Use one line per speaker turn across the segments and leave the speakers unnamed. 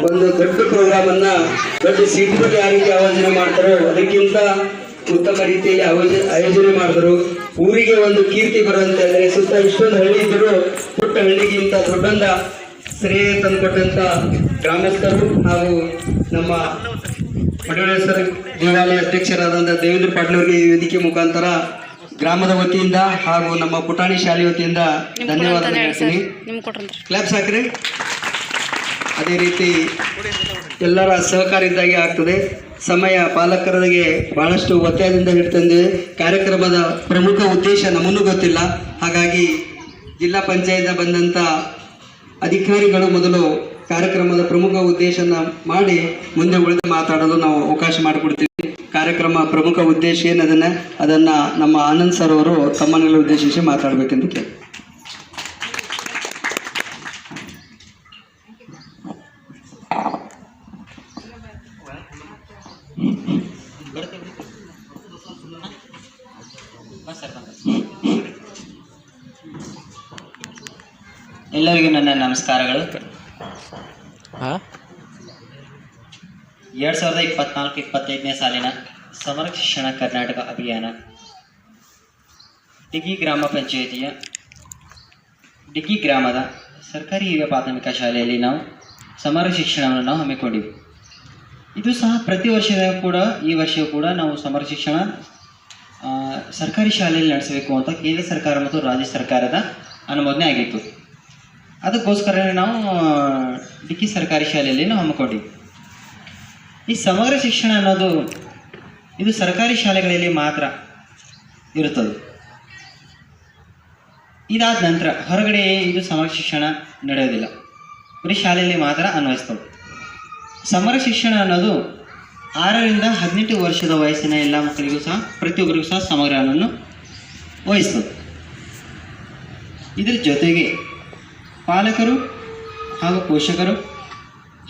ಒಂದು ದೊಡ್ಡ ಪ್ರೋಗ್ರಾಮ್ ಅನ್ನ ದೊಡ್ಡ ಸೀಟ್ಗಳು ಯಾವ ರೀತಿ ಆಯೋಜನೆ ಮಾಡ್ತಾರೋ ಅದಕ್ಕಿಂತ ಉತ್ತಮ ರೀತಿಯಲ್ಲಿ ಆಯೋಜನೆ ಮಾಡಿದ್ರು. ಊರಿಗೆ ಒಂದು ಕೀರ್ತಿ ಬರುವಂತೆ ಅಂದ್ರೆ ಸುತ್ತ ಇಷ್ಟೊಂದು ಹಳ್ಳಿ ಇದ್ದರು ಪುಟ್ಟ ಹಳ್ಳಿಗಿಂತ ದೊಡ್ಡೊಂದ ಶ್ರೇಯ ತಂದುಕೊಟ್ಟಂತ ಗ್ರಾಮಸ್ಥರು ಹಾಗೂ ನಮ್ಮ ಮಡಳೇಶ್ವರ ದೇವಾಲಯ ಅಧ್ಯಕ್ಷರಾದಂಥ ದೇವೇಂದ್ರ ಪಾಟೀಲ್ ಅವರಿಗೆ ಈ ವೇದಿಕೆ ಮುಖಾಂತರ ಗ್ರಾಮದ ವತಿಯಿಂದ ಹಾಗೂ ನಮ್ಮ ಪುಟಾಣಿ ಶಾಲೆ ವತಿಯಿಂದ ಧನ್ಯವಾದ ಹೇಳ್ತೀನಿ. ಕ್ಲಾಪ್ಸ್ ಹಾಕ್ರಿ. ಅದೇ ರೀತಿ ಎಲ್ಲರ ಸಹಕಾರದಿಂದಾಗಿ ಆಗ್ತದೆ. ಸಮಯ ಪಾಲಕರಿಗೆ ಬಹಳಷ್ಟು ಒತ್ತಾಯದಿಂದ ಹಿಡ್ತಂದಿವೆ. ಕಾರ್ಯಕ್ರಮದ ಪ್ರಮುಖ ಉದ್ದೇಶ ನಮಗೂ ಗೊತ್ತಿಲ್ಲ. ಹಾಗಾಗಿ ಜಿಲ್ಲಾ ಪಂಚಾಯತ್ ಬಂದಂಥ ಅಧಿಕಾರಿಗಳು ಮೊದಲು ಕಾರ್ಯಕ್ರಮದ ಪ್ರಮುಖ ಉದ್ದೇಶನ ಮಾಡಿ ಮುಂದೆ ಉಳಿದು ಮಾತಾಡಲು ನಾವು ಅವಕಾಶ ಮಾಡಿಕೊಡ್ತೀವಿ. ಕಾರ್ಯಕ್ರಮ ಪ್ರಮುಖ ಉದ್ದೇಶ ಅದನ್ನು ನಮ್ಮ ಆನಂದ್ ಸರ್ ಅವರು ತಮ್ಮನ್ನೆಲ್ಲ ಉದ್ದೇಶಿಸಿ ಮಾತಾಡಬೇಕೆಂದು ಕೇಳಿ.
ಎಲ್ಲರಿಗೂ ನನ್ನ ನಮಸ್ಕಾರಗಳು. 2024-25ನೇ ಸಾಲಿನ ಸಮಗ್ರ ಶಿಕ್ಷಣ ಕರ್ನಾಟಕ ಅಭಿಯಾನ ಡಿಗ್ಗಿ ಗ್ರಾಮ ಪಂಚಾಯಿತಿಯ ಡಿಗ್ಗಿ ಗ್ರಾಮದ ಸರ್ಕಾರಿ ಹಿರಿಯ ಪ್ರಾಥಮಿಕ ಶಾಲೆಯಲ್ಲಿ ನಾವು ಸಮಗ್ರ ಶಿಕ್ಷಣವನ್ನು ನಾವು ಹಮ್ಮಿಕೊಂಡಿವಿ. ಇದು ಸಹ ಪ್ರತಿ ವರ್ಷದ ಕೂಡ ಈ ವರ್ಷವೂ ಕೂಡ ನಾವು ಸಮಗ್ರ ಶಿಕ್ಷಣ ಸರ್ಕಾರಿ ಶಾಲೆಯಲ್ಲಿ ನಡೆಸಬೇಕು ಅಂತ ಕೇಂದ್ರ ಸರ್ಕಾರ ಮತ್ತು ರಾಜ್ಯ ಸರ್ಕಾರದ ಅನುಮೋದನೆ ಆಗಿತ್ತು. ಅದಕ್ಕೋಸ್ಕರ ನಾವು ಡಿಗ್ಗಿ ಸರ್ಕಾರಿ ಶಾಲೆಯಲ್ಲಿ ನಾವು ಹಮ್ಮಿಕೊಂಡಿವಿ. ಈ ಸಮಗ್ರ ಶಿಕ್ಷಣ ಅನ್ನೋದು ಇದು ಸರ್ಕಾರಿ ಶಾಲೆಗಳಲ್ಲಿ ಮಾತ್ರ ಇರುತ್ತದೆ. ಇದಾದ ನಂತರ ಹೊರಗಡೆ ಇದು ಸಮಗ್ರ ಶಿಕ್ಷಣ ನಡೆಯೋದಿಲ್ಲ, ಬರೀ ಶಾಲೆಯಲ್ಲಿ ಮಾತ್ರ ಅನ್ವಯಿಸ್ತವೆ. ಸಮಗ್ರ ಶಿಕ್ಷಣ ಅನ್ನೋದು 6ರಿಂದ 18 ವರ್ಷದ ವಯಸ್ಸಿನ ಎಲ್ಲ ಮಕ್ಕಳಿಗೂ ಸಹ ಪ್ರತಿಯೊಬ್ಬರಿಗೂ ಸಹ ಸಮಗ್ರವನ್ನು ವಹಿಸ್ತದೆ. ಇದರ ಜೊತೆಗೆ ಪಾಲಕರು ಹಾಗೂ ಪೋಷಕರು,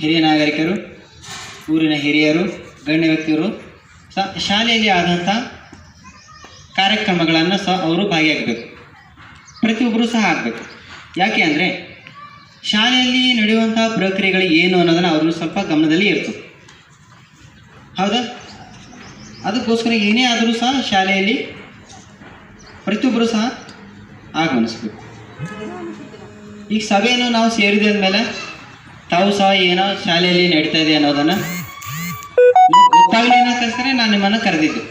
ಹಿರಿಯ ನಾಗರಿಕರು, ಊರಿನ ಹಿರಿಯರು, ಗಣ್ಯ ವ್ಯಕ್ತಿಯರು ಸಹ ಶಾಲೆಯಲ್ಲಿ ಆದಂಥ ಕಾರ್ಯಕ್ರಮಗಳನ್ನು ಸಹ ಅವರು ಭಾಗಿಯಾಗಬೇಕು. ಪ್ರತಿಯೊಬ್ಬರು ಸಹ ಆಗಬೇಕು. ಯಾಕೆ ಅಂದರೆ ಶಾಲೆಯಲ್ಲಿ ನಡೆಯುವಂಥ ಪ್ರಕ್ರಿಯೆಗಳು ಏನು ಅನ್ನೋದನ್ನು ಅವರು ಸ್ವಲ್ಪ ಗಮನದಲ್ಲಿ ಇರ್ತದೆ. ಹೌದಾ? ಅದಕ್ಕೋಸ್ಕರ ಏನೇ ಆದರೂ ಸಹ ಶಾಲೆಯಲ್ಲಿ ಪ್ರತಿಯೊಬ್ಬರು ಸಹ ಆಗಮನಿಸ್ಬೇಕು. ಈಗ ಸಭೆಯನ್ನು ನಾವು ಸೇರಿದ ಮೇಲೆ ತಾವು ಸಹ ಏನೋ ಶಾಲೆಯಲ್ಲಿ ನಡೀತಾ ಇದೆ ಅನ್ನೋದನ್ನು ಗೊತ್ತಾಗಲಿ ಅನ್ನೋಕ್ಕೋಸ್ಕರ ನಾನು ನಿಮ್ಮನ್ನು ಕರೆದಿದ್ದು.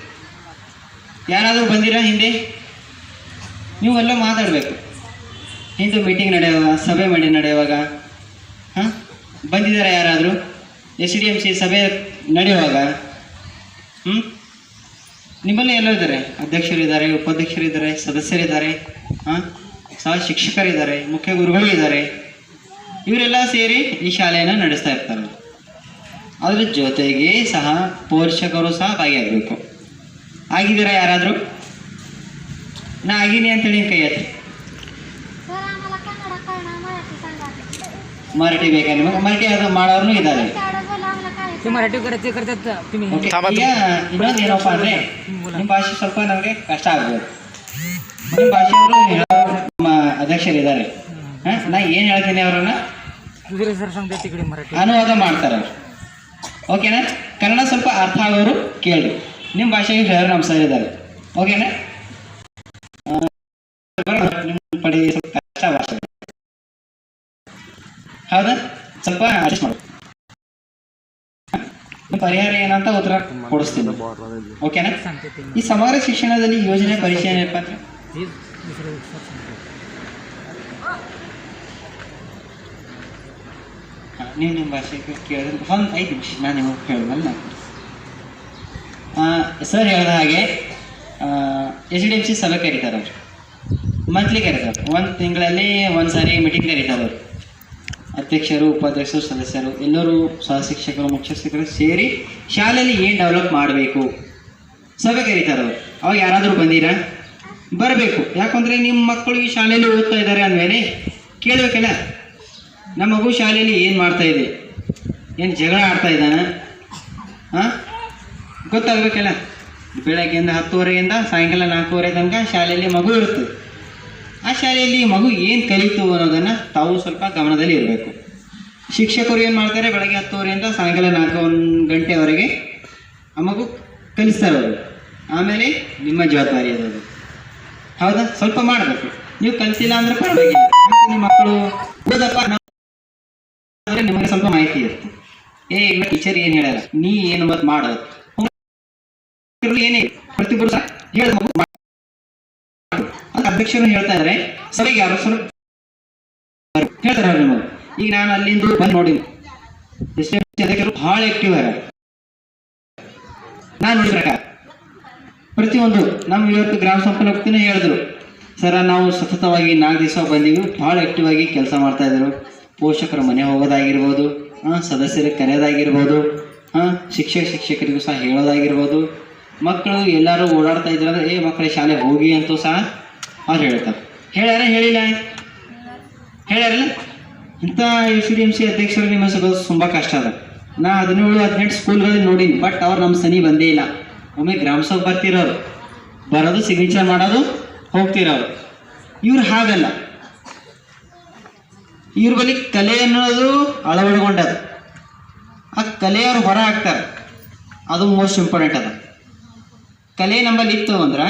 ಯಾರಾದರೂ ಬಂದಿರಾ ಹಿಂದೆ? ನೀವೆಲ್ಲ ಮಾತಾಡಬೇಕು. ಹಿಂದೆ ಮೀಟಿಂಗ್ ನಡೆಯುವಾಗ, ಸಭೆ ನಡೆಯುವಾಗ ಬಂದಿದ್ದಾರೆ ಯಾರಾದರೂ? SDMC ಸಭೆ ನಡೆಯುವಾಗ ನಿಮ್ಮಲ್ಲೇ ಎಲ್ಲ ಇದ್ದಾರೆ. ಅಧ್ಯಕ್ಷರಿದ್ದಾರೆ, ಉಪಾಧ್ಯಕ್ಷರಿದ್ದಾರೆ, ಸದಸ್ಯರಿದ್ದಾರೆ, ಸಹ ಶಿಕ್ಷಕರಿದ್ದಾರೆ, ಮುಖ್ಯ ಗುರುಗಳಿದ್ದಾರೆ. ಇವರೆಲ್ಲ ಸೇರಿ ಈ ಶಾಲೆಯನ್ನು ನಡೆಸ್ತಾ ಇರ್ತಾರೆ. ಅದ್ರ ಜೊತೆಗೆ ಸಹ ಪೋಷಕರು ಸಹ ಭಾಗಿಯಾಗಬೇಕು. ಆಗಿದ್ದೀರಾ ಯಾರಾದರೂ? ನಾ ಆಗೀನಿ ಅಂತೇಳಿ ಕೈ ಎತ್ತಿ. ಮರಾಠಿ ಬೇಕಾ ನಿಮಗೆ? ಮರಾಠಿ ಅದು ಮಾಡೋರು ಇದ್ದಾರೆ. ಇನ್ನೊಂದು ಏನಪ್ಪ ಅಂದರೆ ನಿಮ್ಮ ಭಾಷೆ ಸ್ವಲ್ಪ ನಮಗೆ ಕಷ್ಟ ಆಗ್ಬೋದು. ನಿಮ್ಮ ಭಾಷೆಯವರು ನಮ್ಮ ಅಧ್ಯಕ್ಷರಿದ್ದಾರೆ. ನಾ ಏನು ಹೇಳ್ತೀನಿ ಅವರನ್ನ ಅನುವಾದ ಮಾಡ್ತಾರೆ ಅವರು. ಓಕೆನಾ? ಕನ್ನಡ ಸ್ವಲ್ಪ ಅರ್ಥ ಆಗೋರು ಕೇಳಿ. ನಿಮ್ಮ ಭಾಷೆಗೆ ಹೇಳೋರು ನಮ್ಮ ಸರ್ ಇದ್ದಾರೆ. ಓಕೆನಾ? ನಿಮ್ಮ ಪಡಿ ಸ್ವಲ್ಪ ಕಷ್ಟ ಭಾಷೆ. ಹೌದಾ? ಸ್ವಲ್ಪ ಅಡ್ಜಸ್ಟ್ ಮಾಡು. ಪರಿಹಾರ ಏನಂತ ಉತ್ತರ ಕೊಡಿಸ್ತೀನಿ. ಓಕೆನಾ? ಈ ಸಮಗ್ರ ಶಿಕ್ಷಣದಲ್ಲಿ ಯೋಜನೆ ಪರಿಚಯ ಏನಪ್ಪ ಅಂದ್ರೆ ನೀವು ನಿಮ್ಮ ಭಾಷೆಗೆ ಕೇಳಿದ್ರೆ ಒಂದು 5 ನಿಮಿಷ ನಾನು ನಿಮಗೆ ಹೇಳಿದ್ಮೇಲೆ ಸರ್ ಹೇಳಿದ ಹಾಗೆ SDMC ಸಭೆ ಕರೀತಾರೆ ಅವರು. ಮಂತ್ಲಿ ಕರೀತಾರೆ. ಒಂದು ತಿಂಗಳಲ್ಲಿ ಒಂದು ಸಾರಿ ಮೀಟಿಂಗ್ ಕರೀತಾರೆ ಅವರು. ಅಧ್ಯಕ್ಷರು, ಉಪಾಧ್ಯಕ್ಷರು, ಸದಸ್ಯರು ಎಲ್ಲರೂ ಸಹ ಶಿಕ್ಷಕರು, ಮುಖ್ಯ ಶಿಕ್ಷಕರು ಸೇರಿ ಶಾಲೆಯಲ್ಲಿ ಏನು ಡೆವಲಪ್ ಮಾಡಬೇಕು ಸಭೆ ಕರೀತಾರೆ ಅವರು. ಅವಾಗ ಯಾರಾದರೂ ಬಂದಿರಾ? ಬರಬೇಕು. ಯಾಕಂದರೆ ನಿಮ್ಮ ಮಕ್ಕಳು ಈ ಶಾಲೆಯಲ್ಲಿ ಓದ್ತಾ ಇದ್ದಾರೆ ಅಂದಮೇಲೆ ಕೇಳಬೇಕಲ್ಲ, ನಮ್ಮ ಮಗು ಶಾಲೆಯಲ್ಲಿ ಏನು ಮಾಡ್ತಾ ಇದೆ, ಏನು ಜಗಳ ಆಡ್ತಾ ಇದ್ದಾನ, ಗೊತ್ತಾಗಬೇಕಲ್ಲ. ಬೆಳಗ್ಗೆಯಿಂದ 10:30ಯಿಂದ ಸಾಯಂಕಾಲ 4:30 ತನಕ ಶಾಲೆಯಲ್ಲಿ ಮಗು ಇರುತ್ತೆ. ಆ ಶಾಲೆಯಲ್ಲಿ ಮಗು ಏನು ಕಲಿತು ಅನ್ನೋದನ್ನು ತಾವು ಸ್ವಲ್ಪ ಗಮನದಲ್ಲಿ ಇರಬೇಕು. ಶಿಕ್ಷಕರು ಏನು ಮಾಡ್ತಾರೆ, ಬೆಳಗ್ಗೆ 10 ಸಾಯಂಕಾಲ 4 ಗಂಟೆವರೆಗೆ ಆ ಮಗು ಕಲಿಸ್ತಾರೆ ಅವರು. ಆಮೇಲೆ ನಿಮ್ಮ ಜವಾಬ್ದಾರಿ ಅದು. ಹೌದಾ? ಸ್ವಲ್ಪ ಮಾಡಬೇಕು. ನೀವು ಕಲಿತಿಲ್ಲ ಅಂದ್ರೆ ಪರವಾಗಿಲ್ಲ, ಮತ್ತೆ ನಿಮ್ಮ ಮಕ್ಕಳು ಓದಪ್ಪ ಅಂದರೆ ನಿಮಗೆ ಸ್ವಲ್ಪ ಮಾಹಿತಿ ಇರುತ್ತೆ. ಇಲ್ಲ ಟೀಚರ್ ಏನು ಹೇಳಲ್ಲ, ನೀ ಏನು ಮತ್ತೆ ಮಾಡೋದು ಏನೇ ಪ್ರತಿಯೊಬ್ಬರು ಸಹ ಹೇಳ ಅಧ್ಯಕ್ಷರು ಹೇಳ್ತಾ ಇದ್ದಾರೆ, ಸಭೆಗೆ ಯಾರು ಸ್ವಲ್ಪ ಹೇಳ್ತಾರೆ ಅವ್ರು ನಿಮಗೆ. ಈಗ ನಾನು ಅಲ್ಲಿಂದ ಬಂದು ನೋಡಿ ಅಧ್ಯಕ್ಷರು ಭಾಳ ಆಕ್ಟಿವ್ ಅರ. ನಾನು ನೋಡಿ ಪ್ರಕಾರ ಪ್ರತಿಯೊಂದು ನಮ್ಮ ಇವತ್ತು ಗ್ರಾಮ ಸಂಪನ್ಮೂಲ ಹೇಳಿದ್ರು, ಸರ ನಾವು ಸತತವಾಗಿ 4 ದಿವಸ ಬಂದೀವಿ, ಭಾಳ ಆಕ್ಟಿವ್ ಆಗಿ ಕೆಲಸ ಮಾಡ್ತಾ ಇದ್ರು. ಪೋಷಕರ ಮನೆ ಹೋಗೋದಾಗಿರ್ಬೋದು, ಸದಸ್ಯರಿಗೆ ಕರೆಯೋದಾಗಿರ್ಬೋದು, ಶಿಕ್ಷಕರಿಗೂ ಸಹ ಹೇಳೋದಾಗಿರ್ಬೋದು, ಮಕ್ಕಳು ಎಲ್ಲರೂ ಓಡಾಡ್ತಾ ಇದ್ರು ಅಂದ್ರೆ ಮಕ್ಕಳ ಶಾಲೆ ಹೋಗಿ ಅಂತೂ ಸಹ ಅವ್ರು ಹೇಳ್ತಾರೆ. ಹೇಳ್ಯಾರ ಹೇಳಿಲ್ಲ ಹೇಳ್ಯಾರಲ್ಲ. ಇಂಥ UCDMC ಅಧ್ಯಕ್ಷರು ನಿಮ್ಮ ಸಿಗೋದು ತುಂಬ ಕಷ್ಟ ಅದ. ನಾ 17-18 ಸ್ಕೂಲ್ಗಳಲ್ಲಿ ನೋಡೀನಿ, ಬಟ್ ಅವ್ರು ನಮ್ಮ ಸನಿ ಬಂದೇ ಇಲ್ಲ. ಒಮ್ಮೆ ಗ್ರಾಮ ಸಭೆ ಬರ್ತಿರೋರು, ಬರೋದು ಸಿಗ್ನೇಚರ್ ಮಾಡೋದು ಹೋಗ್ತಿರೋರು. ಇವ್ರು ಹಾಗಲ್ಲ, ಇವ್ರ ಬಳಿ ಕಲೆ ಅನ್ನೋದು ಅಳವಡಿಕೊಂಡದು. ಆ ಕಲೆಯವ್ರು ಹೊರ ಹಾಕ್ತಾರೆ, ಅದು ಮೋಸ್ಟ್ ಇಂಪಾರ್ಟೆಂಟ್ ಅದ. ಕಲೆ ನಮ್ಮಲ್ಲಿ ಇತ್ತು ಅಂದ್ರೆ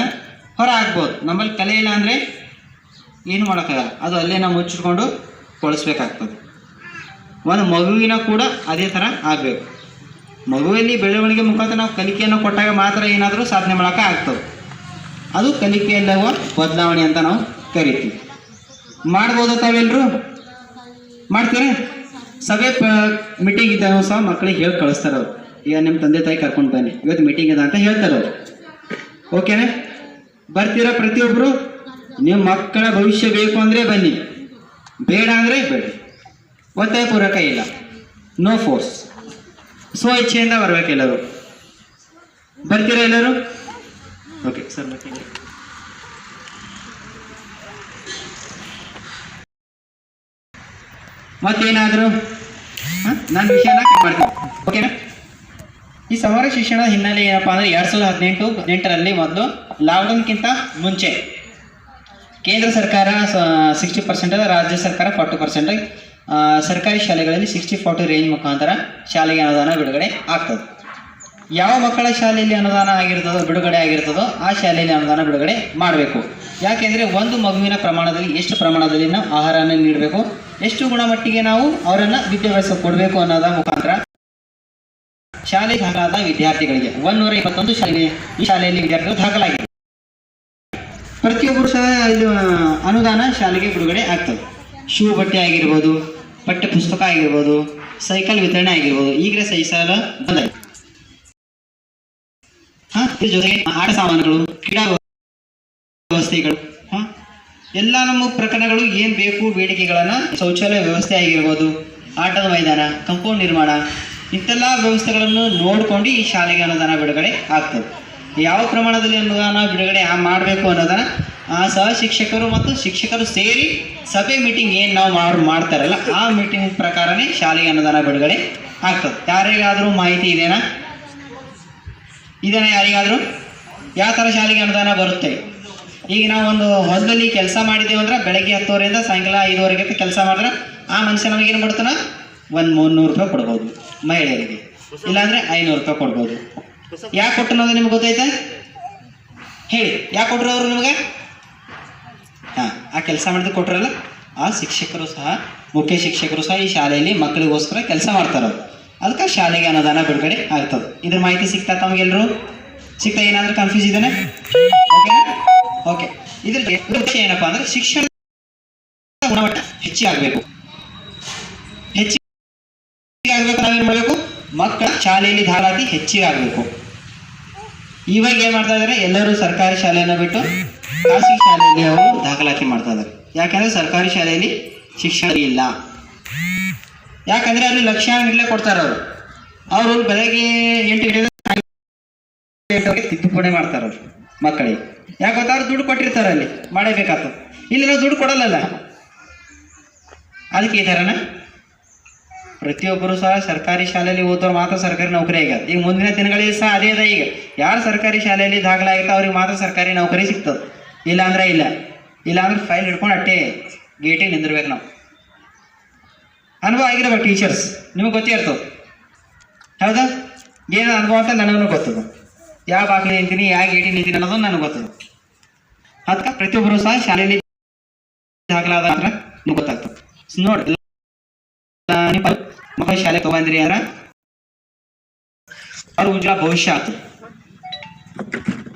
ಹೊರ ಹಾಕ್ಬೋದು, ನಮ್ಮಲ್ಲಿ ಕಲೆ ಇಲ್ಲ ಅಂದರೆ ಏನು ಮಾಡೋಕ್ಕಾಗಲ್ಲ, ಅದು ಅಲ್ಲೇ ನಾವು ಮುಚ್ಚಿಟ್ಕೊಂಡು ಕೊಳಿಸ್ಬೇಕಾಗ್ತದೆ. ಒಂದು ಮಗುವಿನ ಕೂಡ ಅದೇ ಥರ ಆಗಬೇಕು. ಮಗುವಿನಲ್ಲಿ ಬೆಳವಣಿಗೆ ಮುಖಾಂತರ ನಾವು ಕಲಿಕೆಯನ್ನು ಕೊಟ್ಟಾಗ ಮಾತ್ರ ಏನಾದರೂ ಸಾಧನೆ ಮಾಡೋಕೆ ಆಗ್ತದೆ. ಅದು ಕಲಿಕೆಯಲ್ಲವ ಬದಲಾವಣೆ ಅಂತ ನಾವು ಕರಿತೀವಿ. ಮಾಡ್ಬೋದು ತಾವೆಲ್ಲರೂ ಮಾಡ್ತೀರಾ? ಸಭೆ ಮೀಟಿಂಗ್ ಇದ್ದಾಗ ಸಹ ಮಕ್ಕಳಿಗೆ ಹೇಳಿ ಕಳಿಸ್ತಾರೆ ಅವರು. ಈಗ ನಿಮ್ಮ ತಂದೆ ತಾಯಿ ಕರ್ಕೊಂಡು ಬನ್ನಿ, ಇವತ್ತು ಮೀಟಿಂಗ್ ಇದೆ ಅಂತ ಹೇಳ್ತಾರೆ ಅವರು. ಓಕೆನಾ? ಬರ್ತೀರಾ ಪ್ರತಿಯೊಬ್ಬರು? ನಿಮ್ಮ ಮಕ್ಕಳ ಭವಿಷ್ಯ ಬೇಕು ಅಂದರೆ ಬನ್ನಿ, ಬೇಡ ಅಂದರೆ ಬೇಡ. ಒತ್ತಾಯ ಪೂರ್ವಕ ಇಲ್ಲ, ನೋ ಫೋರ್ಸ್, ಸ್ವ ಇಚ್ಛೆಯಿಂದ ಬರ್ಬೇಕು ಎಲ್ಲರೂ. ಬರ್ತೀರಾ ಎಲ್ಲರೂ? Okay sir. ಮತ್ತೇನಾದರೂ ನಾನು ವಿಷಯನ ಮಾಡ್ತೀನಿ. ಓಕೆನಾ? ಈ ಸಮಗ್ರ ಶಿಕ್ಷಣದ ಹಿನ್ನೆಲೆ ಏನಪ್ಪ ಅಂದರೆ 2018 ಮೊದಲು ಲಾಕ್ಡೌನ್ಗಿಂತ ಮುಂಚೆ ಕೇಂದ್ರ ಸರ್ಕಾರ 60%, ರಾಜ್ಯ ಸರ್ಕಾರ 40%, ಸರ್ಕಾರಿ ಶಾಲೆಗಳಲ್ಲಿ 60-40 ರೇಂಜ್ ಮುಖಾಂತರ ಶಾಲೆಗೆ ಅನುದಾನ ಬಿಡುಗಡೆ ಆಗ್ತದೆ. ಯಾವ ಮಕ್ಕಳ ಶಾಲೆಯಲ್ಲಿ ಅನುದಾನ ಬಿಡುಗಡೆ ಆಗಿರ್ತದೋ ಆ ಶಾಲೆಯಲ್ಲಿ ಅನುದಾನ ಬಿಡುಗಡೆ ಮಾಡಬೇಕು. ಯಾಕೆಂದರೆ ಒಂದು ಮಗುವಿನ ಪ್ರಮಾಣದಲ್ಲಿ ಎಷ್ಟು ಪ್ರಮಾಣದಲ್ಲಿ ನಾವು ಆಹಾರವನ್ನು ನೀಡಬೇಕು, ಎಷ್ಟು ಗುಣಮಟ್ಟಿಗೆ ನಾವು ಅವರನ್ನು ವಿದ್ಯಾಭ್ಯಾಸ ಕೊಡಬೇಕು ಅನ್ನೋದ ಮುಖಾಂತರ ಶಾಲೆ ದಾಖಲಾದ ವಿದ್ಯಾರ್ಥಿಗಳಿಗೆ 121 ಈ ಶಾಲೆಯಲ್ಲಿ ವಿದ್ಯಾರ್ಥಿಗಳು ದಾಖಲಾಗಿದೆ. ಪ್ರತಿಯೊಬ್ಬರು ಸಹ ಇದು ಅನುದಾನ ಶಾಲೆಗೆ ಬಿಡುಗಡೆ ಆಗ್ತದೆ. ಶೂ ಬಟ್ಟೆ ಆಗಿರ್ಬೋದು, ಪಠ್ಯ ಪುಸ್ತಕ ಆಗಿರ್ಬೋದು, ಸೈಕಲ್ ವಿತರಣೆ ಆಗಿರ್ಬೋದು, ಈಗಲೇ ಸಹಿಸಲ ಬಂದಾಯಿತು. ಇದ್ರ ಜೊತೆಗೆ ಆಟ ಸಾಮಾನುಗಳು, ಕ್ರೀಡಾ ವ್ಯವಸ್ಥೆಗಳು, ಎಲ್ಲ ನಮ್ಮ ಪ್ರಕರಣಗಳು ಏನು ಬೇಕು ಬೇಡಿಕೆಗಳನ್ನು, ಶೌಚಾಲಯ ವ್ಯವಸ್ಥೆ ಆಗಿರ್ಬೋದು, ಆಟದ ಮೈದಾನ, ಕಂಪೌಂಡ್ ನಿರ್ಮಾಣ, ಇಂತೆಲ್ಲ ವ್ಯವಸ್ಥೆಗಳನ್ನು ನೋಡಿಕೊಂಡು ಈ ಶಾಲೆಗೆ ಅನುದಾನ ಬಿಡುಗಡೆ ಆಗ್ತದೆ. ಯಾವ ಪ್ರಮಾಣದಲ್ಲಿ ಅನುದಾನ ಬಿಡುಗಡೆ ಮಾಡಬೇಕು ಅನ್ನೋದನ್ನು ಸಹ ಶಿಕ್ಷಕರು ಮತ್ತು ಶಿಕ್ಷಕರು ಸೇರಿ ಸಭೆ ಮೀಟಿಂಗ್ ಏನು ನಾವು ಮಾಡ್ತಾರಲ್ಲ ಆ ಮೀಟಿಂಗ್ ಪ್ರಕಾರನೇ ಶಾಲೆಗೆ ಅನುದಾನ ಬಿಡುಗಡೆ ಆಗ್ತದೆ. ಯಾರಿಗಾದರೂ ಮಾಹಿತಿ ಇದೆನಾ ಯಾರಿಗಾದರೂ ಯಾವ ಥರ ಶಾಲೆಗೆ ಅನುದಾನ ಬರುತ್ತೆ? ಈಗ ನಾವು ಒಂದು ಹೊಸದಲ್ಲಿ ಕೆಲಸ ಮಾಡಿದ್ದೇವೆ ಅಂದ್ರೆ ಬೆಳಗ್ಗೆ 10 ಸಾಯಂಕಾಲ 5 ಕೆಲಸ ಮಾಡಿದ್ರೆ ಆ ಮನುಷ್ಯ ನಮಗೇನು ಕೊಡ್ತಾನೆ? 300 ರೂಪಾಯಿ ಕೊಡ್ಬೋದು ಮಹಿಳೆಯರಿಗೆ, ಇಲ್ಲಾಂದರೆ 500 ರೂಪಾಯಿ ಕೊಡ್ಬೋದು. ಯಾಕೆ ಕೊಟ್ಟು ಅನ್ನೋದು ನಿಮ್ಗೆ ಗೊತ್ತೈತೆ? ಹೇಳಿ, ಯಾಕೆ ಕೊಟ್ಟರು ಅವರು ನಿಮಗೆ? ಆ ಕೆಲಸ ಮಾಡಿದ್ದು ಕೊಟ್ಟರಲ್ಲ, ಆ ಶಿಕ್ಷಕರು ಸಹ, ಮುಖ್ಯ ಶಿಕ್ಷಕರು ಸಹ ಈ ಶಾಲೆಯಲ್ಲಿ ಮಕ್ಕಳಿಗೋಸ್ಕರ ಕೆಲಸ ಮಾಡ್ತಾರೆ. ಅದಕ್ಕೆ ಶಾಲೆಗೆ ಅನುದಾನ ಬಿಡುಗಡೆ ಆಗ್ತದೆ. ಇದ್ರ ಮಾಹಿತಿ ಸಿಗ್ತಾ ತಮಗೆಲ್ಲರೂ ಸಿಗ್ತಾ? ಏನಾದರೂ ಕನ್ಫ್ಯೂಸ್ ಇದೇನೆ? ಓಕೆನಾ? ಓಕೆ. ಇದ್ರ ವಿಷಯ ಏನಪ್ಪ ಅಂದರೆ ಶಿಕ್ಷಣ ಗುಣಮಟ್ಟ ಹೆಚ್ಚಾಗಬೇಕು. ಹೆಚ್ಚಿಗೆ ನಾವೇನು ಮಾಡಬೇಕು? ಮಕ್ಕಳ ಶಾಲೆಯಲ್ಲಿ ದಾಖಲಾತಿ ಹೆಚ್ಚಿಗೆ ಆಗಬೇಕು. ಇವಾಗ ಏನು ಮಾಡ್ತಾ ಇದ್ದಾರೆ? ಎಲ್ಲರೂ ಸರ್ಕಾರಿ ಶಾಲೆಯನ್ನು ಬಿಟ್ಟು ಖಾಸಗಿ ಶಾಲೆಯಲ್ಲಿ ಅವರು ದಾಖಲಾತಿ ಮಾಡ್ತಾ ಇದ್ದಾರೆ. ಯಾಕಂದರೆ ಸರ್ಕಾರಿ ಶಾಲೆಯಲ್ಲಿ ಶಿಕ್ಷಣ ಇಲ್ಲ. ಯಾಕಂದರೆ ಅಲ್ಲಿ ಲಕ್ಷಾಂಗಟ್ಟಲೆ ಕೊಡ್ತಾರೆ ಅವರು ಬೆಳಗ್ಗೆ 8 ಗಂಟೆಗೆ ತಿದ್ದುಪಡಿ ಮಾಡ್ತಾರೆ ಅವರು ಮಕ್ಕಳಿಗೆ. ಯಾಕೆ ಗೊತ್ತಾ? ಅವ್ರು ದುಡ್ಡು ಕೊಟ್ಟಿರ್ತಾರೆ, ಅಲ್ಲಿ ಮಾಡಬೇಕಾಗ್ತದೆ. ಇಲ್ಲಿ ನಾವು ದುಡ್ಡು ಕೊಡಲ್ಲಲ್ಲ, ಅದಕ್ಕೆ ಈ ಥರನ ಪ್ರತಿಯೊಬ್ಬರು ಸಹ ಸರ್ಕಾರಿ ಶಾಲೆಯಲ್ಲಿ ಓದೋರು ಮಾತ್ರ ಸರ್ಕಾರಿ ನೌಕರಿ ಆಗ್ಯದ. ಈಗ ಮುಂದಿನ ದಿನಗಳಲ್ಲಿ ಸಹ ಅದೇ ಅದ. ಈಗ ಯಾರು ಸರ್ಕಾರಿ ಶಾಲೆಯಲ್ಲಿ ದಾಖಲಾಗಿತ್ತು ಅವ್ರಿಗೆ ಮಾತ್ರ ಸರ್ಕಾರಿ ನೌಕರಿ ಸಿಗ್ತದೆ, ಇಲ್ಲಾಂದ್ರೆ ಇಲ್ಲ. ಇಲ್ಲಾಂದ್ರೆ ಫೈಲ್ ಹಿಡ್ಕೊಂಡು ಅಟ್ಟೆ ಗೇಟಿಗೆ ನಿಂದಿರ್ಬೇಕು ನಾವು. ಅನುಭವ ಆಗಿರ್ಬೇಕು ಟೀಚರ್ಸ್, ನಿಮಗೆ ಗೊತ್ತೇ ಇರ್ತದೆ. ಹೌದಾ? ಏನು ಅನುಭವ ಅಂತ ನನಗೂ ಗೊತ್ತದು. ಯಾವ ಬಾಗಿಲು ನಿಂತೀನಿ, ಯಾವ ಗೇಟಿ ನಿಂತೀನಿ ಅನ್ನೋದು ನನಗೆ ಗೊತ್ತದು. ಅದಕ್ಕೆ ಪ್ರತಿಯೊಬ್ಬರು ಸಹ ಶಾಲೆಯಲ್ಲಿ ದಾಖಲಾದ ಅಂದ್ರೆ ನಿಮ್ಗೆ ಗೊತ್ತಾಗ್ತದೆ. ನೋಡಿ, ಮಕ್ಕಳು ಶಾಲೆ ತಗೊಂಡ್ರಿ ಅಂದ್ರೆ ಅವ್ರ ಉಜ್ವಲ ಭವಿಷ್ಯ ಆಗ್ತದೆ.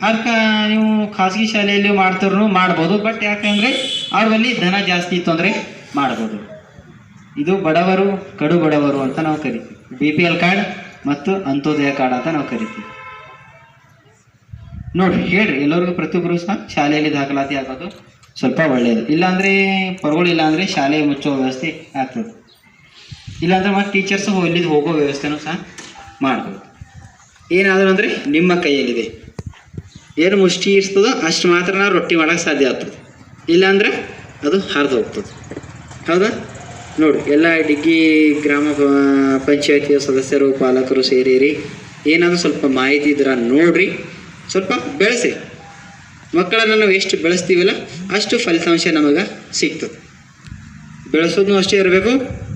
ಅದಕ್ಕೆ ನೀವು ಖಾಸಗಿ ಶಾಲೆಯಲ್ಲಿ ಮಾಡ್ತಿದ್ರು ಮಾಡ್ಬೋದು, ಬಟ್ ಯಾಕಂದರೆ ಅವ್ರ ಬಳಿ ಧನ ಜಾಸ್ತಿ ಇತ್ತು ಅಂದರೆ ಮಾಡ್ಬೋದು. ಇದು ಬಡವರು, ಕಡು ಬಡವರು ಅಂತ ನಾವು ಕರಿತೀವಿ. BPL ಕಾರ್ಡ್ ಮತ್ತು ಅಂತ್ಯೋದಯ ಕಾರ್ಡ್ ಅಂತ ನಾವು ಕರಿತೀವಿ. ನೋಡಿರಿ, ಹೇಳ್ರಿ ಎಲ್ಲರಿಗೂ, ಪ್ರತಿಯೊಬ್ಬರು ಸಹ ಶಾಲೆಯಲ್ಲಿ ದಾಖಲಾತಿ ಆಗೋದು ಸ್ವಲ್ಪ ಒಳ್ಳೆಯದು. ಇಲ್ಲಾಂದರೆ ಪರವಾಗಿಲ್ಲ ಅಂದರೆ ಶಾಲೆ ಮುಚ್ಚೋ ವ್ಯವಸ್ಥೆ ಆಗ್ತದೆ. ಇಲ್ಲಾಂದರೆ ಮತ್ತು ಟೀಚರ್ಸು ಇಲ್ಲಿದ್ದು ಹೋಗೋ ವ್ಯವಸ್ಥೆನೂ ಸಹ ಮಾಡ್ಬೋದು. ಏನಾದರೂ ಅಂದರೆ ನಿಮ್ಮ ಕೈಯಲ್ಲಿದೆ. ಏನು ಮುಷ್ಟಿ ಇರ್ತದೋ ಅಷ್ಟು ಮಾತ್ರ ನಾವು ರೊಟ್ಟಿ ಮಾಡೋಕ್ಕೆ ಸಾಧ್ಯ ಆಗ್ತದೆ, ಇಲ್ಲಾಂದರೆ ಅದು ಹರಿದು ಹೋಗ್ತದೆ. ಹೌದಾ? ನೋಡಿ, ಎಲ್ಲ ಡಿಗ್ಗಿ ಗ್ರಾಮ ಪಂಚಾಯತಿಯ ಸದಸ್ಯರು, ಪಾಲಕರು ಸೇರಿರಿ. ಏನಾದರೂ ಸ್ವಲ್ಪ ಮಾಹಿತಿ ಇದ್ರೆ ನೋಡಿರಿ, ಸ್ವಲ್ಪ ಬೆಳೆಸಿ. ಮಕ್ಕಳನ್ನು ನಾವು ಎಷ್ಟು ಬೆಳೆಸ್ತೀವಲ್ಲ ಅಷ್ಟು ಫಲಿತಾಂಶ ನಮಗೆ ಸಿಗ್ತದೆ. ಬೆಳೆಸೋದು ಅಷ್ಟೇ ಇರಬೇಕು,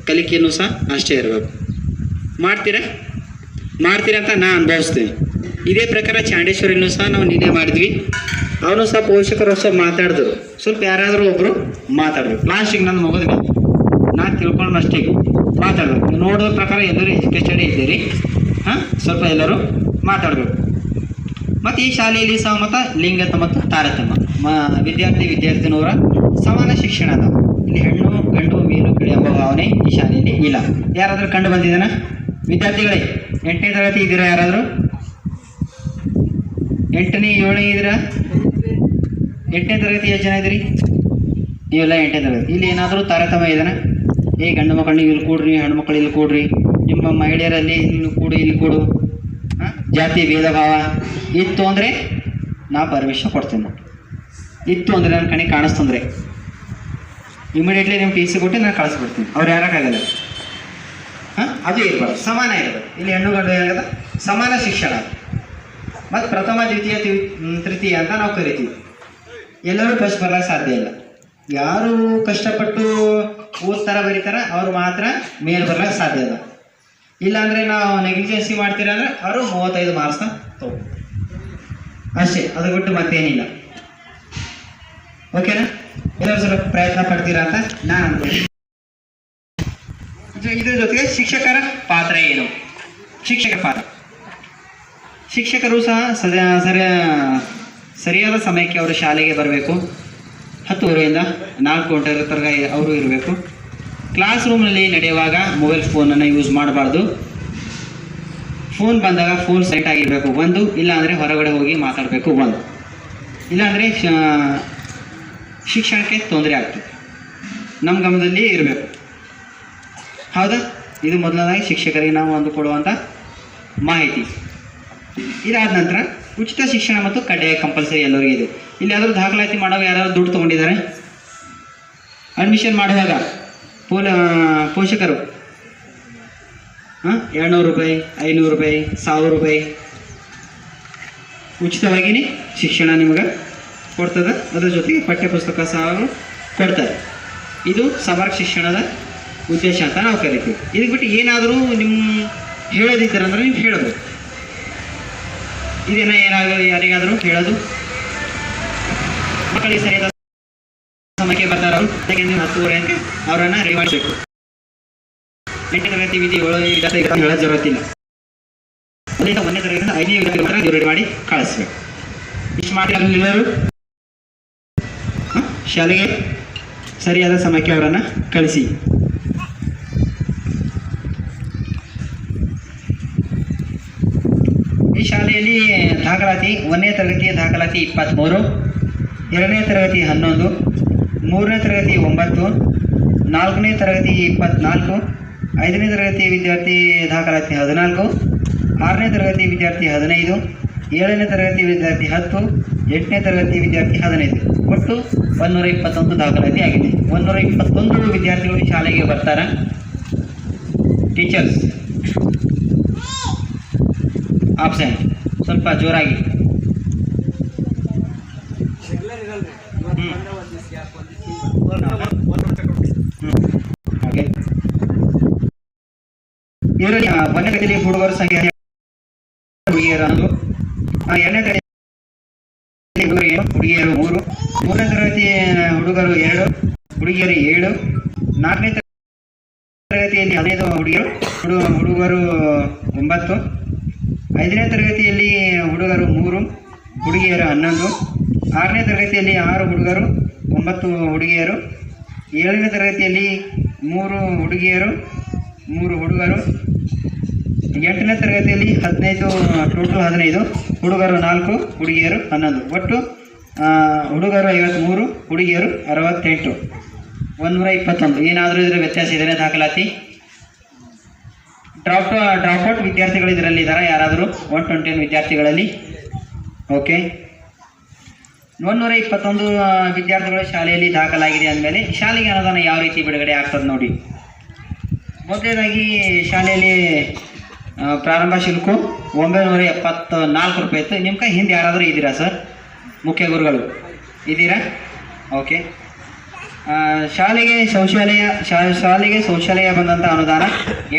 ಕಲಿಕೆಯೂ ಸಹ ಅಷ್ಟೇ ಇರಬೇಕು. ಮಾಡ್ತೀರಾ ಅಂತ ನಾನು ಅನುಭವಿಸ್ತೀನಿ. ಇದೇ ಪ್ರಕಾರ ಚಾಂಡೇಶ್ವರಿನೂ ಸಹ ನಾವು ನಿನ್ನೆ ಮಾಡಿದ್ವಿ. ಅವನು ಸಹ ಪೋಷಕರು ಸಹ ಮಾತಾಡಿದ್ರು. ಸ್ವಲ್ಪ ಯಾರಾದರೂ ಒಬ್ಬರು ಮಾತಾಡಬೇಕು. ಲಾಸ್ಟಿಗೆ ನಾನು ಮುಗಿದ್ವಿ, ನಾನು ತಿಳ್ಕೊಂಡು ಅಷ್ಟೇ ಮಾತಾಡಬೇಕು. ನೋಡೋ ಪ್ರಕಾರ ಎಲ್ಲರೂ ಎಜುಕೇಟೆಡ್ ಇದ್ದೀರಿ. ಸ್ವಲ್ಪ ಎಲ್ಲರೂ ಮಾತಾಡಬೇಕು. ಮತ್ತು ಈ ಶಾಲೆಯಲ್ಲಿ ಸಹ ಮತ್ತು ಲಿಂಗತ ಮತ್ತು ತಾರತಮ್ಯ, ವಿದ್ಯಾರ್ಥಿನಿಯರ ಸಮಾನ ಶಿಕ್ಷಣ ಅದ. ಇಲ್ಲಿ ಹೆಣ್ಣು ಗಂಡು ಮೇಲು ಕೀಳು ಎಂಬ ಭಾವನೆ ಈ ಶಾಲೆಯಲ್ಲಿ ಇಲ್ಲ. ಯಾರಾದರೂ ಕಂಡು ಬಂದಿದ್ದಾನ? ವಿದ್ಯಾರ್ಥಿಗಳೇ, 8ನೇ ತರಗತಿ ಇದ್ದೀರಾ? ಯಾರಾದರೂ 8ನೇ 7ನೇ ಇದ್ದೀರಾ? 8ನೇ ತರಗತಿ ಎಷ್ಟು ಜನ ಇದ್ದೀರಿ? ನೀವೆಲ್ಲ 8ನೇ ತರಗತಿ. ಇಲ್ಲಿ ಏನಾದರೂ ತಾರತಮ್ಯ ಇದೆನಾ? ಗಂಡು ಮಕ್ಕಳನ್ನ ಇಲ್ಲಿ ಕೂಡ್ರಿ, ಹೆಣ್ಣು ಮಕ್ಕಳು ಇಲ್ಲಿ ಕೂಡ್ರಿ, ನಿಮ್ಮ ಮಹಿಳೆಯರಲ್ಲಿ ಇಲ್ಲಿ ಕೂಡು, ಇಲ್ಲಿ ಕೂಡು, ಜಾತಿ ಭೇದ ಭಾವ ಇತ್ತು ಅಂದರೆ ನಾ ಪರ್ಮಿಷನ್ ಕೊಡ್ತೀನಿ. ಇತ್ತು ಅಂದರೆ ನನ್ನ ಕಣಿಗೆ ಕಾಣಿಸ್ತಂದ್ರೆ ಇಮಿಡಿಯೇಟ್ಲಿ ನಿಮ್ಮ TC ಕೊಟ್ಟು ನಾನು ಕಳಿಸ್ಬಿಡ್ತೀನಿ. ಅವ್ರು ಯಾರಕ್ಕಾಗಲ್ಲ. ಅದು ಇರಬಾರ್ದು, ಸಮಾನ ಇರಬೇಕು. ಇಲ್ಲಿ ಹೆಣ್ಣು ಗಂಡು ಏನಾಗದ ಸಮಾನ ಶಿಕ್ಷಣ. ಮತ್ತು ಪ್ರಥಮ ದ್ವಿತೀಯ ತೃತೀಯ ಅಂತ ನಾವು ಕರಿತೀವಿ. ಎಲ್ಲರೂ ಫಸ್ಟ್ ಬರಲಿಕ್ಕೆ ಸಾಧ್ಯ ಇಲ್ಲ. ಯಾರು ಕಷ್ಟಪಟ್ಟು ಓದ್ತಾರ ಬರೀತಾರ ಅವ್ರು ಮಾತ್ರ ಮೇಲೆ ಬರ್ಲಿಕ್ಕೆ ಸಾಧ್ಯ ಅದ. ಇಲ್ಲಾಂದರೆ ನಾವು ನೆಗ್ಲಿಜೆನ್ಸಿ ಮಾಡ್ತೀರ ಅಂದರೆ ಅವರು 35 ಮಾರ್ಕ್ಸ್ನ ತಗೋ ಅಷ್ಟೇ, ಅದು ಬಿಟ್ಟು ಮತ್ತೇನಿಲ್ಲ. ಓಕೆನಾ? ಎಲ್ಲರೂ ಸ್ವಲ್ಪ ಪ್ರಯತ್ನ ಪಡ್ತೀರಾ ಅಂತ ನಾನು ಅನ್ಕೊಂತೀನಿ. ಇದ್ರ ಜೊತೆಗೆ ಶಿಕ್ಷಕರ ಪಾತ್ರ ಏನು? ಶಿಕ್ಷಕರ ಪಾತ್ರ, ಶಿಕ್ಷಕರು ಸಹ ಸರಿಯಾದ ಸಮಯಕ್ಕೆ ಅವರು ಶಾಲೆಗೆ ಬರಬೇಕು. 10:30ರಿಂದ 4 ಗಂಟೆ ತನಕ ಅವರು ಇರಬೇಕು. ಕ್ಲಾಸ್ ರೂಮ್ನಲ್ಲಿ ನಡೆಯುವಾಗ ಮೊಬೈಲ್ ಫೋನನ್ನು ಯೂಸ್ ಮಾಡಬಾರ್ದು. ಫೋನ್ ಬಂದಾಗ ಫೋನ್ ಸೈಟ್ ಆಗಿರಬೇಕು 1. ಇಲ್ಲಾಂದರೆ ಹೊರಗಡೆ ಹೋಗಿ ಮಾತಾಡಬೇಕು 1. ಇಲ್ಲಾಂದರೆ ಶಿಕ್ಷಣಕ್ಕೆ ತೊಂದರೆ ಆಗ್ತದೆ. ನಮ್ಮ ಗಮನದಲ್ಲಿ ಇರಬೇಕು. ಹೌದಾ? ಇದು ಮೊದಲನೇದಾಗಿ ಶಿಕ್ಷಕರಿಗೆ ನಾವು ಒಂದು ಕೊಡುವಂಥ ಮಾಹಿತಿ. ಇದಾದ ನಂತರ ಉಚಿತ ಶಿಕ್ಷಣ ಮತ್ತು ಕಡ್ಡಾಯ ಕಂಪಲ್ಸರಿ ಎಲ್ಲರಿಗೂ ಇದೆ. ಇಲ್ಲಿ ಯಾರಾದರೂ ದಾಖಲಾತಿ ಮಾಡುವಾಗ ಯಾರಾದರೂ ದುಡ್ಡು ತೊಗೊಂಡಿದ್ದಾರೆ? ಅಡ್ಮಿಷನ್ ಮಾಡುವಾಗ ಪೋಷಕರು 200 ರೂಪಾಯಿ, 500 ರೂಪಾಯಿ, 1000 ರೂಪಾಯಿ ಉಚಿತವಾಗಿಯೇ ಶಿಕ್ಷಣ ನಿಮಗೆ ಕೊಡ್ತದೆ. ಅದರ ಜೊತೆಗೆ ಪಠ್ಯಪುಸ್ತಕ ಸಹ ಕೊಡ್ತಾರೆ. ಇದು ಸಮಗ್ರ ಶಿಕ್ಷಣದ ಉದ್ದೇಶ ಅಂತ ನಾವು ಕರಿತೀವಿ. ಇದಕ್ಕೆ ಬಿಟ್ಟು ಏನಾದರೂ ನಿಮ್ಮ ಹೇಳೋದಿದ್ದಾರೆ ಅಂದರೆ ನೀವು ಹೇಳಬೇಕು. ಇದೇನ ಯಾರಿಗಾದರೂ ಹೇಳೋದು, ಮಕ್ಕಳಿಗೆ ಸರಿಯಾದ ಸಮಯಕ್ಕೆ ಬರ್ತಾರೆ. ಅವರು 10:30 ಅಂತ ಅವರನ್ನು ರೆಡಿ ಮಾಡಬೇಕು. 8ನೇ ತರಗತಿ ವಿಧಿ 7 ಹೇಳೋ ಜರುರತ್ತಿಲ್ಲ. 1ನೇ ತರಗತಿಯಿಂದ 5ನೇ ವಿದ್ಯಾರ್ಥಿ ರೆಡಿ ಮಾಡಿ ಕಳಿಸ್ಬೇಕು. ಇಷ್ಟು ಮಾಡಿ ಎಲ್ಲರೂ ಶಾಲೆಗೆ ಸರಿಯಾದ ಸಮಯಕ್ಕೆ ಅವರನ್ನು ಕಳಿಸಿ. ಈ ಶಾಲೆಯಲ್ಲಿ ದಾಖಲಾತಿ 1ನೇ ತರಗತಿಯ ದಾಖಲಾತಿ 23, 2ನೇ ತರಗತಿ 11, 3ನೇ ತರಗತಿ 9, 4ನೇ ತರಗತಿ 24, 5ನೇ ತರಗತಿ ವಿದ್ಯಾರ್ಥಿ ದಾಖಲಾತಿ 14, 6ನೇ ತರಗತಿ ವಿದ್ಯಾರ್ಥಿ 15, 7ನೇ ತರಗತಿ ವಿದ್ಯಾರ್ಥಿ 10, 8ನೇ ತರಗತಿ ವಿದ್ಯಾರ್ಥಿ 15. ಒಟ್ಟು 121 ದಾಖಲಾತಿ ಆಗಿದೆ. 121 ವಿದ್ಯಾರ್ಥಿಗಳು ಶಾಲೆಗೆ ಬರ್ತಾರೆ. Teachers absent. ಸ್ವಲ್ಪ ಜೋರಾಗಿ. ಹಾಗೆ ಇದರಲ್ಲಿ ಒಂದನೇ ತರಗತಿಯಲ್ಲಿ ಹುಡುಗರ ಸಂಖ್ಯೆ ಹುಡುಗಿಯರು 11, ಎರಡನೇ ತರಗತಿ ಹುಡುಗಿಯರು 3, ಮೂರನೇ ತರಗತಿ ಹುಡುಗರು 2, ಹುಡುಗಿಯರು 7, ನಾಲ್ಕನೇ ತರಗತಿಯಲ್ಲಿ 15 ಹುಡುಗರು 9, ಐದನೇ ತರಗತಿಯಲ್ಲಿ ಹುಡುಗರು 3, ಹುಡುಗಿಯರು 11, ಆರನೇ ತರಗತಿಯಲ್ಲಿ 6 ಹುಡುಗರು 9 ಹುಡುಗಿಯರು, ಏಳನೇ ತರಗತಿಯಲ್ಲಿ 3 ಹುಡುಗಿಯರು 3 ಹುಡುಗರು, ಎಂಟನೇ ತರಗತಿಯಲ್ಲಿ 15 ಟೋಟಲ್ 15 ಹುಡುಗರು 4 ಹುಡುಗಿಯರು 11, ಒಟ್ಟು ಹುಡುಗರು 53 ಹುಡುಗಿಯರು 68, 121. ಏನಾದರೂ ಇದರ ವ್ಯತ್ಯಾಸ ಇದೆಯೇ ದಾಖಲಾತಿ? ಡ್ರಾಪ್ಔಟ್ ವಿದ್ಯಾರ್ಥಿಗಳು ಇದರಲ್ಲಿ ಇದ್ದಾರೆ ಯಾರಾದರೂ? 121 ವಿದ್ಯಾರ್ಥಿಗಳಲ್ಲಿ. ಓಕೆ, 121 ವಿದ್ಯಾರ್ಥಿಗಳು ಶಾಲೆಯಲ್ಲಿ ದಾಖಲಾಗಿದೆ ಅಂದಮೇಲೆ ಶಾಲೆಗೆ ಅನುದಾನ ಯಾವ ರೀತಿ ಬಿಡುಗಡೆ ಆಗ್ತದೆ ನೋಡಿ. ಮೊದಲನೇದಾಗಿ ಶಾಲೆಯಲ್ಲಿ ಪ್ರಾರಂಭ ಶುಲ್ಕ 974 ರೂಪಾಯಿ ಇತ್ತು. ನಿಮ್ಮ ಕೈ ಹಿಂದೆ ಯಾರಾದರೂ ಇದ್ದೀರಾ ಸರ್? ಮುಖ್ಯ ಗುರುಗಳು ಇದ್ದೀರಾ? ಓಕೆ. ಶಾಲೆಗೆ ಶೌಚಾಲಯ ಬಂದಂಥ ಅನುದಾನ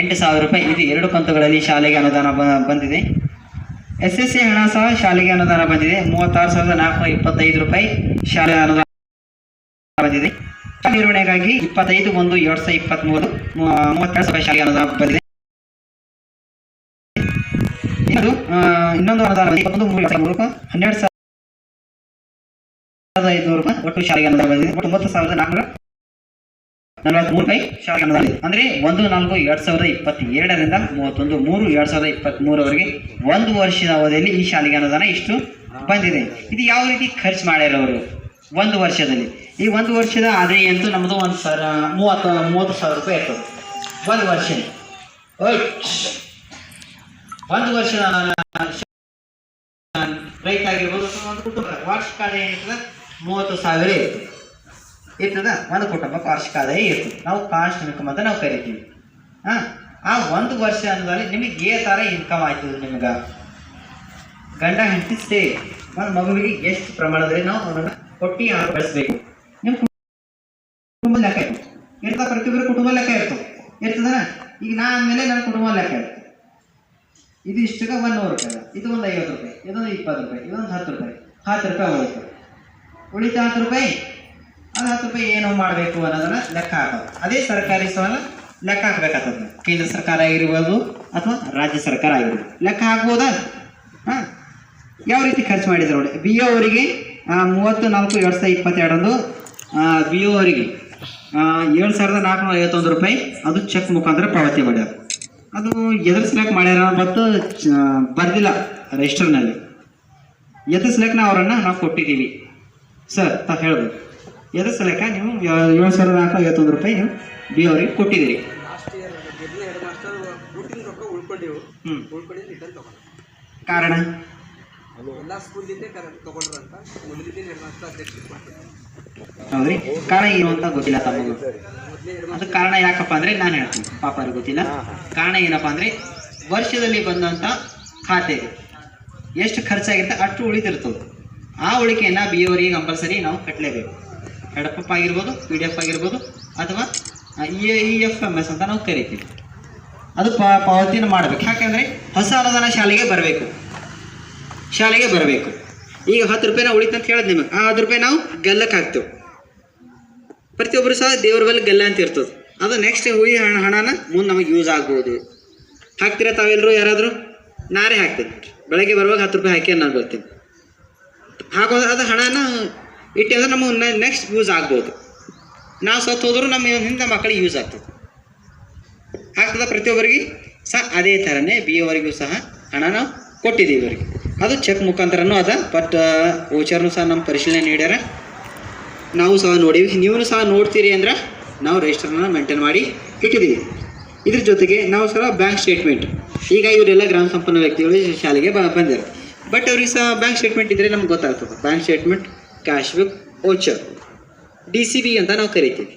8,000 ರೂಪಾಯಿ. ಇದು 2 ಕಂತುಗಳಲ್ಲಿ ಶಾಲೆಗೆ ಅನುದಾನ ಬಂದಿದೆ. SSC ಹಣ ಸಹ ಶಾಲೆಗೆ ಅನುದಾನ ಬಂದಿದೆ. 36,425 ರೂಪಾಯಿ ಶಾಲೆ ಅನುದಾನ ಬಂದಿದೆ. ನಿರ್ವಹಣೆಗಾಗಿ 25/1/2023 32 ರೂಪಾಯಿ ಶಾಲೆಗೆ ಅನುದಾನ ಬಂದಿದೆ. ಇನ್ನೊಂದು ಅನುದಾನ 21/3/2023 12,500 ರೂಪಾಯಿ ಒಟ್ಟು ಶಾಲೆಗೆ ಅನುದಾನ ಬಂದಿದೆ. 9,443 ರೂಪಾಯಿ ಶಾಲೆಗೆ ಅನುದಾನ ಇದೆ. ಅಂದರೆ 1/4/2022ರಿಂದ 31/3/2023ವರೆಗೆ 1 ವರ್ಷದ ಅವಧಿಯಲ್ಲಿ ಈ ಶಾಲೆಗೆ ಅನುದಾನ ಇಷ್ಟು ಬಂದಿದೆ. ಇದು ಯಾವ ರೀತಿ ಖರ್ಚು ಮಾಡ್ಯಾರವರು 1 ವರ್ಷದಲ್ಲಿ? ಈ 1 ವರ್ಷದ ಆದಾಯ ಅಂತೂ ನಮ್ಮದು 30,000 ರೂಪಾಯಿ ಇರ್ತದೆ 1 ವರ್ಷ. 1 ವರ್ಷದ ರೈತ ಆಗಿರ್ಬೋದು ಅಥವಾ ಒಂದು ಕುಟುಂಬ ವಾರ್ಷಿಕ ಆದಾಯ ಏನಿರ್ತದೆ 30,000 ಇರ್ತದೆ. ಒಂದು ಕುಟುಂಬ ವಾರ್ಷಿಕ ಆದಾಯ ಇರ್ತದೆ. ನಾವು ಕಾಸ್ಟ್ ಇನ್ಕಮ್ ಅಂತ ನಾವು ಕರಿತೀವಿ. ಆ 1 ವರ್ಷ ಅಂದಲ್ಲಿ ನಿಮಗೆ ಏ ಥರ ಇನ್ಕಮ್ ಆಯ್ತದೆ? ನಿಮ್ಗೆ ಗಂಡ ಹೆಂಡತಿ ಸೇರಿ ಒಂದು ಮಗುವಿಗೆ ಎಷ್ಟು ಪ್ರಮಾಣದಲ್ಲಿ ನಾವು ಅವನನ್ನು ಕೊಟ್ಟು ಬೆಳೆಸಬೇಕು? ನಿಮ್ಮ ಕುಟುಂಬ ಲೆಕ್ಕ ಇರ್ತದೆ. ಪ್ರತಿಯೊಬ್ಬರ ಕುಟುಂಬ ಲೆಕ್ಕ ಇರ್ತದ. ಈಗ ನಾ ಅಂದಮೇಲೆ ನನ್ನ ಕುಟುಂಬ ಲೆಕ್ಕ ಇರ್ತದೆ. ಇದು ಇಷ್ಟಕ್ಕೆ 100 ರೂಪಾಯಿ, ಇದು ಒಂದು 50 ರೂಪಾಯಿ, ಇದೊಂದು 20 ರೂಪಾಯಿ, ಇದೊಂದು 10 ರೂಪಾಯಿ. 10 ರೂಪಾಯಿ ಉಳಿತು 10 ರೂಪಾಯಿ. ಅದು 10 ರೂಪಾಯಿ ಏನು ಮಾಡಬೇಕು ಅನ್ನೋದನ್ನು ಲೆಕ್ಕ ಹಾಕೋದು. ಅದೇ ಸರ್ಕಾರಿ ಸಹ ಲೆಕ್ಕ ಹಾಕ್ಬೇಕಾಗ್ತದೆ. ಕೇಂದ್ರ ಸರ್ಕಾರ ಆಗಿರ್ಬೋದು ಅಥವಾ ರಾಜ್ಯ ಸರ್ಕಾರ ಆಗಿರ್ಬೋದು ಲೆಕ್ಕ ಹಾಕ್ಬೋದಾ? ಯಾವ ರೀತಿ ಖರ್ಚು ಮಾಡಿದ್ರು ನೋಡಿ. BO ಅವರಿಗೆ 30/4/2022 BO ಅವರಿಗೆ 7,451 ರೂಪಾಯಿ ಅದು ಚೆಕ್ ಮುಖಾಂತರ ಪಾವತಿ ಮಾಡ್ಯಾರ. ಅದು ಎದುರಿಸ್ಲಿಕ್ಕೆ ಮಾಡ್ಯಾರ ಮತ್ತು ಬರ್ದಿಲ್ಲ ರಿಜಿಸ್ಟರ್ನಲ್ಲಿ. ಎದುರಿಸ್ಲಿಕ್ಕೆ ನಾವು ಕೊಟ್ಟಿದ್ದೀವಿ ಸರ್ ಅಂತ ಹೇಳ್ಬೋದು. ಎದುರಿಸ್ಲಿಕ್ಕೆ ನೀವು 7,451 ರೂಪಾಯಿ ನೀವು BO ಅವರಿಗೆ ಕೊಟ್ಟಿದ್ದೀರಿ. ಕಾರಣ ಹೌದ್ರಿ. ಕಾರಣ ಏನು ಅಂತ ಗೊತ್ತಿಲ್ಲ ತಮಗೆ. ಅದು ಕಾರಣ ಯಾಕಪ್ಪ ಅಂದರೆ ನಾನು ಹೇಳ್ತೀನಿ, ಪಾಪ ಅವ್ರಿಗೆ ಗೊತ್ತಿಲ್ಲ. ಕಾರಣ ಏನಪ್ಪ ಅಂದರೆ ವರ್ಷದಲ್ಲಿ ಬಂದಂಥ ಖಾತೆಗೆ ಎಷ್ಟು ಖರ್ಚಾಗಿರುತ್ತೆ ಅಷ್ಟು ಉಳಿದಿರ್ತದೆ. ಆ ಉಳಿಕೆಯನ್ನು BO ಅವರಿಗೆ ಕಂಪಲ್ಸರಿ ನಾವು ಕಟ್ಟಲೇಬೇಕು. ಎಡಪಪ್ ಆಗಿರ್ಬೋದು, PDF ಆಗಿರ್ಬೋದು ಅಥವಾ EFMS ಅಂತ ನಾವು ಕರಿತೀವಿ. ಅದು ಪಾವತಿನ ಮಾಡಬೇಕು. ಯಾಕೆಂದರೆ ಹೊಸ ಅನುದಾನ ಶಾಲೆಗೆ ಬರಬೇಕು. ಈಗ 10 ರೂಪಾಯಿನ ಉಳಿತು ಅಂತ ಹೇಳಿದ್ ನಿಮಗೆ. ಆ 10 ರೂಪಾಯಿ ನಾವು ಗಲ್ಲಕ್ಕೆ ಹಾಕ್ತೇವೆ. ಪ್ರತಿಯೊಬ್ಬರು ಸಹ ದೇವ್ರ ಬಲ್ಲಿ ಗಲ್ಲ ಅಂತ ಇರ್ತದೆ. ಅದು ನೆಕ್ಸ್ಟ್ ಉಳಿ ಹಣನ ಮುಂದೆ ನಮಗೆ ಯೂಸ್ ಆಗ್ಬೋದು. ಹಾಕ್ತೀರಾ ತಾವೆಲ್ಲರೂ? ಯಾರಾದರೂ? ನಾರೇ ಹಾಕ್ತೀನಿ. ಬೆಳಗ್ಗೆ ಬರುವಾಗ 10 ರೂಪಾಯಿ ಹಾಕಿ ನಾನು ಬರ್ತೀನಿ. ಹಾಕೋದು ಅದು ಹಣನ ಇಟ್ಟಿದ್ರೆ ನಮಗೆ ನೆಕ್ಸ್ಟ್ ಯೂಸ್ ಆಗ್ಬೋದು. ನಾವು ಸತ್ತು ಹೋದರೂ ನಮ್ಮ ಹಿಂದೆ ಮಕ್ಕಳಿಗೆ ಯೂಸ್ ಆಗ್ತದೆ. ಪ್ರತಿಯೊಬ್ಬರಿಗೆ ಸಹ ಅದೇ ಥರನೇ BO ಅವರಿಗೂ ಸಹ ಹಣ ನಾವು ಕೊಟ್ಟಿದ್ದೀವಿ ಇವರಿಗೆ. ಅದು ಚೆಕ್ ಮುಖಾಂತರನೂ ಅದ. ಬಟ್ ವೋಚರ್ನು ಸಹ ನಮ್ಮ ಪರಿಶೀಲನೆ ನೀಡ್ಯಾರ, ನಾವು ಸಹ ನೋಡೀವಿ. ನೀವು ಸಹ ನೋಡ್ತೀರಿ ಅಂದ್ರೆ ನಾವು ರಿಜಿಸ್ಟರ್ನ ಮೇಂಟೈನ್ ಮಾಡಿ ಇಟ್ಟಿದ್ದೀವಿ. ಇದ್ರ ಜೊತೆಗೆ ನಾವು ಸಹ ಬ್ಯಾಂಕ್ ಸ್ಟೇಟ್ಮೆಂಟ್, ಈಗ ಇವರೆಲ್ಲ ಗ್ರಾಮ ಸಂಪನ್ನ ವ್ಯಕ್ತಿಗಳು ಶಾಲೆಗೆ ಬಂದಿದ್ದಾರೆ. ಬಟ್ ಅವ್ರಿಗೆ ಸಹ ಬ್ಯಾಂಕ್ ಸ್ಟೇಟ್ಮೆಂಟ್ ಇದ್ದರೆ ನಮ್ಗೆ ಗೊತ್ತಾಗ್ತದೆ. Bank statement, cash book, voucher, DCB ಅಂತ ನಾವು ಕರಿತೀವಿ.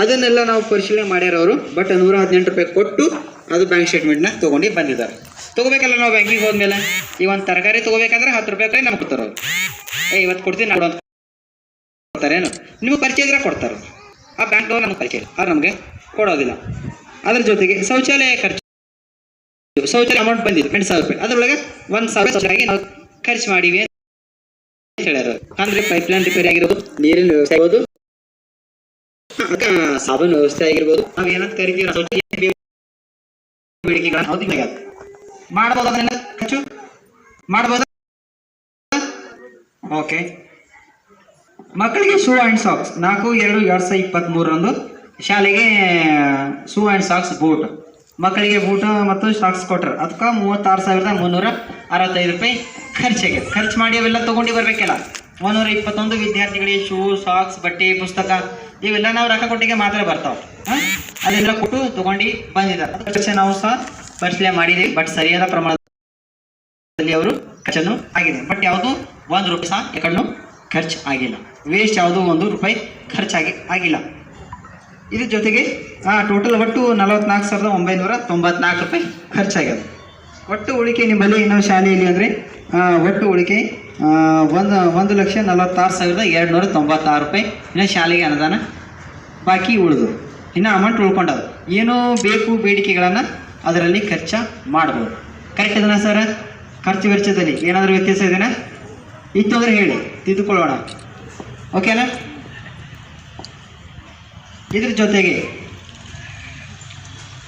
ಅದನ್ನೆಲ್ಲ ನಾವು ಪರಿಶೀಲನೆ ಮಾಡ್ಯಾರವರು. ಬಟ್ 118 ರೂಪಾಯಿ ಕೊಟ್ಟು ಅದು ಬ್ಯಾಂಕ್ ಸ್ಟೇಟ್ಮೆಂಟ್ನ ತೊಗೊಂಡು ಬಂದಿದ್ದಾರೆ. ತೊಗೋಬೇಕಲ್ಲ ನಾವು ಬ್ಯಾಂಕಿಗೆ ಹೋದ್ಮೇಲೆ. ಈ ಒಂದು ತರಕಾರಿ ತೊಗೋಬೇಕಂದ್ರೆ 10 ರೂಪಾಯಿ ನಮ್ಗೆ ಕೊಡ್ತಾರೆ ಅವರು. ಇವತ್ತು ಕೊಡ್ತೀನಿ ನಾವು ಕೊಡ್ತಾರೇನು? ನಿಮಗೆ ಪರಿಚಯ ಇದ್ರೆ ಕೊಡ್ತಾರೆ. ಆ ಬ್ಯಾಂಕ್ನವ್ರು ನಮ್ಗೆ ಪರಿಚಯ ಅವ್ರು ನಮಗೆ ಕೊಡೋದಿಲ್ಲ. ಅದ್ರ ಜೊತೆಗೆ ಶೌಚಾಲಯ ಖರ್ಚು ಶೌಚಾಲಯ ಅಮೌಂಟ್ ಬಂದಿದ್ದು 2,000 ರೂಪಾಯಿ, ಅದರೊಳಗೆ 1,000 ಶೌಚಾಲಯಕ್ಕೆ ನಾವು ಖರ್ಚು ಮಾಡಿವಿ ಅಂತ ಹೇಳ್ಯಾರ. ಅಂದ್ರೆ ಪೈಪ್ಲೈನ್ ರಿಪೇರಿ ಆಗಿರ್ಬೋದು, ನೀರಿನ ವ್ಯವಸ್ಥೆ ಆಗ್ಬೋದು, ಸಾಬೂನು ವ್ಯವಸ್ಥೆ ಆಗಿರ್ಬೋದು, ನಾವ್ ಏನಂತ ಕರಿತೀವಿ ಬೇಡಿಕೆಗಳನ್ನ ಮಾಡ್ಬೋದು. ಅದನ್ನ ಖರ್ಚು ಮಾಡ್ಬೋದು. ಓಕೆ, ಮಕ್ಕಳಿಗೆ ಶೂ ಅಂಡ್ ಸಾಕ್ಸ್ 4/2/2023 ಶಾಲೆಗೆ ಶೂ ಅಂಡ್ ಸಾಕ್ಸ್ ಬೂಟ್, ಮಕ್ಕಳಿಗೆ ಬೂಟ್ ಮತ್ತು ಸಾಕ್ಸ್ ಕೊಟ್ಟರು. ಅದಕ್ಕೆ 36,365 ರೂಪಾಯಿ ಖರ್ಚಾಗಿದೆ. ಖರ್ಚು ಮಾಡಿ ಅವೆಲ್ಲ ತೊಗೊಂಡು ಬರಬೇಕಲ್ಲ. 121 ವಿದ್ಯಾರ್ಥಿಗಳಿಗೆ ಶೂ, ಸಾಕ್ಸ್, ಬಟ್ಟೆ, ಪುಸ್ತಕ ಇವೆಲ್ಲ ನಾವು ರೊಕ್ಕ ಕೊಟ್ಟಿಗೆ ಮಾತ್ರ ಬರ್ತಾವೆ. ಅದೆಲ್ಲ ಕೊಟ್ಟು ತೊಗೊಂಡು ಬಂದಿದ್ದಾರೆ. ನಾವು ಸಹ ಪರಿಶೀಲನೆ ಮಾಡಿದ್ದೀವಿ, ಬಟ್ ಸರಿಯಾದ ಪ್ರಮಾಣದಲ್ಲಿ ಅವರು ಖರ್ಚನ್ನು ಆಗಿದೆ. ಬಟ್ ಯಾವುದು 1 ರೂಪಾಯಿ ಸಹ ಯಾಕಂಡು ಖರ್ಚು ಆಗಿಲ್ಲ. ವೇಸ್ಟ್ ಯಾವುದು 1 ರೂಪಾಯಿ ಖರ್ಚಾಗಿಲ್ಲ. ಇದ್ರ ಜೊತೆಗೆ ಟೋಟಲ್ ಒಟ್ಟು 44,994 ರೂಪಾಯಿ ಖರ್ಚಾಗ್ಯದ. ಒಟ್ಟು ಉಳಿಕೆ ನಿಮ್ಮಲ್ಲಿ ಇನ್ನೊಂದು ಶಾಲೆಯಲ್ಲಿ ಅಂದರೆ ಒಟ್ಟು ಉಳಿಕೆ 1,46,296 ರೂಪಾಯಿ ಇನ್ನು ಶಾಲೆಗೆ ಅನುದಾನ ಬಾಕಿ ಉಳಿದು, ಇನ್ನು ಅಮೌಂಟ್ ಉಳ್ಕೊಂಡವು. ಏನೋ ಬೇಕು ಬೇಡಿಕೆಗಳನ್ನು ಅದರಲ್ಲಿ ಖರ್ಚು ಮಾಡ್ಬೋದು. ಕರೆಕ್ಟ್ ಇದನ್ನ ಸರ್? ಖರ್ಚು ವೆಚ್ಚದಲ್ಲಿ ಏನಾದರೂ ವ್ಯತ್ಯಾಸ ಇದೆಯಾ? ಇತ್ತು ಅಂದರೆ ಹೇಳಿ, ತಿದ್ದುಕೊಳ್ಳೋಣ. ಓಕೆನಾ? ಇದ್ರ ಜೊತೆಗೆ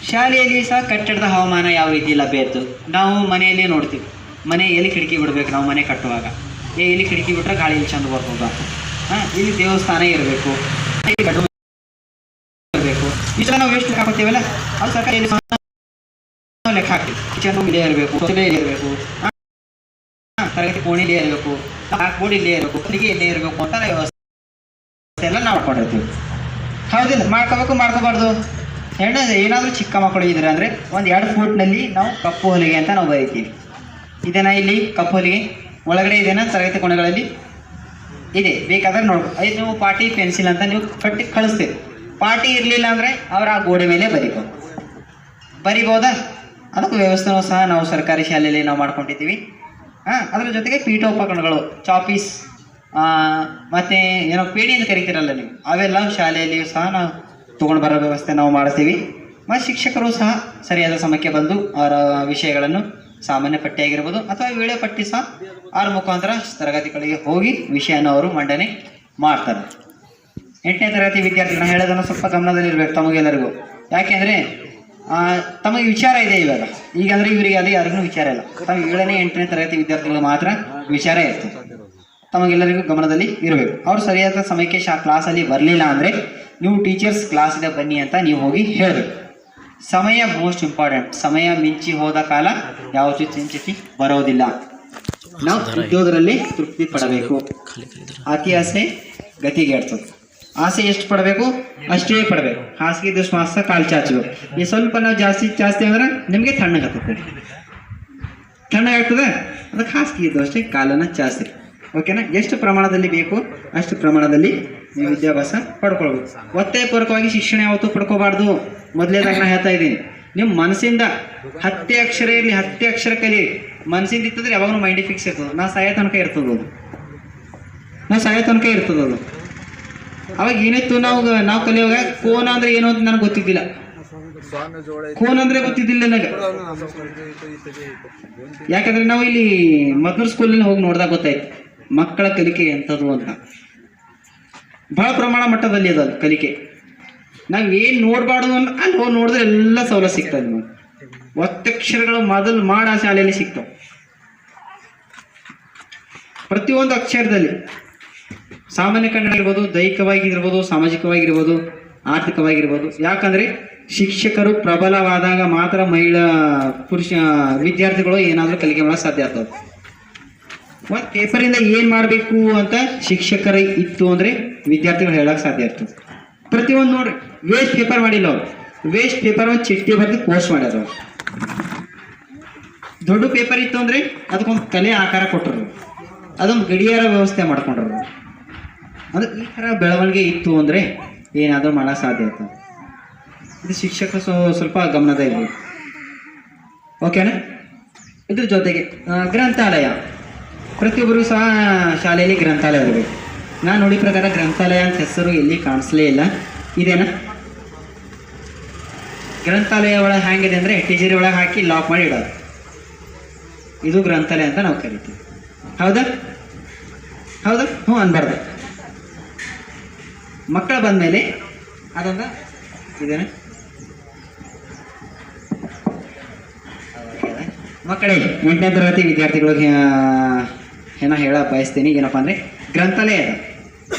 ಶಾಲೆಯಲ್ಲಿ ಸಹ ಕಟ್ಟಡದ ಹವಾಮಾನ ಯಾವ ರೀತಿ ಲಭ್ಯ ಇತ್ತು ನಾವು ಮನೆಯಲ್ಲೇ ನೋಡ್ತೀವಿ. ಮನೆ ಎಲ್ಲಿ ಕಿಟಕಿ ಬಿಡಬೇಕು, ನಾವು ಮನೆ ಕಟ್ಟುವಾಗ ಎಲ್ಲಿ ಕಿಟಕಿ ಬಿಟ್ಟರೆ ಗಾಳಿ ಇಲ್ಲಿ ಚಂದ ಬರ್ಬೋದಾ, ಇಲ್ಲಿ ದೇವಸ್ಥಾನ ಇರಬೇಕು, ಇರಬೇಕು. ಇಷ್ಟೆಲ್ಲ ನಾವು ಎಷ್ಟು ಲೆಕ್ಕ ಹಾಕ್ತೀವಲ್ಲ, ಅದು ಸರ್ಕಾರಿ ಲೆಕ್ಕ ಹಾಕ್ತೀವಿ. ಕಿಚನ್ ಇಲ್ಲೇ ಇರಬೇಕು, ಇರಬೇಕು, ತರಗತಿ ಕೋಣಿಲೇ ಇರಬೇಕು, ಬೋರ್ಡ್ ಇಲ್ಲೇ ಇರಬೇಕು, ಅಲ್ಲಿಗೆ ಇಲ್ಲೇ ಇರಬೇಕು ಅಂತ ವ್ಯವಸ್ಥೆ ಎಲ್ಲ ನಾವು ಮಾಡ್ಕೊಂಡಿರ್ತೀವಿ. ಹೌದಿಲ್ಲ? ಮಾಡ್ಕೋಬಾರ್ದು. ಏನಾದರೂ ಚಿಕ್ಕ ಮಕ್ಕಳು ಇದ್ರೆ ಅಂದರೆ 1-2 ಫೂಟ್ನಲ್ಲಿ ನಾವು ಕಪ್ಪು ಹೊಲಿಗೆ ಅಂತ ನಾವು ಬರೀತೀವಿ. ಇದೇನಾ ಇಲ್ಲಿ ಕಪ್ಪು ಹೊಲಿಗೆ? ಒಳಗಡೆ ಇದೇನಾ ತರಗತಿ ಕೋಣೆಗಳಲ್ಲಿ ಇದೆ. ಬೇಕಾದ್ರೆ ನೋಡ್ಬೋದು. ಇದು ನೀವು ಪಾಟಿ ಪೆನ್ಸಿಲ್ ಅಂತ ನೀವು ಕಟ್ಟಿ ಕಳಿಸ್ತೀವಿ. ಪಾಟಿ ಇರಲಿಲ್ಲ ಅಂದರೆ ಅವರ ಆ ಗೋಡೆ ಮೇಲೆ ಬರಿಬೋದಾ? ಅದಕ್ಕೆ ವ್ಯವಸ್ಥೆನೂ ಸಹ ನಾವು ಸರ್ಕಾರಿ ಶಾಲೆಯಲ್ಲಿ ನಾವು ಮಾಡ್ಕೊಂಡಿದ್ದೀವಿ. ಅದರ ಜೊತೆಗೆ ಪೀಠೋಪಕರಣಗಳು, ಚಾಪೀಸ್ ಮತ್ತು ಏನೋ ಪೇಡಿ ಅಂತ ಕರಿತೀರಲ್ಲ ನೀವು, ಅವೆಲ್ಲ ಶಾಲೆಯಲ್ಲಿ ಸಹ ನಾವು ತೊಗೊಂಡು ಬರೋ ವ್ಯವಸ್ಥೆ ನಾವು ಮಾಡ್ತೀವಿ. ಮತ್ತು ಶಿಕ್ಷಕರು ಸಹ ಸರಿಯಾದ ಸಮಯಕ್ಕೆ ಬಂದು ಅವರ ವಿಷಯಗಳನ್ನು ಸಾಮಾನ್ಯ ಪಟ್ಟಿ ಆಗಿರ್ಬೋದು ಅಥವಾ ವೇಳೆ ಪಟ್ಟಿ ಸಹ ಅವ್ರ ಮುಖಾಂತರ ತರಗತಿಗಳಿಗೆ ಹೋಗಿ ವಿಷಯನ ಅವರು ಮಂಡನೆ ಮಾಡ್ತಾರೆ. 8ನೇ ತರಗತಿ ವಿದ್ಯಾರ್ಥಿಗಳನ್ನ ಹೇಳೋದನ್ನು ಸ್ವಲ್ಪ ಗಮನದಲ್ಲಿರ್ಬೇಕು ತಮಗೆಲ್ಲರಿಗೂ. ಯಾಕೆಂದರೆ ತಮಗೆ ವಿಚಾರ ಇದೆ ಇವಾಗ. ಈಗಂದರೆ ಇವರಿಗೆ ಅದು ಯಾರಿಗೂ ವಿಚಾರ ಇಲ್ಲ. ತಮಗೆ 7ನೇ 8ನೇ ತರಗತಿ ವಿದ್ಯಾರ್ಥಿಗಳು ಮಾತ್ರ ವಿಚಾರ ಇರ್ತದೆ. ತಮಗೆಲ್ಲರಿಗೂ ಗಮನದಲ್ಲಿ ಇರಬೇಕು. ಅವರು ಸರಿಯಾದ ಸಮಯಕ್ಕೆ ಕ್ಲಾಸಲ್ಲಿ ಬರಲಿಲ್ಲ ಅಂದರೆ ನೀವು ಟೀಚರ್ಸ್ ಕ್ಲಾಸಿಗೆ ಬನ್ನಿ ಅಂತ ನೀವು ಹೋಗಿ ಹೇಳಬೇಕು. ಸಮಯ ಮೋಸ್ಟ್ ಇಂಪಾರ್ಟೆಂಟ್. ಸಮಯ ಮಿಂಚಿ ಹೋದ ಕಾಲ ಯಾವತ್ತೂ ಚಿಂತಿಸಿ ಬರೋದಿಲ್ಲ. ನಾವು ಉದ್ಯೋಗದಲ್ಲಿ ತೃಪ್ತಿ ಪಡಬೇಕು. ಅತಿ ಆಸೆ ಗತಿಗೆಡ್ತದೆ. ಆಸೆ ಎಷ್ಟು ಪಡಬೇಕು ಅಷ್ಟೇ ಪಡಬೇಕು. ಹಾಸಿಗೆ ಇದ್ದಷ್ಟು ಮಾತ್ರ ಕಾಲು ಚಾಚಬೇಕು. ಈ ಸ್ವಲ್ಪ ನಾವು ಜಾಸ್ತಿ ಅಂದ್ರೆ ನಿಮಗೆ ತಣ್ಣಗಾಗ್ತದೆ. ತಣ್ಣಗಾಗ್ತದೆ, ಅದಕ್ಕೆ ಹಾಸಿಗೆ ಇದ್ದು ಅಷ್ಟೇ ಕಾಲನ್ನು ಚಾಚಿರಿ. ಓಕೆನಾ? ಎಷ್ಟು ಪ್ರಮಾಣದಲ್ಲಿ ಬೇಕು ಅಷ್ಟು ಪ್ರಮಾಣದಲ್ಲಿ ನೀವು ವಿದ್ಯಾಭ್ಯಾಸ ಪಡ್ಕೊಳ್ಬೇಕು. ಒತ್ತಾಯಪೂರ್ವಕವಾಗಿ ಶಿಕ್ಷಣ ಯಾವತ್ತೂ ಪಡ್ಕೋಬಾರ್ದು. ಮೊದಲೇದಾಗ ನಾನು ಹೇಳ್ತಾ ಇದ್ದೀನಿ, ನಿಮ್ಮ ಮನಸ್ಸಿಂದ 10 ಅಕ್ಷರ ಇರಲಿ, 10 ಅಕ್ಷರ ಕಲಿ ಮನಸ್ಸಿಂದ ಇತ್ತಂದ್ರೆ ಯಾವಾಗಲೂ ಮೈಂಡಿ ಫಿಕ್ಸ್ ಇರ್ತದೆ. ನಾವು ಸಾಯೋ ತನಕ ಇರ್ತದದು. ಅವಾಗ ಏನಿತ್ತು ನಾವು ಕಲಿಯುವಾಗ ಕೋನ ಅಂದರೆ ಏನು ಅಂತ ನನಗೆ ಗೊತ್ತಿದ್ದಿಲ್ಲ. ಕೋನ್ ಅಂದರೆ ಗೊತ್ತಿದ್ದಿಲ್ಲ ನನಗೆ. ಯಾಕಂದರೆ ನಾವು ಇಲ್ಲಿ ಮದ್ನೂರು ಸ್ಕೂಲಲ್ಲಿ ಹೋಗಿ ನೋಡಿದಾಗ ಗೊತ್ತಾಯ್ತು ಮಕ್ಕಳ ಕಲಿಕೆ ಎಂಥದ್ದು ಅಂತ. ಬಹಳ ಪ್ರಮಾಣ ಮಟ್ಟದಲ್ಲಿ ಅದು ಕಲಿಕೆ. ನಾವು ಏನು ನೋಡಬಾರ್ದು ಅಂದ್ರೆ ಅಲ್ಲಿ ಹೋಗಿ ನೋಡಿದ್ರೆ ಎಲ್ಲ ಸೌಲಭ್ಯ ಸಿಗ್ತದೆ. ನಾವು ಒತ್ತಕ್ಷರಗಳು ಮೊದಲು ಮಾಡ ಶಾಲೆಯಲ್ಲಿ ಸಿಗ್ತವೆ. ಪ್ರತಿಯೊಂದು ಅಕ್ಷರದಲ್ಲಿ ಸಾಮಾನ್ಯ ಕನ್ನಡ ಇರ್ಬೋದು, ದೈಹಿಕವಾಗಿರ್ಬೋದು, ಸಾಮಾಜಿಕವಾಗಿರ್ಬೋದು, ಆರ್ಥಿಕವಾಗಿರ್ಬೋದು. ಯಾಕಂದರೆ ಶಿಕ್ಷಕರು ಪ್ರಬಲವಾದಾಗ ಮಾತ್ರ ಪುರುಷ ವಿದ್ಯಾರ್ಥಿಗಳು ಏನಾದರೂ ಕಲಿಕೆ ಮಾಡೋಕ್ಕೆ ಸಾಧ್ಯ ಆಗ್ತದೆ. ಒಂದು ಪೇಪರಿಂದ ಏನು ಮಾಡಬೇಕು ಅಂತ ಶಿಕ್ಷಕರ ಇತ್ತು ಅಂದರೆ ವಿದ್ಯಾರ್ಥಿಗಳು ಹೇಳಕ್ಕೆ ಸಾಧ್ಯ ಇರ್ತದೆ. ಪ್ರತಿಯೊಂದು ನೋಡ್ರಿ, ವೇಸ್ಟ್ ಪೇಪರ್ ಮಾಡಿಲ್ಲ ಅವರು. ವೇಸ್ಟ್ ಪೇಪರ್ ಒಂದು ಚಿಟ್ಟಿ ಬರೆದು ಪೋಸ್ಟ್ ಮಾಡ್ಯಾರ ಅವರು. ದೊಡ್ಡ ಪೇಪರ್ ಇತ್ತು ಅಂದರೆ ಅದಕ್ಕೊಂದು ಕಲೆ ಆಕಾರ ಕೊಟ್ಟರು, ಅದೊಂದು ಗಡಿಯಾರ ವ್ಯವಸ್ಥೆ ಮಾಡ್ಕೊಂಡ್ರು. ಅದು ಈ ಥರ ಬೆಳವಣಿಗೆ ಇತ್ತು ಅಂದರೆ ಏನಾದರೂ ಮಾಡೋಕ್ಕೆ ಸಾಧ್ಯ ಇರ್ತದೆ. ಇದು ಶಿಕ್ಷಕರು ಸ್ವಲ್ಪ ಗಮನದ ಇರಬೇಕು. ಓಕೆನಾ? ಇದ್ರ ಜೊತೆಗೆ ಗ್ರಂಥಾಲಯ. ಪ್ರತಿಯೊಬ್ಬರು ಸಹ ಶಾಲೆಯಲ್ಲಿ ಗ್ರಂಥಾಲಯ ಇರಬೇಕು. ನಾನು ನೋಡಿ ಪ್ರಕಾರ ಗ್ರಂಥಾಲಯ ಅಂತ ಹೆಸರು ಎಲ್ಲಿ ಕಾಣಿಸ್ಲೇ ಇಲ್ಲ. ಇದೇನಾ? ಗ್ರಂಥಾಲಯ ಒಳಗೆ ಹೆಂಗಿದೆ ಅಂದರೆ ಟಿಜರಿ ಒಳಗೆ ಹಾಕಿ ಲಾಕ್ ಮಾಡಿ ಇಡೋದು. ಇದು ಗ್ರಂಥಾಲಯ ಅಂತ ನಾವು ಕರಿತೀವಿ. ಹೌದಾ ಹೌದಾ? ಹ್ಞೂ ಅನ್ಬಾರ್ದು. ಮಕ್ಕಳು ಬಂದಮೇಲೆ ಅದೊಂದು ಇದೇನೆ ಮಕ್ಕಳೇ 8ನೇ ತರಗತಿ ವಿದ್ಯಾರ್ಥಿಗಳಿಗೆ ಏನೋ ಹೇಳ ಬಯಸ್ತೀನಿ. ಏನಪ್ಪ ಅಂದರೆ ಗ್ರಂಥಾಲಯ ಇದೆ.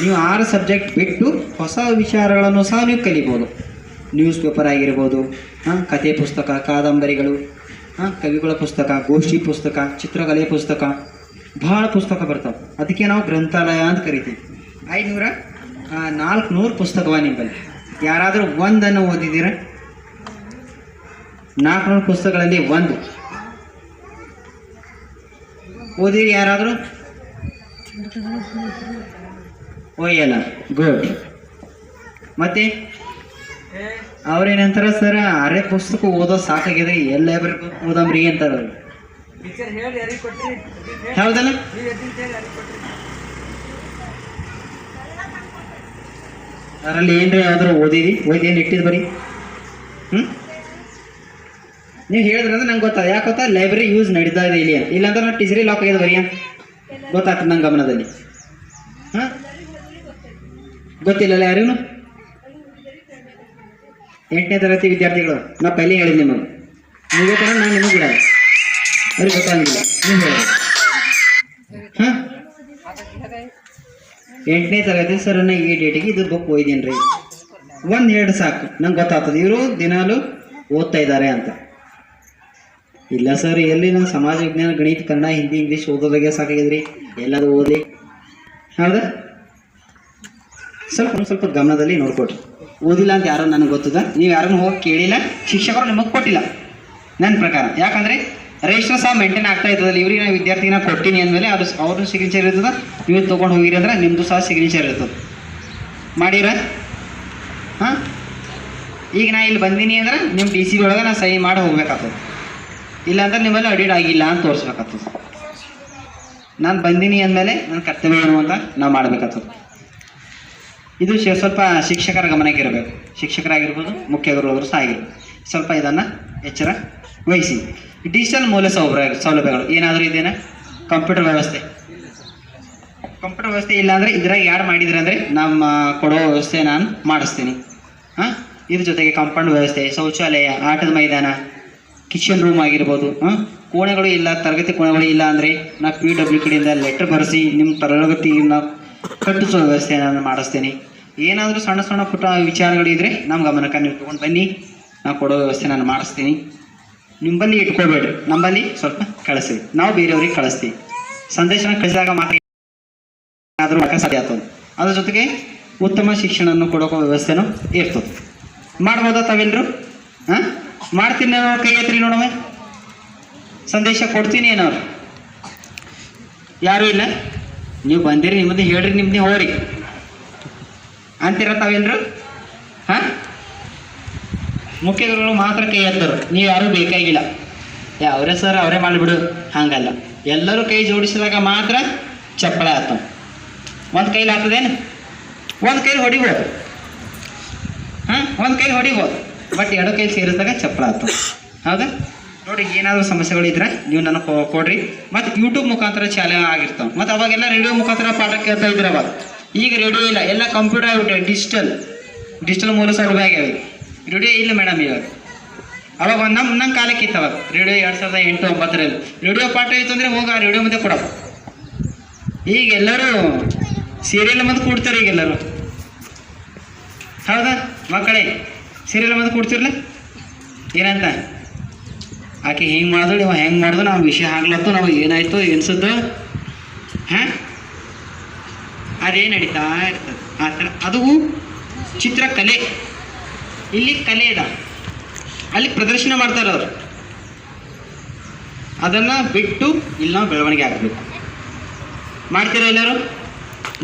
ನೀವು 6 ಸಬ್ಜೆಕ್ಟ್ ಬಿಟ್ಟು ಹೊಸ ವಿಚಾರಗಳನ್ನು ಸಹ ನೀವು ಕಲಿಬೋದು. ನ್ಯೂಸ್ ಪೇಪರ್ ಆಗಿರ್ಬೋದು, ಕಥೆ ಪುಸ್ತಕ, ಕಾದಂಬರಿಗಳು, ಕವಿಗಳ ಪುಸ್ತಕ, ಗೋಷ್ಠಿ ಪುಸ್ತಕ, ಚಿತ್ರಕಲೆ ಪುಸ್ತಕ, ಭಾಳ ಪುಸ್ತಕ ಬರ್ತಾವೆ. ಅದಕ್ಕೆ ನಾವು ಗ್ರಂಥಾಲಯ ಅಂತ ಕರಿತೀವಿ. 400 ಪುಸ್ತಕವ ನಿಮ್ಮಲ್ಲಿ. ಯಾರಾದರೂ ಒಂದನ್ನು ಓದಿದ್ದೀರ? 400 ಪುಸ್ತಕಗಳಲ್ಲಿ ಒಂದು ಓದಿರಿ ಯಾರಾದರೂ? ಓಯಲ್ಲ, ಗುಡ್. ಮತ್ತೆ ಅವ್ರೇನಂತಾರ, ಸರ್ 6 ಪುಸ್ತಕ ಓದೋದು ಸಾಕಾಗಿದೆ, ಎಲ್ಲ ಓದಮ್ರಿ ಅಂತಾರ. ಹೌದಲ್ಲ? ಅದರಲ್ಲಿ ಏನ್ರಿ ಯಾವ್ದಾರು ಓದೇನು ಇಟ್ಟಿದ್ದು ಬರೀ ನೀವು ಹೇಳಿದ್ರಂದ್ರೆ ನಂಗೆ ಗೊತ್ತಾಗ. ಯಾಕೆ ಗೊತ್ತಾ? ಲೈಬ್ರರಿ ಯೂಸ್ ನಡೀತಾ ಇದೆ ಇಲ್ಲಿ. ಇಲ್ಲಾಂದ್ರೆ ನಾನು ಟಿಜರಿ ಲಾಕ್ ಆಗಿದೆ ಬರೀ ಗೊತ್ತಾಗ್ತದೆ ನಂಗೆ ಗಮನದಲ್ಲಿ. ಗೊತ್ತಿಲ್ಲಲ್ಲ ಯಾರಿಗೂ? 8ನೇ ತರಗತಿ ವಿದ್ಯಾರ್ಥಿಗಳು, ನಾ ಪೈಲೆ ಹೇಳಿದ್ದು ನಿಮಗೆ, ನೀವೇ ತರ ನಾನು ನಿಮಗೆ ಬಿಡಲ್ಲ, ಅವ್ರಿಗೆ ಗೊತ್ತಾಗಿಲ್ಲ. ನೀವು ಹೇಳಿ 8ನೇ ತರಗತಿ ಸರ್ ನಾ ಈ ಡೇಟಿಗೆ ಇದು ಬುಕ್ ಓದಿದ್ದೀನಿ ರೀ, 1-2 ಸಾಕು, ನಂಗೆ ಗೊತ್ತಾಗ್ತದೆ ಇವರು ದಿನಾಲು ಓದ್ತಾ ಇದ್ದಾರೆ ಅಂತ. ಇಲ್ಲ ಸರ್, ಎಲ್ಲಿ ನಾನು ಸಮಾಜ ವಿಜ್ಞಾನ, ಗಣಿತ, ಕನ್ನಡ, ಹಿಂದಿ, ಇಂಗ್ಲೀಷ್ ಓದೋದಾಗೆ ಸಾಕಾಗಿದ್ರಿ, ಎಲ್ಲದು ಓದಿ. ಹೌದಾ? ಸ್ವಲ್ಪ ಗಮನದಲ್ಲಿ ನೋಡ್ಕೊಡ್ರಿ. ಓದಿಲ್ಲ ಅಂತ ಯಾರೋ ನನಗೆ ಗೊತ್ತದ, ನೀವು ಯಾರನ್ನು ಹೋಗಿ ಕೇಳಿಲ್ಲ, ಶಿಕ್ಷಕರು ನಿಮಗೆ ಕೊಟ್ಟಿಲ್ಲ ನನ್ನ ಪ್ರಕಾರ. ಯಾಕಂದರೆ ರಿಜಿಸ್ಟರ್ ಸಹ ಮೇಂಟೈನ್ ಆಗ್ತಾ ಇರ್ತದಲ್ಲ. ಇವ್ರಿಗೆ ನಾನು ವಿದ್ಯಾರ್ಥಿನ ಕೊಟ್ಟಿನಿ ಅಂದಮೇಲೆ ಅದು ಅವ್ರದ್ದು ಸಿಗ್ನೇಚರ್ ಇರ್ತದೆ. ನೀವು ತೊಗೊಂಡು ಹೋಗಿರಿ ಅಂದ್ರೆ ನಿಮ್ಮದು ಸಹ ಸಿಗ್ನೇಚರ್ ಇರ್ತದೆ. ಮಾಡಿರ? ಹಾಂ, ಈಗ ನಾ ಇಲ್ಲಿ ಬಂದೀನಿ ಅಂದ್ರೆ ನಿಮ್ಮ ಡಿ ಸಿ ಒಳಗೆ ನಾನು ಸಹಿ ಮಾಡಿ ಹೋಗ್ಬೇಕಾಗ್ತದೆ. ಇಲ್ಲಾಂದ್ರೆ ನಿಮ್ಮಲ್ಲಿ ಅಡಿಟ್ ಆಗಿಲ್ಲ ಅಂತ ತೋರಿಸ್ಬೇಕಾಗ್ತದೆ. ನಾನು ಬಂದೀನಿ ಅಂದಮೇಲೆ ನನ್ನ ಕರ್ತವ್ಯ ಏನು ಅಂತ ನಾವು ಮಾಡಬೇಕಾಗ್ತದೆ. ಇದು ಸ್ವಲ್ಪ ಶಿಕ್ಷಕರ ಗಮನಕ್ಕೆ ಇರಬೇಕು. ಶಿಕ್ಷಕರಾಗಿರ್ಬೋದು, ಮುಖ್ಯ ಗುರುಗಳು ಸಹ ಆಗಿರ್ಬೋದು. ಸ್ವಲ್ಪ ಇದನ್ನು ಎಚ್ಚರ ವಹಿಸಿ. ಡಿಜಿಟಲ್ ಮೂಲ ಸೌಲಭ್ಯಗಳು ಏನಾದರೂ ಇದೇನಾ? ಕಂಪ್ಯೂಟರ್ ವ್ಯವಸ್ಥೆ ಇಲ್ಲಾಂದರೆ ಇದ್ರಾಗ ಯಾರು ಮಾಡಿದ್ರೆ ಅಂದರೆ ನಮ್ಮ ಕೊಡೋ ವ್ಯವಸ್ಥೆ ನಾನು ಮಾಡಿಸ್ತೀನಿ. ಇದ್ರ ಜೊತೆಗೆ ಕಾಂಪೌಂಡ್ ವ್ಯವಸ್ಥೆ, ಶೌಚಾಲಯ, ಆಟದ ಮೈದಾನ, ಕಿಚನ್ ರೂಮ್ ಆಗಿರ್ಬೋದು. ಕೋಣೆಗಳು ಇಲ್ಲ, ತರಗತಿ ಕೋಣೆಗಳು ಇಲ್ಲ ಅಂದರೆ ನಾ PW ಕಡೆಯಿಂದ ಲೆಟ್ರ್ ಬರೆಸಿ ನಿಮ್ಮ ತರಗತಿಯಿಂದ ಕಟ್ಟಿಸೋ ವ್ಯವಸ್ಥೆ ನಾನು ಮಾಡಿಸ್ತೀನಿ. ಏನಾದರೂ ಸಣ್ಣ ಪುಟ್ಟ ವಿಚಾರಗಳಿದ್ರೆ ನಮ್ಮ ಗಮನಕ್ಕೆ ನೀವು ತೊಗೊಂಡು ಬನ್ನಿ, ನಾವು ಕೊಡೋ ವ್ಯವಸ್ಥೆ ನಾನು ಮಾಡಿಸ್ತೀನಿ. ನಿಮ್ಮಲ್ಲಿ ಇಟ್ಕೊಳ್ಬೇಡ್ರಿ, ನಮ್ಮಲ್ಲಿ ಸ್ವಲ್ಪ ಕಳಿಸಿ, ನಾವು ಬೇರೆಯವ್ರಿಗೆ ಕಳಿಸ್ತೀವಿ. ಸಂದೇಶನ ಕಳಿಸಿದಾಗ ಮಾತ್ರ ಏನಾದರೂ ಸಾಧ್ಯ ಆಗ್ತದೆ. ಅದ್ರ ಜೊತೆಗೆ ಉತ್ತಮ ಶಿಕ್ಷಣವನ್ನು ಕೊಡೋ ವ್ಯವಸ್ಥೆನೂ ಇರ್ತದೆ. ಮಾಡ್ಬೋದಾ ತಾವೆಲ್ಲರೂ? ಮಾಡ್ತೀನಿ ನಾನು, ಕೈ ಎತ್ತರಿ ನೋಡೋಣ. ಸಂದೇಶ ಕೊಡ್ತೀನಿ ಏನವ್ರು? ಯಾರೂ ಇಲ್ಲ? ನೀವು ಬಂದಿರಿ, ನಿಮ್ಮದು ಹೇಳ್ರಿ, ನಿಮ್ಮದೇ ಹೋಗ್ರಿ ಅಂತೀರ ತಾವೆಲ್ಲರೂ? ಮುಖ್ಯ ಗುರುಗಳು ಮಾತ್ರ ಕೈ ಎತ್ತರು, ನೀವು ಯಾರೂ ಬೇಕಾಗಿಲ್ಲ. ಅವರೇ ಸರ್ ಅವರೇ ಮಾಡಿಬಿಡು, ಹಾಗಲ್ಲ. ಎಲ್ಲರೂ ಕೈ ಜೋಡಿಸಿದಾಗ ಮಾತ್ರ ಚಪ್ಪಳೆ ಆಗ್ತವೆ. ಒಂದು ಕೈಲಿ ಆಗ್ತದೇನು? ಒಂದು ಕೈಲಿ ಹೊಡಿಬೋದು, ಒಂದು ಕೈಲಿ ಹೊಡಿಬೋದು, ಬಟ್ 2 ಕೈ ಸೇರಿಸಿದಾಗ ಚಪ್ಪಳ ಆಗ್ತವೆ. ಹೌದಾ? ನೋಡಿ, ಏನಾದರೂ ಸಮಸ್ಯೆಗಳಿದ್ರೆ ನೀವು ನನಗೆ ಕೊಡ್ರಿ. ಮತ್ತು ಯೂಟ್ಯೂಬ್ ಮುಖಾಂತರ ಚಾಲನೆ ಆಗಿರ್ತಾವೆ. ಮತ್ತು ಅವಾಗೆಲ್ಲ ರೇಡಿಯೋ ಮುಖಾಂತರ ಪಾಠ ಕೇಳ್ತಾ ಇದ್ರೆ ಅವಾಗ. ಈಗ ರೇಡಿಯೋ ಇಲ್ಲ, ಎಲ್ಲ ಕಂಪ್ಯೂಟರ್ ಆಗಿಬಿಟ್ಟೆ, ಡಿಜಿಟಲ್ ಮೂಲ ಸೌಲಭ್ಯ ಆಗ್ಯಾವೆ. ರೇಡಿಯೋ ಇಲ್ಲ ಮೇಡಮ್ ಇವಾಗ. ಅವಾಗ ನಮ್ಮ ಕಾಲಕ್ಕೆ ಇತ್ತು. ಅವಾಗ ರೇಡಿಯೋ 2008-9 ರೇಡಿಯೋ ಪಾಠ ಇತ್ತು ಅಂದರೆ ಹೋಗಿ ಆ ರೇಡಿಯೋ ಮುಂದೆ ಕೊಡಪ್ಪ. ಈಗ ಎಲ್ಲರೂ ಸೀರಿಯಲ್ ಮುಂದೆ ಕೂಡ್ತಾರೆ ಈಗೆಲ್ಲರೂ. ಹೌದಾ ಮಕ್ಕಳೇ? ಸೀರಿಯಲ್ ಮುಂದೆ ಕೂಡ್ತಿರ್ಲ ಏನಂತ, ಆಕೆ ಹಿಂಗೆ ಮಾಡಿದ್ರು, ನೀವು ಹೆಂಗೆ ಮಾಡಿದ್ರು, ನಾವು ವಿಷಯ ಆಗ್ಲತ್ತು, ನಾವು ಏನಾಯ್ತು ಎನ್ಸುತ್ತೋ, ಅದೇ ನಡೀತಾ ಇರ್ತದೆ ಆ ಥರ. ಅದು ಚಿತ್ರಕಲೆ. ಇಲ್ಲಿ ಕಲೆ ಇದೆ, ಅಲ್ಲಿ ಪ್ರದರ್ಶನ ಮಾಡ್ತಾರೆ ಅವರು. ಅದನ್ನು ಬಿಟ್ಟು ಇಲ್ಲಿ ನಾವು ಬೆಳವಣಿಗೆ ಆಗಬೇಕು. ಮಾಡ್ತೀರಾ ಎಲ್ಲರೂ?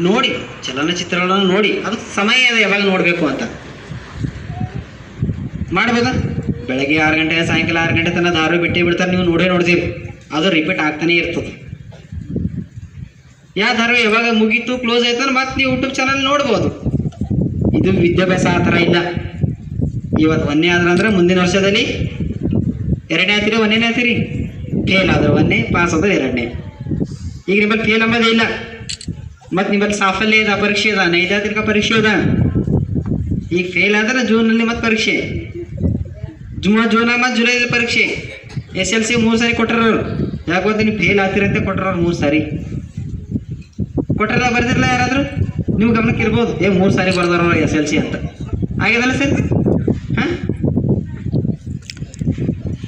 ನೋಡಿ, ಚಲನಚಿತ್ರಗಳನ್ನು ನೋಡಿ. ಅದು ಸಮಯ ಇದೆ ಯಾವಾಗ ನೋಡಬೇಕು ಅಂತ. ಮಾಡ್ಬೋದಾ? ಬೆಳಗ್ಗೆ 6 ಗಂಟೆ, ಸಾಯಂಕಾಲ 6 ಗಂಟೆ ತನಕ ಧಾರಾವಾಹಿ ಬಿಟ್ಟೇ ಬಿಡ್ತಾರೆ, ನೀವು ನೋಡ್ತೀವಿ. ಅದು ರಿಪೀಟ್ ಆಗ್ತಾನೆ ಇರ್ತದೆ. ಯಾವ ಧಾರಾವಾಹಿ ಯಾವಾಗ ಮುಗೀತು, ಕ್ಲೋಸ್ ಆಯ್ತು, ಮತ್ತೆ ನೀವು ಯೂಟ್ಯೂಬ್ ಚಾನಲ್ ನೋಡ್ಬೋದು. ಇದು ವಿದ್ಯಾಭ್ಯಾಸ ಆ ಥರ ಇಲ್ಲ. ಇವತ್ತು ಒಂದೇ ಆದ್ರೆ ಮುಂದಿನ ವರ್ಷದಲ್ಲಿ ಎರಡನೇ ಆಯ್ತೀರಿ ಒಂದನೇ ಆಯ್ತೀರಿ. ಫೇಲ್ ಆದ್ರೆ ಒಂದೇ, ಪಾಸ್ ಆದ್ರೆ ಎರಡನೇ. ಈಗ ನಿಮ್ಮಲ್ಲಿ ಫೇಲ್ ಅಂಬೋದೇ ಇಲ್ಲ. ಮತ್ತು ನಿಮ್ಮಲ್ಲಿ ಸಾಫಲ್ಯ ಇದೆ, ಪರೀಕ್ಷೆ ಅದ, ನೈಜಾತಿಕ ಪರೀಕ್ಷೆ ಅದ. ಈಗ ಫೇಲ್ ಆದ್ರೆ ಜೂನಲ್ಲಿ ಮತ್ತೆ ಪರೀಕ್ಷೆ, ಜೂನಾಗ ಮತ್ತು ಜುಲೈದಲ್ಲಿ ಪರೀಕ್ಷೆ. SLC 3 ಸಾರಿ ಕೊಟ್ಟರವ್ರು. ಯಾಕೆ ಗೊತ್ತಾ, ನೀವು ಫೇಲ್ ಆಗ್ತೀರಂತೆ ಕೊಟ್ಟರವ್ರು 3 ಸಾರಿ ಕೊಟ್ಟರ. ಬರ್ದಿರಲ್ಲ ಯಾರಾದರೂ ನೀವು ಗಮನಕ್ಕೆ ಇರ್ಬೋದು, 3 ಸಾರಿ ಬರ್ದವ್ರು SLC ಅಂತ ಆಗ್ಯದಲ್ಲ ಸರ್. ಹಾಂ,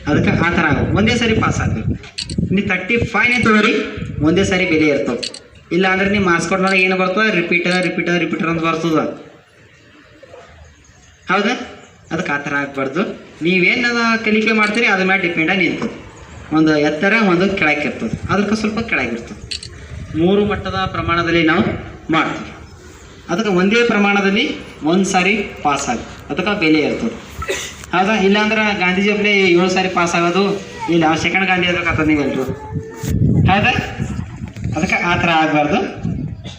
ಅದಕ್ಕೆ ಆ ಥರ ಒಂದೇ ಸಾರಿ ಪಾಸ್ ಆಗಬೇಕು. ನೀವು 35ನೇ ತೊಗೊಳ್ರಿ, ಒಂದೇ ಸಾರಿ ಬೆಲೆ ಇರ್ತವೆ. ಇಲ್ಲ ಅಂದ್ರೆ ನೀವು ಮಾರ್ಕ್ಸ್ ಕೊಟ್ಟನಾಗ ಏನು ಬರ್ತದೆ, ರಿಪೀಟರ್ ಅಂತ ಬರ್ತದ. ಹೌದಾ? ಅದಕ್ಕೆ ಆ ಥರ ಆಗಬಾರ್ದು. ನೀವೇನು ಕಲಿಕೆ ಮಾಡ್ತೀರಿ ಅದ್ರ ಮೇಲೆ ಡಿಪೆಂಡಾಗಿ ನಿಂತು, ಒಂದು ಎತ್ತರ ಒಂದು ಕೆಳಗಿರ್ತದೆ, ಅದಕ್ಕೆ ಸ್ವಲ್ಪ ಕೆಳಗಿರ್ತದೆ. 3 ಮಟ್ಟದ ಪ್ರಮಾಣದಲ್ಲಿ ನಾವು ಮಾಡ್ತೀವಿ. ಅದಕ್ಕೆ ಒಂದೇ ಪ್ರಮಾಣದಲ್ಲಿ ಒಂದು ಸಾರಿ ಪಾಸ್ ಆಗಿ ಅದಕ್ಕೆ ಬೆಲೆ ಇರ್ತದೆ. ಹೌದಾ? ಇಲ್ಲಾಂದ್ರೆ ಗಾಂಧೀಜಿ ಒಬ್ಬನೇ 7 ಸಾರಿ ಪಾಸ್ ಆಗೋದು ಇಲ್ಲ, ಸೆಕೆಂಡ್ ಗಾಂಧಿ ಅದಕ್ಕೆ ನೀವೆಲ್ಲರೂ. ಹೌದಾ? ಅದಕ್ಕೆ ಆ ಥರ ಆಗಬಾರ್ದು.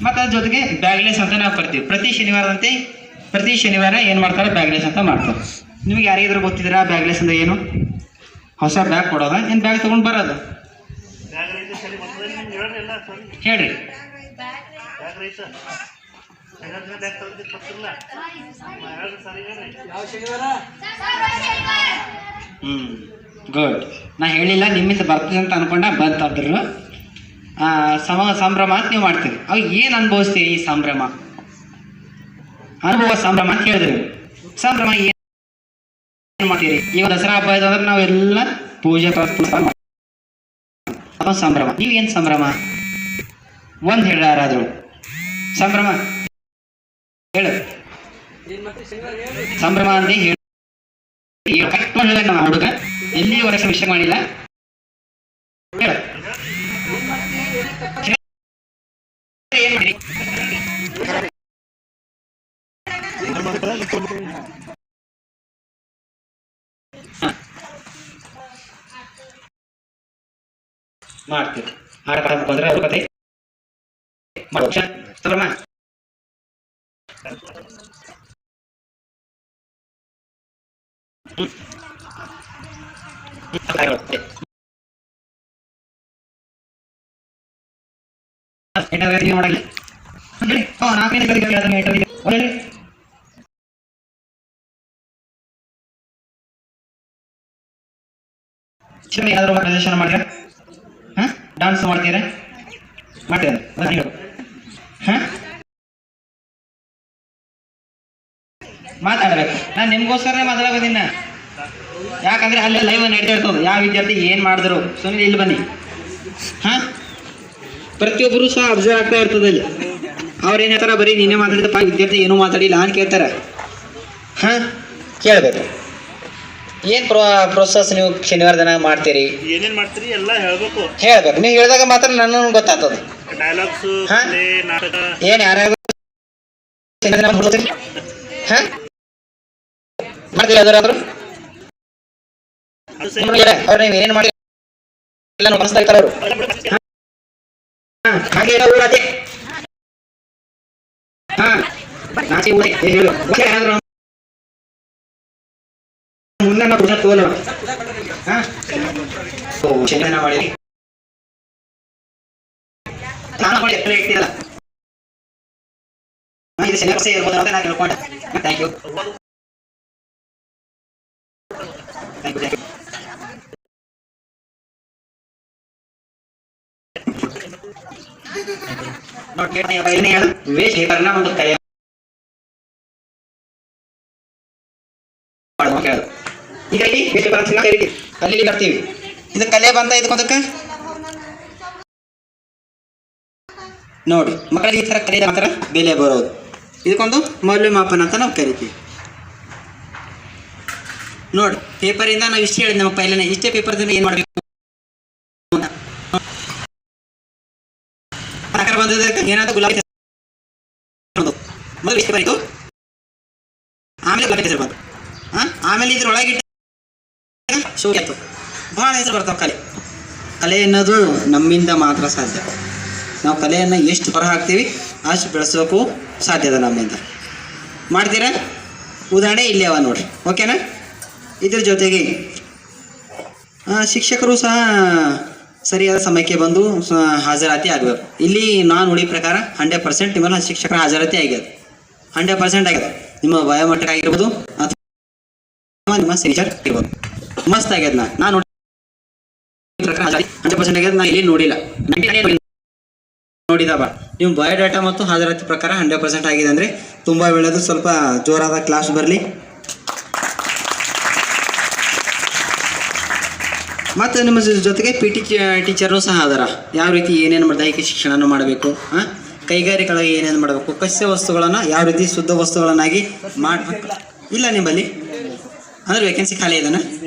ಮತ್ತು ಅದ್ರ ಜೊತೆಗೆ ಬ್ಯಾಗ್ಲೆಸ್ ಅಂತ ನಾವು ಬರ್ತೀವಿ. ಪ್ರತಿ ಶನಿವಾರ ಏನು ಮಾಡ್ತಾರೆ, ಬ್ಯಾಗ್ಲೆಸ್ ಅಂತ ಮಾಡ್ತಾರೆ. ನಿಮ್ಗೆ ಯಾರಿಗಾದ್ರೂ ಗೊತ್ತಿದ್ದೀರಾ ಬ್ಯಾಗ್ಲೆಸ್ ಅಂದ್ರೆ ಏನು? ಹೊಸ ಬ್ಯಾಗ್ ಕೊಡೋದ, ಏನು ಬ್ಯಾಗ್ ತೊಗೊಂಡು ಬರೋದು? ಹೇಳ್ರಿ. ಗುಡ್. ನಾ ಹೇಳಿಲ್ಲ, ನಿಮ್ಮಿಂದ ಬರ್ತದೆ ಅಂತ ಅನ್ಕೊಂಡ ಬಂತಾದ್ರು. ಸಂಭ್ರಮ ಅಂತ ನೀವು ಮಾಡ್ತೀರಿ. ಅವಾಗ ಏನು ಅನುಭವಿಸ್ತೀವಿ? ಈ ಸಂಭ್ರಮ ಅಂತ ಹೇಳಿದ್ರಿ. ಸಂಭ್ರಮ ಏನು ಮಾಡ್ತೀರಿ? ಈಗ ದಸರಾ ಹಬ್ಬ ಇದಂದ್ರೆ ನಾವೆಲ್ಲ ಪೂಜೆ ಅದೊಂದು ಸಂಭ್ರಮ. ನೀವೇನು ಸಂಭ್ರಮ ಒಂದು ಹೇಳ ಯಾರಾದ್ರು? ಸಂಭ್ರಮ ಹೇಳು. ಸಂಭ್ರಮ ಅಂತ ಹೇಳಿ ನಮ್ಮ ಹುಡುಗ ಎಲ್ಲಿ ವರ್ಷ ವಿಷಯ ಮಾಡಿಲ್ಲ. ಹೇಳು ಏನ್ ಮಾಡಿ ಮಾಡ್ತೀವಿ. ಆಡ ಬಂದ್ರೆ ಅವ್ರ ಕತೆ ಸಂಭ್ರಮ. ಮಾಡಲಿ ಏನಾದರೂ ಪ್ರದರ್ಶನ ಮಾಡ್ರ? ಹಾಂ, ಡಾನ್ಸ್ ಮಾಡ್ತೀರಾ? ಹಾಂ, ಮಾತಾಡ್ಬೇಕು. ನಾನು ನಿಮ್ಗೋಸ್ಕರ ಮಾತಾಡೋದಿನ್ನ. ಯಾಕಂದ್ರೆ ಅಲ್ಲೇ ಲೈವ್ ನಡೀತಾ ಇರ್ತದೆ. ಯಾವ ವಿದ್ಯಾರ್ಥಿ ಏನು ಮಾಡಿದ್ರು ಸುಮ್ಮನೆ ಇಲ್ಲಿ ಬನ್ನಿ. ಹಾಂ, ಪ್ರತಿಯೊಬ್ಬರು ಸಹ ಅಬ್ಸರ್ವ್ ಆಗ್ತಾ ಇರ್ತದೆ ಅಲ್ಲಿ. ಅವ್ರು ಏನು ಹೇಳ್ತಾರ, ಬರೀ ನೀನೇ ಮಾತಾಡಿದಪ್ಪ, ವಿದ್ಯಾರ್ಥಿ ಏನೂ ಮಾತಾಡಿಲ್ಲ ಅಂತ ಕೇಳ್ತಾರೆ. ಹಾಂ, ಕೇಳಬೇಕು. ಏನು ಪ್ರೋಸೆಸ್ ನೀವು ಶನಿವಾರ ದಿನ ಮಾಡ್ತೀರಿ?
ಏನೇನು ಮಾಡ್ತೀರಿ ಎಲ್ಲ ಹೇಳ್ಬೇಕು.
ನೀವು ಹೇಳಿದಾಗ ಮಾತ್ರ ನನಗೆ ಗೊತ್ತಾಗ್ತದೆ.
ಡೈಲಾಗ್ಸು, ನಾಟಕ
ಏನು ಯಾರ್ಯಾರು ಹಾಂ ಮಾಡ್ತೀವಿ ಯಾವ್ದಾದ್ರು ಅವ್ರು ನೀವು ಏನೇನು ಮಾಡಿ ಎಲ್ಲ ಮನಸ್ತಾ ಇರ್ತಾರೆ ಅವರು. ಹಾಗೆ ಊರತೆ ಹಾಂ ನಾಚಿ ಊರೇ ಹೇಳು ಮುಂದೆ ನಾವು ತೋಲು. ಹಾಂ, ಶನಿವಾರ ಮಾಡಿ ನಾನು ಮಾಡಿ ಎತ್ತರ ಇಟ್ಟಿಲ್ಲ. ಇದು ಶನಿವಾರ ಇರ್ಬೋದು ಅಂತ ನಾನು ಹೇಳ್ಕೊಂಡೆ. Thank you. ಒಂದು ಕಲೆ ಈಗ ಅಲ್ಲಿ ಬರ್ತೀವಿ. ಇದು ಕಲೆ ಬಂತ ಇದಕ್ಕೆ ನೋಡಿ ಮಕ್ಕಳಿಗೆ ಈ ಥರ ಕಲೆ ಮಾತ್ರ ಬೆಲೆ ಬರೋದು. ಇದಕ್ಕೊಂದು ಮೌಲ್ಯಮಾಪನ ಅಂತ ನಾವು ಕರಿತೀವಿ. ನೋಡಿ, ಪೇಪರಿಂದ ನಾವು ಇಷ್ಟು ಹೇಳಿದ್ ನಮ್ಮ ಪೈಲನೆ ಇಷ್ಟೇ ಪೇಪರ್ದಿಂದ ಏನು ಮಾಡಬೇಕು ಬಂದಿದ್ದಕ್ಕೆ ಏನಾದ್ರು ಗುಲಾಬಿ ಮೊದಲು ಇಷ್ಟು ಬರೀತು, ಆಮೇಲೆ ಗುಲಾಬಿ ಹೆಸರು ಬಂತು. ಆಮೇಲೆ ಇದ್ರೊಳಗಿಟ್ಟು ಶೋ ಆಯ್ತು. ಭಾಳ ಹೆಸರು ಬರ್ತಾವೆ. ಕಲೆ ಅನ್ನೋದು ನಮ್ಮಿಂದ ಮಾತ್ರ ಸಾಧ್ಯ. ನಾವು ಕಲೆಯನ್ನು ಎಷ್ಟು ಹೊರ ಹಾಕ್ತೀವಿ ಅಷ್ಟು ಬೆಳೆಸೋಕ್ಕೂ ಸಾಧ್ಯ ಇದೆ ನಮ್ಮಿಂದ. ಮಾಡ್ತೀರಾ? ಉದಾಹರಣೆ ಇಲ್ಲೇ ಅವ ನೋಡ್ರಿ. ಓಕೆನಾ? ಇದ್ರ ಜೊತೆಗೆ ಶಿಕ್ಷಕರು ಸಹ ಸರಿಯಾದ ಸಮಯಕ್ಕೆ ಬಂದು ಹಾಜರಾತಿ ಆಗಬೇಕು. ಇಲ್ಲಿ ನಾನು ನೋಡಿ ಪ್ರಕಾರ 100% ನಿಮ್ಮಲ್ಲಿ ಶಿಕ್ಷಕರ ಹಾಜರಾತಿ ಆಗ್ಯದ. 100% ಆಗ್ಯದ. ನಿಮ್ಮ ಬಯೋಮೆಟ್ರಿಕ್ ಆಗಿರ್ಬೋದು ಅಥವಾ ನಿಮ್ಮ ಸಿಗ್ನೇಚರ್ ಇರ್ಬೋದು. ಮಸ್ತ್ ಆಗ್ಯದ. ನಾನು ನೋಡಿ ಪ್ರಕಾರ 100% ಆಗ್ಯದ. ನಾನು ಇಲ್ಲಿ ನೋಡಿಲ್ಲ, 99 ನೋಡಿದ ಬಾ. ನಿಮ್ಮ ಬಯೋಡಾಟಾ ಮತ್ತು ಹಾಜರಾತಿ ಪ್ರಕಾರ 100% ಆಗಿದೆ ಅಂದರೆ ತುಂಬ ಒಳ್ಳೆಯದು. ಸ್ವಲ್ಪ ಜೋರಾದ ಕ್ಲಾಸ್ ಬರಲಿ. ಮತ್ತು ನಿಮ್ಮ ಜೊತೆಗೆ ಪಿ ಟಿ ಟೀಚರ್ನು ಸಹ ಅದರ. ಯಾವ ರೀತಿ ಏನೇನು ದೈಹಿಕ ಶಿಕ್ಷಣ ಮಾಡಬೇಕು, ಕೈಗಾರಿಕೆಗಳಿಗೆ ಏನೇನು ಮಾಡಬೇಕು, ಕಚ್ಚಾ ವಸ್ತುಗಳನ್ನು ಯಾವ ರೀತಿ ಶುದ್ಧ ವಸ್ತುಗಳನ್ನಾಗಿ ಮಾಡಬೇಕು. ಇಲ್ಲ ನಿಮ್ಮಲ್ಲಿ ಅಂದರೆ ವೇಕೆನ್ಸಿ ಖಾಲಿ ಇದೆನಾ?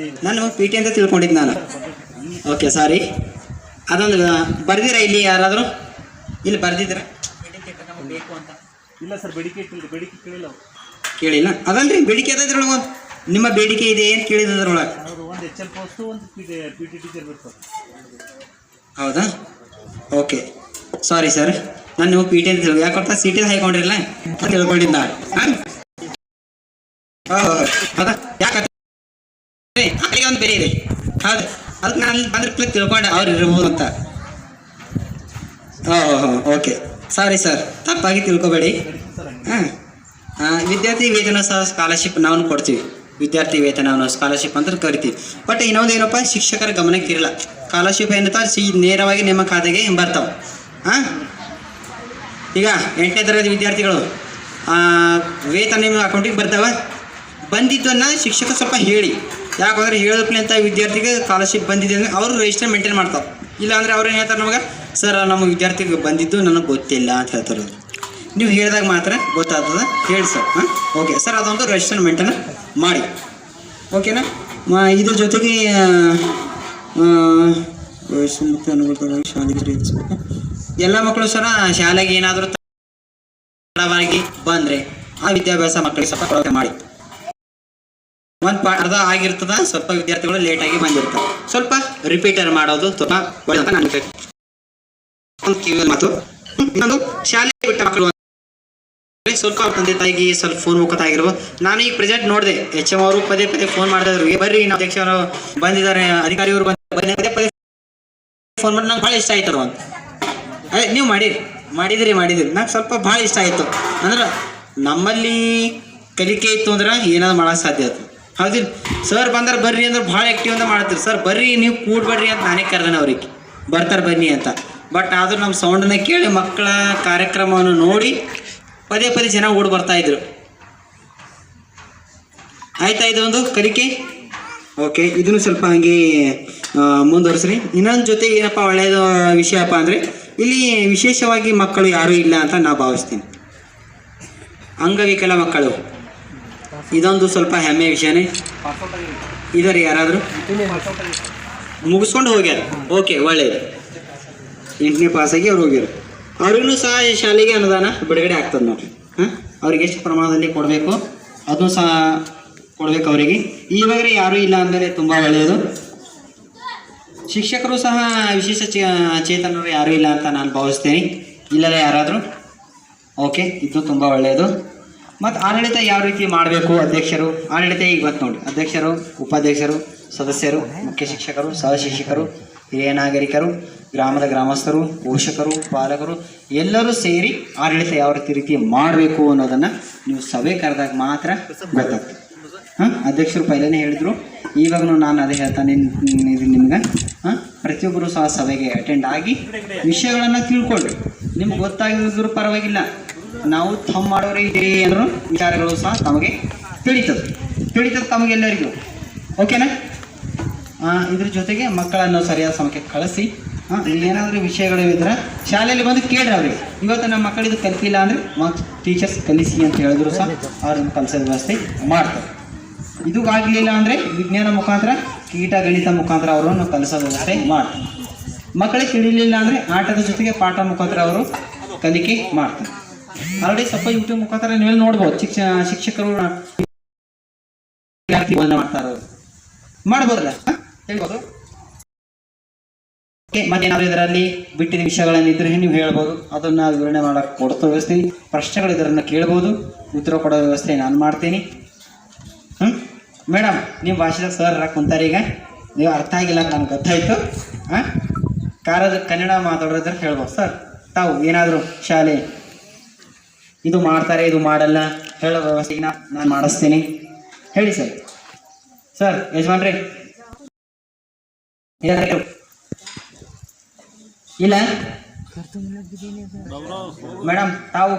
ನಾನು ನಿಮಗೆ ಪಿ ಟಿ ಅಂತ ತಿಳ್ಕೊಂಡಿದ್ದು ನಾನು. ಓಕೆ, ಸಾರಿ. ಅದೊಂದು ಬರ್ದಿರಾ ಇಲ್ಲಿ ಯಾರಾದರೂ? ಇಲ್ಲಿ ಬರ್ದಿದ್ದೀರಾ ಬೇಕು ಅಂತ?
ಇಲ್ಲ ಸರ್, ಬೇಡಿಕೆ ಕೇಳಿಲ್ಲ.
ಕೇಳಿಲ್ಲ ಅದಲ್ರಿ, ಬೇಡಿಕೆ ಅದ್ರೊಳಗೆ ನಿಮ್ಮ ಬೇಡಿಕೆ ಇದೆ ಏನು ಕೇಳಿದ್ರೊಳಗೆ?
ಅವರು ಒಂದು HL ಪೋಸ್ಟು, ಒಂದು ಪಿ ಟಿ ಟೀಚರ್ ಬೇಕು.
ಹೌದಾ? Okay, sorry sir. ನಾನು ನೀವು ಪಿ ಟಿ ಅಂತ ತಿಳ್ಕೊ, ಯಾಕೆ ಕೊಡ್ತಾ ಸಿ ಟಿ ಹಾಕೊಂಡಿರಲ್ಲ ಅಂತ ತಿಳ್ಕೊಂಡಿದ್ದ. ಹಾಂ, ಹೌದಾ? ಯಾಕೆ ಅಲ್ಲಿಗೆ ಒಂದು ಬೇರೆ ಇದೆ. ಹೌದು, ಅದಕ್ಕೆ ನಾನು ಅಲ್ಲಿ ಬಂದ್ರೆ ತಿಳ್ಕೊಂಡೆ ಅವ್ರು ಇರ್ಬೋದು ಅಂತ. ಓಕೆ, ಸಾರಿ ಸರ್, ತಪ್ಪಾಗಿ ತಿಳ್ಕೊಬೇಡಿ. ಹಾಂ, ವಿದ್ಯಾರ್ಥಿ ವೇತನ ಸಹ ಸ್ಕಾಲರ್ಶಿಪ್ ನಾವು ಕೊಡ್ತೀವಿ. ವಿದ್ಯಾರ್ಥಿ ವೇತನವನ್ನು ಸ್ಕಾಲರ್ಶಿಪ್ ಅಂತ ಕರಿತೀವಿ. ಬಟ್ ಇನ್ನೊಂದು ಏನಪ್ಪ, ಶಿಕ್ಷಕರ ಗಮನಕ್ಕೆ ಇರಲ್ಲ. ಸ್ಕಾಲರ್ಶಿಪ್ ಏನಂತ ನೇರವಾಗಿ ನಿಮ್ಮ ಖಾತೆಗೆ ಬರ್ತಾವೆ. ಹಾಂ, ಈಗ 8ನೇ ತರಗತಿ ವಿದ್ಯಾರ್ಥಿಗಳು ವೇತನ ನಿಮ್ಮ ಅಕೌಂಟಿಗೆ ಬರ್ತಾವೆ. ಬಂದಿದ್ದನ್ನು ಶಿಕ್ಷಕ ಸ್ವಲ್ಪ ಹೇಳಿ. ಯಾಕಂದ್ರೆ ಹೇಳೋಪ್ಲೆ ಅಂತ ವಿದ್ಯಾರ್ಥಿಗೆ ಸ್ಕಾಲರ್ಶಿಪ್ ಬಂದಿದೆ ಅಂದರೆ ಅವರು ರಿಜಿಸ್ಟರ್ ಮೇಂಟೈನ್ ಮಾಡ್ತಾವೆ. ಇಲ್ಲಾಂದರೆ ಅವ್ರು ಏನು ಹೇಳ್ತಾರೆ ನಮಗೆ, ಸರ್ ನಮ್ಮ ವಿದ್ಯಾರ್ಥಿಗೆ ಬಂದಿದ್ದು ನನಗೆ ಗೊತ್ತಿಲ್ಲ ಅಂತ ಹೇಳ್ತಾರೆ. ನೀವು ಹೇಳಿದಾಗ ಮಾತ್ರ ಗೊತ್ತಾಗ್ತದೆ, ಹೇಳಿ ಸರ್. ಹಾಂ, ಓಕೆ ಸರ್, ಅದೊಂದು ರಿಜಿಸ್ಟರ್ ಮೇಂಟೈನ್ ಮಾಡಿ. ಓಕೆನಾ? ಇದ್ರ ಜೊತೆಗೆ ವಯಸ್ಸು ಮತ್ತು ಅನುಕೂಲವಾಗಿ ಶಾಲೆಗೆ ಎಲ್ಲ ಮಕ್ಕಳು ಸರ ಶಾಲೆಗೆ ಏನಾದರೂ ತಡವಾಗಿ ಬಂದರೆ ಆ ವಿದ್ಯಾಭ್ಯಾಸ ಮಕ್ಕಳಿಗೆ ಸ್ವಲ್ಪ ಮಾಡಿ. ಒಂದು ಅರ್ಧ ಆಗಿರ್ತದ, ಸ್ವಲ್ಪ ವಿದ್ಯಾರ್ಥಿಗಳು ಲೇಟಾಗಿ ಬಂದಿರ್ತಾರೆ. ಸ್ವಲ್ಪ ರಿಪೀಟರ್ ಮಾಡೋದು ತುಂಬ ಒಳ್ಳೆಯದು ಅಂತ ನನಗೆ ಒಂದು ಕಿವಿ ಮಾತು. ಇನ್ನೊಂದು, ಶಾಲೆ ಬಿಟ್ಟ ಮಕ್ಕಳು ಸ್ವಲ್ಪ ತಂದೆ ತಾಯಿಗೆ ಸ್ವಲ್ಪ ಫೋನ್ ಮುಖತ ಆಗಿರ್ಬೋದು. ನಾನು ಈಗ ಪ್ರೆಸೆಂಟ್ ನೋಡಿದೆ, HM ಅವರು ಪದೇ ಪದೇ ಫೋನ್ ಮಾಡಿದ್ರು, ಬರ್ರಿ ನಾವು ಅಧ್ಯಕ್ಷರು ಬಂದಿದ್ದಾರೆ, ಅಧಿಕಾರಿಯವರು ಪದೇ ಪದೇ ಫೋನ್ ಮಾಡಿ ನಂಗೆ ಭಾಳ ಇಷ್ಟ ಆಯ್ತು ಅಂತ. ಅದೇ ನೀವು ಮಾಡಿದಿರಿ ನಂಗೆ ಸ್ವಲ್ಪ ಭಾಳ ಇಷ್ಟ ಆಯಿತು. ಅಂದ್ರೆ ನಮ್ಮಲ್ಲಿ ಕಲಿಕೆ ಇತ್ತು ಅಂದ್ರೆ ಏನಾದ್ರು ಮಾಡೋಕ್ಕೆ ಸಾಧ್ಯ ಆಯ್ತು. ಹೌದಿಲ್ಲ? ಸರ್ ಬಂದ್ರೆ ಬರ್ರಿ ಅಂದ್ರೆ ಭಾಳ ಆ್ಯಕ್ಟಿವ್ ಅಂತ ಮಾಡ್ತೀರಿ. ಸರ್ ಬರ್ರಿ, ನೀವು ಕೂಡ್ಬೇಡ್ರಿ ಅಂತ ನಾನೇ ಕರೆದೇನೆ ಅವ್ರಿಗೆ, ಬರ್ತಾರೆ ಬನ್ನಿ ಅಂತ. ಬಟ್ ಆದರೂ ನಮ್ಮ ಸೌಂಡನ್ನ ಕೇಳಿ ಮಕ್ಕಳ ಕಾರ್ಯಕ್ರಮವನ್ನು ನೋಡಿ ಪದೇ ಪದೇ ಜನ ಓಡಿ ಬರ್ತಾಯಿದ್ರು. ಆಯ್ತಾ ಇದೊಂದು ಕಲಿಕೆ? ಓಕೆ, ಇದನ್ನು ಸ್ವಲ್ಪ ಹಾಗೆ ಮುಂದುವರಿಸ್ರಿ. ಇನ್ನೊಂದು ಜೊತೆ ಏನಪ್ಪ ಒಳ್ಳೆಯದು ವಿಷಯಪ್ಪ ಅಂದರೆ, ಇಲ್ಲಿ ವಿಶೇಷವಾಗಿ ಮಕ್ಕಳು ಯಾರೂ ಇಲ್ಲ ಅಂತ ನಾನು ಭಾವಿಸ್ತೀನಿ. ಅಂಗವಿಕಲ ಮಕ್ಕಳು ಇದೊಂದು ಸ್ವಲ್ಪ ಹೆಮ್ಮೆ ವಿಷಯನೇ. ಇದರಿ ಯಾರಾದರೂ ಮುಗಿಸ್ಕೊಂಡು ಹೋಗ್ಯಾರ. ಓಕೆ, ಒಳ್ಳೆಯದು. 8ನೇ ಪಾಸಾಗಿ ಅವ್ರು ಹೋಗ್ಯಾರ. ಅವ್ರಿಗೂ ಸಹ ಶಾಲೆಗೆ ಅನುದಾನ ಬಿಡುಗಡೆ ಆಗ್ತದೆ ನೋಡಿರಿ. ಹಾಂ, ಅವ್ರಿಗೆ ಎಷ್ಟು ಪ್ರಮಾಣದಲ್ಲಿ ಕೊಡಬೇಕು ಅದನ್ನು ಸಹ ಕೊಡಬೇಕು ಅವರಿಗೆ. ಇವಾಗ ಯಾರೂ ಇಲ್ಲ ಅಂದರೆ ತುಂಬ ಒಳ್ಳೆಯದು. ಶಿಕ್ಷಕರು ಸಹ ವಿಶೇಷ ಚೇತನರು ಯಾರೂ ಇಲ್ಲ ಅಂತ ನಾನು ಭಾವಿಸ್ತೇನೆ. ಇಲ್ಲದೆ ಯಾರಾದರೂ? ಓಕೆ, ಇದು ತುಂಬ ಒಳ್ಳೆಯದು. ಮತ್ತು ಆಡಳಿತ ಯಾವ ರೀತಿ ಮಾಡಬೇಕು? ಅಧ್ಯಕ್ಷರು ಆಡಳಿತ ಈಗ ಬಂತು ನೋಡಿ. ಅಧ್ಯಕ್ಷರು, ಉಪಾಧ್ಯಕ್ಷರು, ಸದಸ್ಯರು, ಮುಖ್ಯ ಶಿಕ್ಷಕರು, ಸಹ ಶಿಕ್ಷಕರು, ಹಿರಿಯ ನಾಗರಿಕರು, ಗ್ರಾಮದ ಗ್ರಾಮಸ್ಥರು, ಪೋಷಕರು, ಪಾಲಕರು ಎಲ್ಲರೂ ಸೇರಿ ಆಡಳಿತ ಯಾವ ರೀತಿ ಮಾಡಬೇಕು ಅನ್ನೋದನ್ನು ನೀವು ಸಭೆ ಕರೆದಾಗ ಮಾತ್ರ ಗೊತ್ತಾಗ್ತದೆ. ಹಾಂ, ಅಧ್ಯಕ್ಷರು ಪೈಲನೇ ಹೇಳಿದರು, ಇವಾಗೂ ನಾನು ಅದೇ ಹೇಳ್ತಾನೆ ನಿಮ್ಗೆ. ಹಾಂ, ಪ್ರತಿಯೊಬ್ಬರು ಸಹ ಸಭೆಗೆ ಅಟೆಂಡ್ ಆಗಿ ವಿಷಯಗಳನ್ನು ತಿಳ್ಕೊಳ್ರಿ. ನಿಮ್ಗೆ ಗೊತ್ತಾಗಿದ್ರು ಪರವಾಗಿಲ್ಲ, ನಾವು ತಮ್ಮ ಮಾಡೋರೇ ಇದ್ದೀರಿ ಅಂದರೂ ವಿಚಾರಗಳು ಸಹ ತಮಗೆ ತಿಳಿತದೆ ತಮಗೆಲ್ಲರಿಗೂ. ಓಕೆನಾ? ಇದ್ರ ಜೊತೆಗೆ ಮಕ್ಕಳನ್ನು ಸರಿಯಾದ ಸಮಯಕ್ಕೆ ಕಳಿಸಿ. ಏನಾದರೂ ವಿಷಯಗಳು ಇದ್ರೆ ಶಾಲೆಯಲ್ಲಿ ಬಂದು ಕೇಳ್ರಿ ಅವ್ರಿಗೆ. ಇವತ್ತು ನಮ್ಮ ಮಕ್ಕಳಿದು ಕಲಿತಿಲ್ಲ ಅಂದರೆ ಟೀಚರ್ಸ್ ಕಲಿಸಿ ಅಂತ ಹೇಳಿದ್ರು ಸಹ ಅವ್ರನ್ನ ಕಲಿಸೋ ವ್ಯವಸ್ಥೆ ಮಾಡ್ತಾರೆ. ಇದು ಆಗಲಿಲ್ಲ ಅಂದರೆ ವಿಜ್ಞಾನ ಮುಖಾಂತರ, ಕೀಟ ಗಣಿತ ಮುಖಾಂತರ ಅವರನ್ನು ಕಲಿಸೋ ವ್ಯವಸ್ಥೆ ಮಾಡ್ತಾರೆ. ಮಕ್ಕಳಿಗೆ ತಿಳಿಲಿಲ್ಲ ಅಂದರೆ ಆಟದ ಜೊತೆಗೆ ಪಾಠ ಮುಖಾಂತರ ಅವರು ಕಲಿಕೆ ಮಾಡ್ತಾರೆ. ಆಲ್ರೆಡಿ ಸ್ವಲ್ಪ ಯೂಟ್ಯೂಬ್ ಮುಖಾಂತರ ನೀವು ನೋಡ್ಬೋದು. ಶಿಕ್ಷಕರು ಮಾಡ್ತಾರೆ, ಅವರು ಮಾಡ್ಬೋದಲ್ಲ, ಹೇಳ್ಬೋದು. ಮತ್ತೇನಾದ್ರು ಇದರಲ್ಲಿ ಬಿಟ್ಟಿದ ವಿಷಯಗಳನ್ನಿದ್ರೆ ನೀವು ಹೇಳ್ಬೋದು, ಅದನ್ನು ವಿವರಣೆ ಮಾಡೋಕ್ಕೆ ಕೊಡ್ತಾ ವ್ಯವಸ್ಥೆ. ಪ್ರಶ್ನೆಗಳು ಇದರನ್ನು ಕೇಳ್ಬೋದು, ಉತ್ತರ ಕೊಡೋ ವ್ಯವಸ್ಥೆ ನಾನು ಮಾಡ್ತೀನಿ. ಮೇಡಮ್ ನಿಮ್ಮ ಭಾಷೆದಾಗ ಸರ್ ಕುಂತಾರೆ ಈಗ ನೀವು ಅರ್ಥ ಆಗಿಲ್ಲ ಅಂತ ನಮ್ಗೆ ಗೊತ್ತಾಯ್ತು. ಹಾಂ ಕನ್ನಡ ಮಾತಾಡೋದ್ರ ಹೇಳ್ಬೋದು ಸರ್. ತಾವು ಏನಾದರೂ ಶಾಲೆ ಇದು ಮಾಡ್ತಾರೆ ಇದು ಮಾಡಲ್ಲ ಹೇಳೋ ವ್ಯವಸ್ಥೆಗೆ ನಾನು ಮಾಡಿಸ್ತೀನಿ ಹೇಳಿ ಸರ್. ಸರ್ ಯಜಮಾನ್ರಿ ಇಲ್ಲ ಮೇಡಮ್ ತಾವು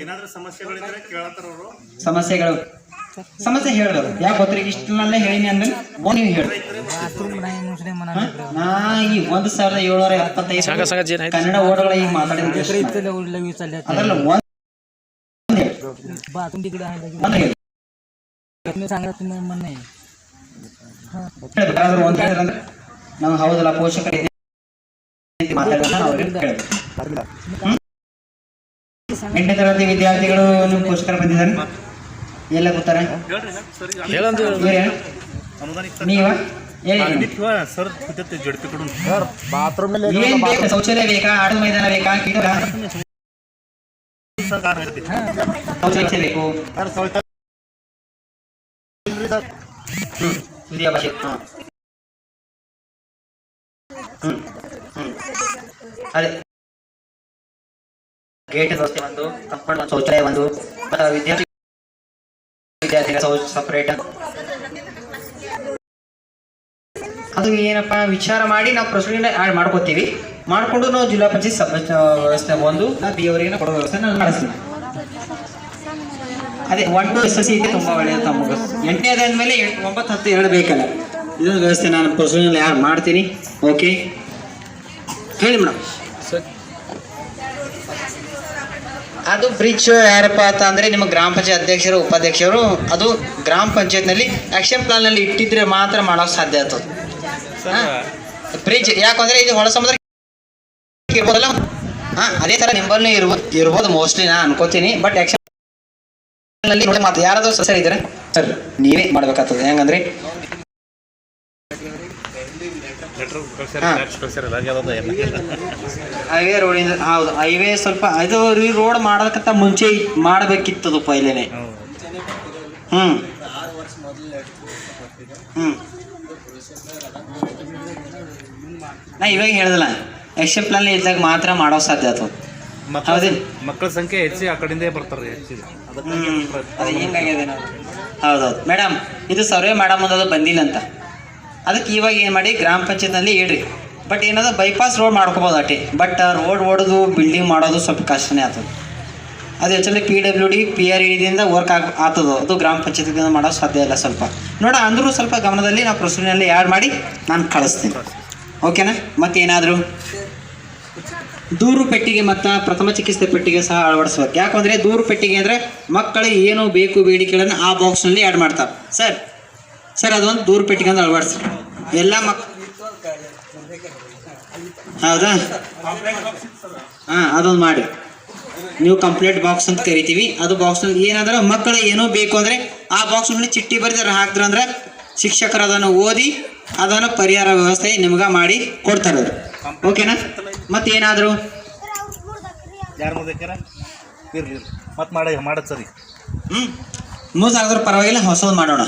ಏನಾದ್ರೂ ಸಮಸ್ಯೆಗಳಿದ್ರೆ ಕೇಳತ್ತಾರ ಅವರು.
ಸಮಸ್ಯೆ ಹೇಳಿದ್ರು ಯಾಕೆ ಗೊತ್ತಿರಿ ಇಷ್ಟನಲ್ಲೇ ಹೇಳಿನಿ ಅಂದ್ಮೇಲೆ ನೀವು ಹೇಳಿ. ನಾ ಈ 1775 ಕನ್ನಡ ಓಡಗಳ ಈಗ ಮಾತಾಡಿದ್ರೆ ಅದರಲ್ಲ ಒಂದು ಹೇಳಿದ್ರೆ ನಾವು ಹೌದಲ್ಲ ಪೋಷಕರು ಎಂಟನೇ ತರಗತಿ ವಿದ್ಯಾರ್ಥಿಗಳು ನಿಮ್ಮ ಪೋಷಕರು ಬಂದಿದ್ದಾರೆ ಎಲ್ಲ ಗೊತ್ತಾರೆ ನೀವ ಏನ್ ಬೇಕು? ಶೌಚಾಲಯ ಬೇಕಾ, ಆಟದ ಮೈದಾನ ಬೇಕಾ, ಶೌಚಾಲಯ ಬೇಕು, ಹಿರಿಯ ಭಾಷೆ ಅದೇ ಗೇಟ್ ವ್ಯವಸ್ಥೆ ಒಂದು, ಕಂಪೌಂಡ್ ಒಂದು, ಶೌಚಾಲಯ ಒಂದು, ವಿದ್ಯಾರ್ಥಿಗಳ ಸಪರೇಟ್. ಅದು ಏನಪ್ಪ ವಿಚಾರ ಮಾಡಿ ನಾವು ಪ್ರೊಸೀಡಿಂಗ್ ಆ್ಯಡ್ ಮಾಡ್ಕೋತೀವಿ. ಮಾಡಿಕೊಂಡು ನಾವು ಜಿಲ್ಲಾ ಪಂಚಾಯತ್ ವ್ಯವಸ್ಥೆ ಒಂದು ಬಿ ಅವರಿಗೆ ಕೊಡೋ ವ್ಯವಸ್ಥೆ ನಾನು ಮಾಡಿಸ್ತೀನಿ. ಅದೇ 1 to SSC ಇದೆ, ತುಂಬ ಒಳ್ಳೆಯದು ತಮಗೆ. 8ನೇದು ಅಂದಮೇಲೆ 9, 10 ಹೇಳಬೇಕಲ್ಲ. ಇದೊಂದು ವ್ಯವಸ್ಥೆ ನಾನು ಪ್ರೊಸೀಡಿಂಗ್ ಆ್ಯಡ್ ಮಾಡ್ತೀನಿ. ಓಕೆ ಹೇಳಿ ಮೇಡಮ್. ಅದು ಬ್ರಿಡ್ಜ್ ಯಾರಪ್ಪ ಅಂತ ಅಂದರೆ ನಿಮ್ಮ ಗ್ರಾಮ ಪಂಚಾಯತ್ ಅಧ್ಯಕ್ಷರು ಉಪಾಧ್ಯಕ್ಷರು ಅದು ಗ್ರಾಮ ಪಂಚಾಯತ್ನಲ್ಲಿ ಆ್ಯಕ್ಷನ್ ಪ್ಲಾನ್ನಲ್ಲಿ ಇಟ್ಟಿದ್ರೆ ಮಾತ್ರ ಮಾಡೋಕ್ಕೆ ಸಾಧ್ಯ ಆಗ್ತದೆ. ಬ್ರಿಡ್ಜ್ ಯಾಕಂದರೆ ಇದು ಹೊಳ ಸಮುದ್ರ ಇರ್ಬೋದಲ್ಲ. ಹಾಂ ಅದೇ ಥರ ನಿಂಬಲ್ಲಿ ಇರ್ಬೋದು ಮೋಸ್ಟ್ಲಿ ನಾನು ಅನ್ಕೋತೀನಿ. ಬಟ್ ಆ್ಯಕ್ಷನ್ನಲ್ಲಿ ನೋಡಿ ಮಾತು ಯಾರಾದರೂ ಸರ್ ಇದ್ದಾರೆ ಸರ್ ನೀವೇ ಮಾಡ್ಬೇಕಾಗ್ತದೆ. ಹೆಂಗಂದ್ರೆ ಹೈವೇ ರೋಡಿಂದ ಹೌದು ಹೈವೇ ಸ್ವಲ್ಪ ಇದು ರೋಡ್ ಮಾಡೋದಕ್ಕಿಂತ ಮುಂಚೆ ಮಾಡಬೇಕಿತ್ತದು ಪೈಲೇನೆ. ನಾ ಇವಾಗ ಹೇಳ್ದಲ್ಲ ಆಕ್ಷನ್ ಪ್ಲಾನ್ ಇದ್ದಾಗ ಮಾತ್ರ ಮಾಡೋ ಸಾಧ್ಯ ಆಗ್ತದೆ. ಹೌದೇನು?
ಮಕ್ಕಳ ಸಂಖ್ಯೆ ಹೆಚ್ಚಿ ಆ ಕಡೆಯಿಂದ ಬರ್ತಾರೆ ಹೆಚ್ಚಿಗೆ.
ಅದು ಹಿಂಗಾಗಿದೆ ನಾವು. ಹೌದೌದು ಮೇಡಮ್, ಇದು ಸರ್ವೆ ಮಾಡಮ್ ಅನ್ನೋದು ಬಂದಿಲ್ಲ ಅಂತ ಅದಕ್ಕೆ ಇವಾಗ ಏನು ಮಾಡಿ ಗ್ರಾಮ ಪಂಚಾಯತ್ನಲ್ಲಿ ಹೇಳ್ರಿ. ಬಟ್ ಏನದ ಬೈಪಾಸ್ ರೋಡ್ ಮಾಡ್ಕೋಬೋದು ಅಷ್ಟೇ. ಬಟ್ ರೋಡ್ ಓಡೋದು ಬಿಲ್ಡಿಂಗ್ ಮಾಡೋದು ಸ್ವಲ್ಪ ಕಷ್ಟನೇ ಆಗ್ತದೆ. ಅದು ಆ್ಯಕ್ಚುಲಿ PWD PREದಿಂದ ವರ್ಕ್ ಆಗ್ತದೆ. ಅದು ಗ್ರಾಮ ಪಂಚಾಯತ್ದಿಂದ ಮಾಡೋದು ಸಾಧ್ಯ ಇಲ್ಲ ಸ್ವಲ್ಪ ನೋಡ. ಅಂದರೂ ಸ್ವಲ್ಪ ಗಮನದಲ್ಲಿ ನಾವು ಪ್ರೊಸೀಜರ್ನಲ್ಲಿ ಆ್ಯಡ್ ಮಾಡಿ ನಾನು ಕಳಿಸ್ತೀನಿ. ಓಕೆನಾ? ಮತ್ತೇನಾದರೂ ದೂರು ಪೆಟ್ಟಿಗೆ ಮತ್ತು ಪ್ರಥಮ ಚಿಕಿತ್ಸೆ ಪೆಟ್ಟಿಗೆ ಸಹ ಅಳವಡಿಸ್ಬೇಕು. ಯಾಕಂದರೆ ದೂರು ಪೆಟ್ಟಿಗೆ ಅಂದರೆ ಮಕ್ಕಳಿಗೆ ಏನು ಬೇಕು ಬೇಡಿಕೆಗಳನ್ನು ಆ ಬಾಕ್ಸ್ನಲ್ಲಿ ಆ್ಯಡ್ ಮಾಡ್ತಾರೆ. ಸರ್ ಅದೊಂದು ದೂರು ಪೆಟ್ಟಿಗೆ ಅಂತ ಅಳವಡಿಸಿ ಎಲ್ಲ ಹೌದಾ? ಹಾಂ ಅದೊಂದು ಮಾಡಿ ನೀವು ಕಂಪ್ಲೇಂಟ್ ಬಾಕ್ಸ್ ಅಂತ ಕರಿತೀವಿ. ಅದು ಬಾಕ್ಸ್ನಲ್ಲಿ ಏನಾದ್ರೆ ಮಕ್ಕಳು ಏನೋ ಬೇಕು ಅಂದರೆ ಆ ಬಾಕ್ಸ್ನಲ್ಲಿ ಚಿಟ್ಟಿ ಬರೆದ್ರೆ ಹಾಕಿದ್ರೆ ಅಂದ್ರೆ ಶಿಕ್ಷಕರು ಅದನ್ನು ಓದಿ ಅದನ್ನು ಪರಿಹಾರ ವ್ಯವಸ್ಥೆ ನಿಮ್ಗೆ ಮಾಡಿ ಕೊಡ್ತಾರೆ ಅವರು. ಓಕೆನಾ? ಮತ್ತೇನಾದರೂ
ಯಾರು ಇರಲಿ ಮತ್ತೆ ಮಾಡೋದು ಸರಿ.
ಮೂಸಾಗಿದ್ರೆ ಪರವಾಗಿಲ್ಲ, ಹೊಸದು ಮಾಡೋಣ.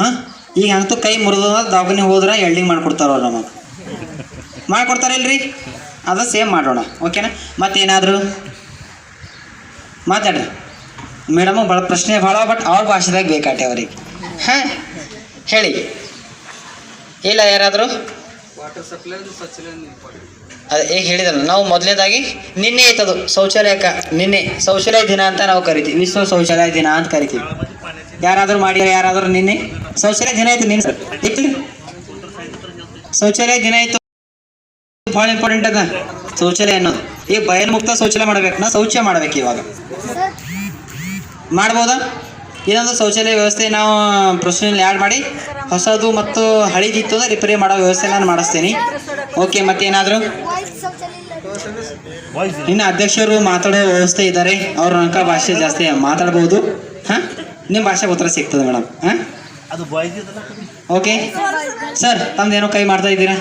ಹಾಂ ಈಗ ಅಂತೂ ಕೈ ಮುರಿದ ದವಾಖಾನೆ ಹೋದ್ರೆ ಎಲ್ಡಿಂಗ್ ಮಾಡಿಕೊಡ್ತಾರ ಅವ್ರು ನಮಗೆ ಮಾಡಿಕೊಡ್ತಾರೆ ಇಲ್ರಿ. ಅದು ಸೇಮ್ ಮಾಡೋಣ. ಓಕೆನಾ? ಮತ್ತೇನಾದರೂ ಮಾತಾಡ್ರಿ ಮೇಡಮು. ಭಾಳ ಪ್ರಶ್ನೆ ಭಾಳ ಬಟ್ ಅವ್ರ ಭಾಷೆದಾಗ ಬೇಕಾಟೆ ಅವ್ರಿಗೆ. ಹಾಂ ಹೇಳಿ. ಇಲ್ಲ ಯಾರಾದರೂ ಅದೇ ಈಗ ಹೇಳಿದ್ರಲ್ಲ ನಾವು ಮೊದಲನೇದಾಗಿ ನಿನ್ನೆ ಐತದು ಶೌಚಾಲಯಕ್ಕೆ. ನಿನ್ನೆ ಶೌಚಾಲಯ ದಿನ ಅಂತ ನಾವು ಕರಿತೀವಿ, ವಿಶ್ವ ಶೌಚಾಲಯ ದಿನ ಅಂತ ಕರಿತೀವಿ. ಯಾರಾದರೂ ಮಾಡಿದ್ರೆ ಯಾರಾದರೂ ನಿನ್ನೆ ಶೌಚಾಲಯ ದಿನ ಆಯ್ತು. ನಿನ್ನ ಸರ್ ಇತ್ತು ಶೌಚಾಲಯ ದಿನ ಆಯಿತು. ಭಾಳ ಇಂಪಾರ್ಟೆಂಟ್ ಅದ ಶೌಚಾಲಯ ಅನ್ನೋದು. ಈಗ ಬಯಲು ಮುಕ್ತ ಶೌಚಾಲಯ ಮಾಡ್ಬೇಕು. ನಾ ಶೌಚ ಮಾಡ್ಬೇಕು. ಇವಾಗ ಮಾಡ್ಬೋದಾ? ಇನ್ನೊಂದು ಶೌಚಾಲಯ ವ್ಯವಸ್ಥೆ ನಾವು ಪ್ರೊಸೀಜರ್ನಲ್ಲಿ ಆ್ಯಡ್ ಮಾಡಿ ಹೊಸದು ಮತ್ತು ಹಳಿದಿತ್ತು ಅಂದರೆ ರಿಪೇರಿ ಮಾಡೋ ವ್ಯವಸ್ಥೆ ನಾನು ಮಾಡಿಸ್ತೀನಿ. ಓಕೆ ಮತ್ತೇನಾದರೂ ಇನ್ನು ಅಧ್ಯಕ್ಷರು ಮಾತಾಡೋ ವ್ಯವಸ್ಥೆ ಇದ್ದಾರೆ. ಅವ್ರ ಅಂಕ ಭಾಷೆ ಜಾಸ್ತಿ ಮಾತಾಡ್ಬೋದು. ಹಾಂ ನಿಮ್ಮ ಭಾಷೆಗೆ ಉತ್ತರ ಸಿಗ್ತದೆ ಮೇಡಮ್. ಹಾಂ
ಅದು
ಓಕೆ ಸರ್. ತಮ್ದೇನೋ ಕೈ ಮಾಡ್ತಾ ಇದ್ದೀರಾ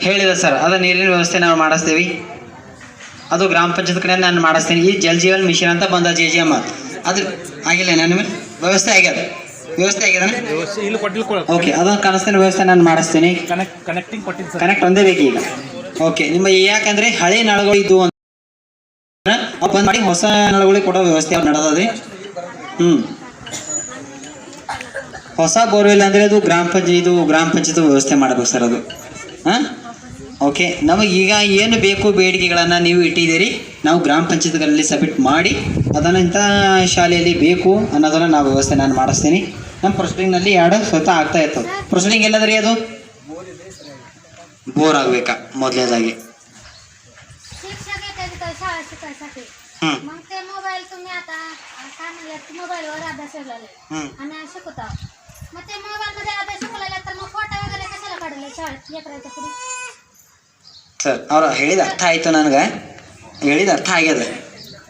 ಹೇಳಿದ ಸರ್. ಅದು ನೀರಿನ ವ್ಯವಸ್ಥೆ ನಾವು ಮಾಡಿಸ್ತೀವಿ. ಅದು ಗ್ರಾಮ ಪಂಚಾಯತ್ ಕಡೆ ನಾನು ಮಾಡಿಸ್ತೀನಿ. ಈ ಜಲ್ ಜೀವನ್ ಮಿಷನ್ ಅಂತ ಬಂದ JJM ಅದು ಆಗಿಲ್ಲ ನಾನು ವ್ಯವಸ್ಥೆ ಆಗ್ಯದ
ವ್ಯವಸ್ಥೆ ಇಲ್ಲಿ ಕೊಟ್ಟಿಲ್ಲ.
ಓಕೆ ಅದೊಂದು ಕಾಣಿಸ್ತೇನೆ ವ್ಯವಸ್ಥೆ ನಾನು ಮಾಡಿಸ್ತೀನಿ.
ಕನೆಕ್ಟಿಂಗ್ ಕೊಟ್ಟಿದ್ದು ಸರ್.
ಕನೆಕ್ಟ್ ಒಂದೇ ಬೇಕು ಈಗ. ಓಕೆ ನಿಮ್ಮ ಯಾಕಂದ್ರೆ ಹಳೆ ನಳಗಳು ಇದ್ದು ಬಂದ್ ಮಾಡಿ ಹೊಸ ನಳಗಳಿಗೆ ಕೊಡೋ ವ್ಯವಸ್ಥೆ ನಡೆದದೆ. ಹೊಸ ಬೋರ್ವೆಲ್ ಅಂದರೆ ಅದು ಗ್ರಾಮ ಪಂಚಾಯತ್ ವ್ಯವಸ್ಥೆ ಮಾಡಬೇಕು ಸರ್ ಅದು. ಹಾಂ ಓಕೆ ನಮಗೆ ಈಗ ಏನು ಬೇಕು ಬೇಡಿಕೆಗಳನ್ನು ನೀವು ಇಟ್ಟಿದ್ದೀರಿ, ನಾವು ಗ್ರಾಮ ಪಂಚಾಯತ್ಗಳಲ್ಲಿ ಸಬ್ಮಿಟ್ ಮಾಡಿ ಅದನ್ನು ಇಂಥ ಶಾಲೆಯಲ್ಲಿ ಬೇಕು ಅನ್ನೋದನ್ನು ನಾವು ವ್ಯವಸ್ಥೆ ನಾನು ಮಾಡಿಸ್ತೀನಿ. ನಮ್ಮ ಪ್ರೊಸೀಡಿಂಗ್ನಲ್ಲಿ ಎರಡು ಸ್ವತಃ ಆಗ್ತಾ ಇರ್ತದೆ. ಪ್ರೊಸೀಡಿಂಗ್ ಎಲ್ಲದ್ರಿ ಅದು ಬೋರ್ ಆಗಬೇಕಾ ಮೊದಲನೇದಾಗಿ.
शाळा शिकायसाठी मग ते मोबाईल तुम्ही आता काय म्हणलं मोबाईलवर अभ्यास ठेवलेला आम्ही शिकवतो. मग ते मोबाईल मध्ये अभ्यास शिकवलेला तर मग फोटो वगैरे कशाला काढले शाळेत लेकराच्या पुढे.
ಸರ್ ಅವ್ರು ಹೇಳಿದ ಅರ್ಥ ಆಯ್ತು, ನನಗೆ ಹೇಳಿದ ಅರ್ಥ ಆಗ್ಯದ.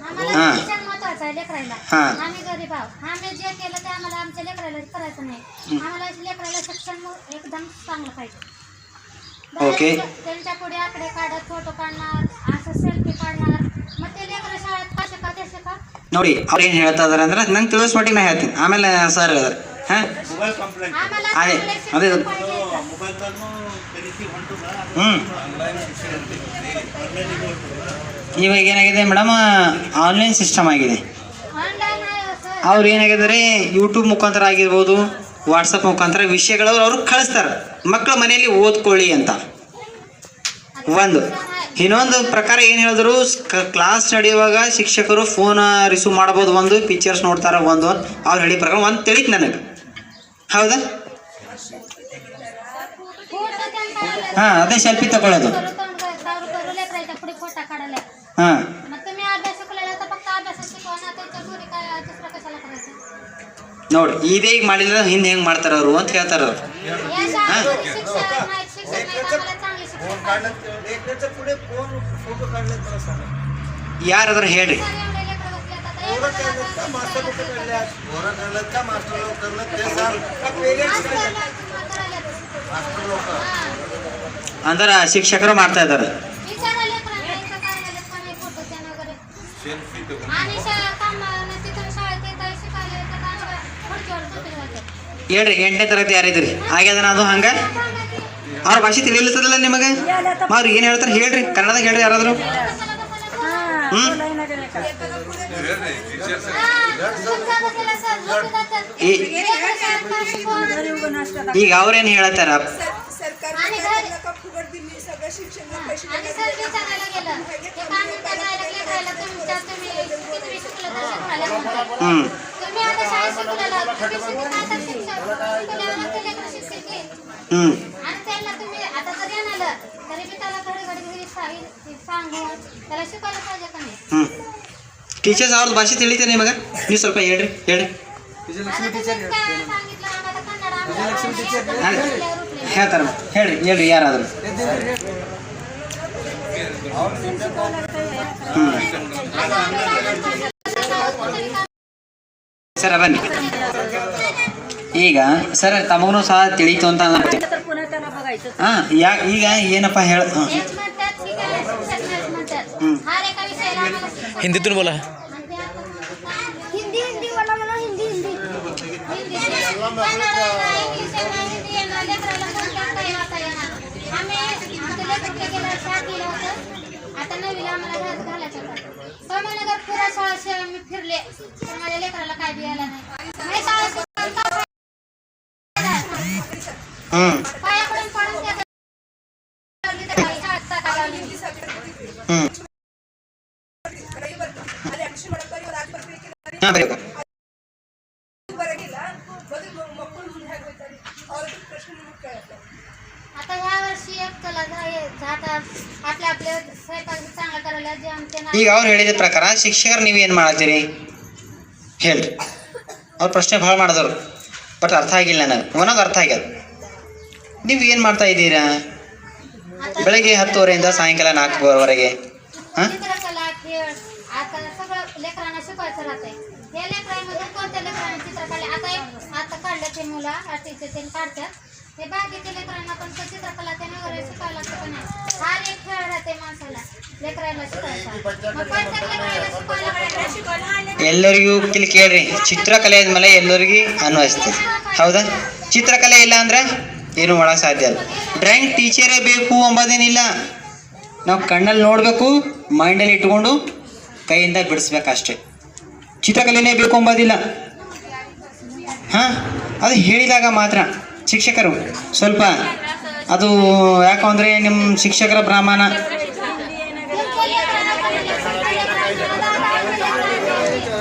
आम्हाला शिक्षण महत्वाचं आहे लेकराला. आम्ही गरीब आहोत, आम्ही जे केलं ते आम्हाला आमच्या लेकराला करायचं नाही. आम्हाला लेकराला शिक्षण एकदम चांगलं पाहिजे.
ओके
त्यांच्या पुढे आकडे काढत फोटो काढणार असं सेल्फी काढणार मग ते लेकरं शाळेत का शिका.
ನೋಡಿ ಅವ್ರು ಏನು ಹೇಳ್ತಾ ಇದಾರೆ ಅಂದ್ರೆ ನಂಗೆ ತಿಳಿಸ್ಮಟ್ಟಿಗೆ ನಾ ಹೇಳ್ತೀನಿ, ಆಮೇಲೆ ಸರ್ ಹೇಳಿದ್ರೆ ಹಾಂ ಅದೇ ಅದೇ ಇವಾಗ ಏನಾಗಿದೆ ಮೇಡಮ್, ಆನ್ಲೈನ್ ಸಿಸ್ಟಮ್ ಆಗಿದೆ. ಅವ್ರು ಏನಾಗಿದ್ದಾರೆ ಯೂಟ್ಯೂಬ್ ಮುಖಾಂತರ ಆಗಿರ್ಬೋದು, ವಾಟ್ಸಪ್ ಮುಖಾಂತರ ವಿಷಯಗಳು ಅವ್ರು ಕಳಿಸ್ತಾರೆ ಮಕ್ಕಳ ಮನೆಯಲ್ಲಿ ಓದ್ಕೊಳ್ಳಿ ಅಂತ. ಒಂದು ಇನ್ನೊಂದು ಪ್ರಕಾರ ಏನು ಹೇಳಿದ್ರು, ಕ್ಲಾಸ್ ನಡೆಯುವಾಗ ಶಿಕ್ಷಕರು ಫೋನ್ ರಿಸೀವ್ ಮಾಡ್ಬೋದು, ಒಂದು ಪಿಕ್ಚರ್ಸ್ ನೋಡ್ತಾರೆ, ಒಂದು ಅವ್ರು ಹೇಳಿ ಪ್ರಕಾರ ಒಂದು ತಿಳಿತು ನನಗೆ. ಹೌದಾ? ಹಾಂ ಅದೇ ಸೆಲ್ಫಿ ತಗೊಳ್ಳೋದು. ಹಾಂ ನೋಡಿ ಇದೇ ಈಗ ಮಾಡಿದ್ರೆ ಹಿಂದೆ ಹೆಂಗೆ ಮಾಡ್ತಾರೆ ಅವರು ಅಂತ ಹೇಳ್ತಾರೆ ಅವರು. ಯಾರಾದ್ರೂ ಹೇಳ್ರಿ. ಅಂದ್ರೆ ಶಿಕ್ಷಕರು ಮಾಡ್ತಾ ಇದ್ದಾರೆ. ಹೇಳ್ರಿ 8ನೇ ತರಗತಿ ಯಾರಿದ್ರಿ ಆಗ್ಯದನ ಅದು ಹಂಗೆ ಅವ್ರ ಭಾಷೆ ತಿಳಿಲಿರ್ತದಲ್ಲ ನಿಮಗೆ, ಅವ್ರು ಏನು ಹೇಳ್ತಾರೆ ಹೇಳ್ರಿ, ಕನ್ನಡದಾಗ ಹೇಳ್ರಿ ಯಾರಾದ್ರು. ಈಗ ಅವ್ರೇನು ಹೇಳತ್ತಾರ, ಟೀಚರ್ಸ್ ಅವ್ರದ್ದು ಭಾಷೆ ತಿಳಿತೇನೆ ನಿಮಗೆ, ನೀವು ಸ್ವಲ್ಪ ಹೇಳ್ರಿ. ಹೇಳ್ತಾರ ಹೇಳ್ರಿ ಯಾರಾದ್ರು. ಸರ್ ಬನ್ನಿ. ಈಗ ಸರ್ ತಮಗೂ ಸಹ ತಿಳಿತು ಅಂತ ಹಾಂ ಈಗ ಏನಪ್ಪ ಹೇಳ
हिंदीतून बोला.
आता नवीला आम्हाला घरात घालायचं होतं. सोमनगर पुरा शाळा मी फिरले तर माझ्या लेकराला काय द्यायला नाही. पायाकडून पडून आता ह्या वर्षी एक चला आपल्या स्वयंपाक चांगला करायला जे आमच्या
ಈಗ ಅವ್ರು ಹೇಳಿದ ಪ್ರಕಾರ ಶಿಕ್ಷಕರು ನೀವೇನು ಮಾಡ್ತೀರಿ ಹೇಳ್ರಿ. ಅವ್ರ ಪ್ರಶ್ನೆ ಭಾಳ ಮಾಡಿದವರು ಬಟ್ ಅರ್ಥ ಆಗಿಲ್ಲ ನನಗೆ, ಒಂದೊಂದು ಅರ್ಥ ಆಗ್ಯದ. ನೀವು ಏನು ಮಾಡ್ತಾ ಇದ್ದೀರಾ ಬೆಳಗ್ಗೆ 10:00 ಸಾಯಂಕಾಲ 4:00
चित्रकला खेळ आता सगळं लेकरांना शिकवायचं राहतंय. हे लेकरांमध्ये कोणत्या लेकरांना चित्रकला आता काढलं ते मुलं आर्टिस्ट ते काढतात ते बाकीच्या लेकरांना पण चित्रकला त्याने वगैरे शिकायला लागतं पण हा एक खेळ राहते माणसाला लेकरांना शिकायचा मग कोणत्या लेकरांना शिकवायला
ಎಲ್ಲರಿಗೂ ಇಲ್ಲಿ ಕೇಳ್ರಿ, ಚಿತ್ರಕಲೆ ಆದ್ಮೇಲೆ ಎಲ್ಲರಿಗೂ ಅನ್ವಯಿಸ್ತದೆ. ಹೌದಾ? ಚಿತ್ರಕಲೆ ಇಲ್ಲ ಅಂದ್ರೆ ಏನು ಮಾಡೋಕೆ ಸಾಧ್ಯ ಇಲ್ಲ. ಡ್ರಾಯಿಂಗ್ ಟೀಚರೇ ಬೇಕು ಅಂಬೋದೇನಿಲ್ಲ. ನಾವು ಕಣ್ಣಲ್ಲಿ ನೋಡಬೇಕು, ಮೈಂಡಲ್ಲಿ ಇಟ್ಕೊಂಡು ಕೈಯಿಂದ ಬಿಡಿಸ್ಬೇಕಷ್ಟೇ. ಚಿತ್ರಕಲೆನೇ ಬೇಕು ಅಂಬೋದಿಲ್ಲ. ಹಾಂ, ಅದು ಹೇಳಿದಾಗ ಮಾತ್ರ ಶಿಕ್ಷಕರು ಸ್ವಲ್ಪ ಅದು ಯಾಕಂದರೆ ನಿಮ್ಮ ಶಿಕ್ಷಕರ ಬ್ರಾಹ್ಮಣ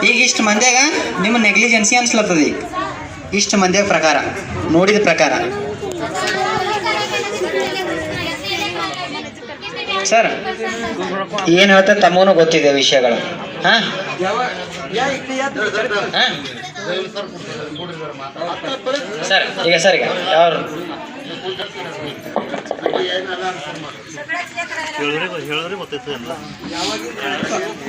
ಈಗ ಇಷ್ಟು ಮಂದ್ಯಾಗ ನಿಮ್ಮ ನೆಗ್ಲಿಜೆನ್ಸಿ ಅನ್ಸ್ಲತ್ತದ. ಈಗ ಇಷ್ಟು ಮಂದ್ಯಾಗ ಪ್ರಕಾರ ನೋಡಿದ ಪ್ರಕಾರ ಸರ್ ಏನು ಹೇಳ್ತಾರೆ ತಮ್ಮನು ಗೊತ್ತಿದೆ ವಿಷಯಗಳು. ಹಾಂ ಸರ್ ಈಗ ಸರ್ ಈಗ ಯಾರು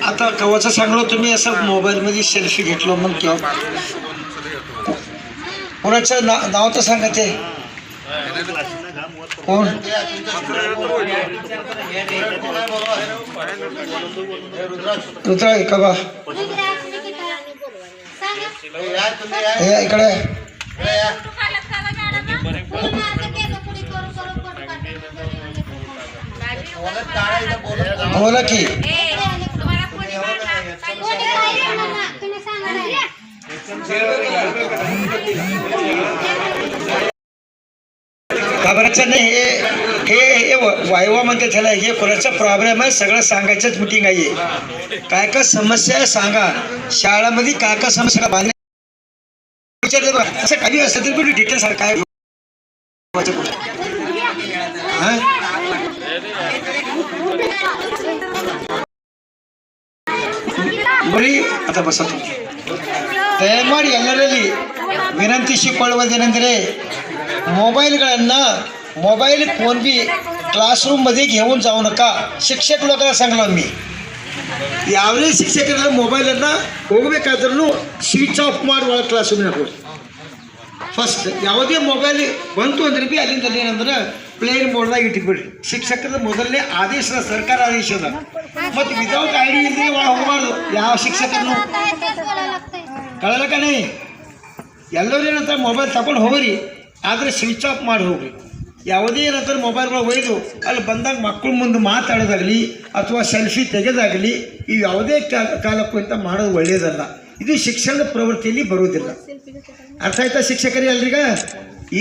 आता कवाचं सांगलो तुम्ही असं मोबाईलमध्ये सेल्फी घेतलो मग किंवा कोणाचं नाव तर सांगा ते कोण रुद्रा का बा हे इकडे बोला की घाबरायचं नाही. हे हे वायवा म्हणते त्याला, हे कोणाचा प्रॉब्लेम आहे सगळं सांगायचंच मीटिंग आहे. काय काय समस्या आहे सांगा, शाळेमध्ये काय काय समस्या बांधणे विचारले बघा. असं काही असतं तरी पण डिटेल्स काय ಬರೀ आता ಬಸ ದಯಮಾಡಿ ಎಲ್ಲರಲ್ಲಿ ವಿನಂತಿಸಿಕೊಳ್ಳುವುದೇನೆಂದರೆ मोबाईलಗಳನ್ನು मोबाईल फोन बी क्लासरूममध्ये घेऊन जाऊ नका. शिक्षक लोकांना सांगलो मी, ಯಾವೇ ಶಿಕ್ಷಕರೆಲ್ಲ ಮೊಬೈಲನ್ನು ಹೋಗಬೇಕಾದ್ರೂ ಸ್ವಿಚ್ ಆಫ್ ಮಾಡಿ ಒಳಗೆ ಕ್ಲಾಸ್ರೂಮ್ನಾಗ ಹೋಗಿ. ಫಸ್ಟ್ ಯಾವುದೇ ಮೊಬೈಲ್ ಬಂತು ಅಂದ್ರೆ ಬಿ ಅಲ್ಲಿಂದ ಏನಂದ್ರೆ ಪ್ಲೇನ್ ಮೋಡ್ದಾಗ ಇಟ್ಬಿಡ್ರಿ. ಶಿಕ್ಷಕರ ಮೊದಲನೇ ಆದೇಶ, ಸರ್ಕಾರ ಆದೇಶ ಅದ. ಮತ್ತು ವಿದೌಟ್ ಐ ಡಿ ಇದ್ರೆ ಒಳಗೆ ಹೋಗಬಾರ್ದು ಯಾವ ಶಿಕ್ಷಕರನ್ನು. ಕಳಲಕ್ಕನೇ ಎಲ್ಲರೂ ಏನಂತ ಮೊಬೈಲ್ ತಗೊಂಡು ಹೋಗ್ರಿ, ಆದರೆ ಸ್ವಿಚ್ ಆಫ್ ಮಾಡಿ ಹೋಗ್ರಿ. ಯಾವುದೇ ಏನಂತಾರೆ ಮೊಬೈಲ್ಗಳು ಒಯ್ದು ಅಲ್ಲಿ ಬಂದಾಗ ಮಕ್ಕಳು ಮುಂದೆ ಮಾತಾಡೋದಾಗಲಿ ಅಥವಾ ಸೆಲ್ಫಿ ತೆಗೆದಾಗಲಿ ಇವು ಯಾವುದೇ ಕಾಲಕ್ಕೂ ಅಂತ ಮಾಡೋದು ಒಳ್ಳೆಯದಲ್ಲ. ಇದು ಶಿಕ್ಷಣದ ಪ್ರವೃತ್ತಿಯಲ್ಲಿ ಬರುವುದಿಲ್ಲ. ಅರ್ಥ ಆಯ್ತಾ ಶಿಕ್ಷಕರಿಗೆ? ಎಲ್ರಿಗ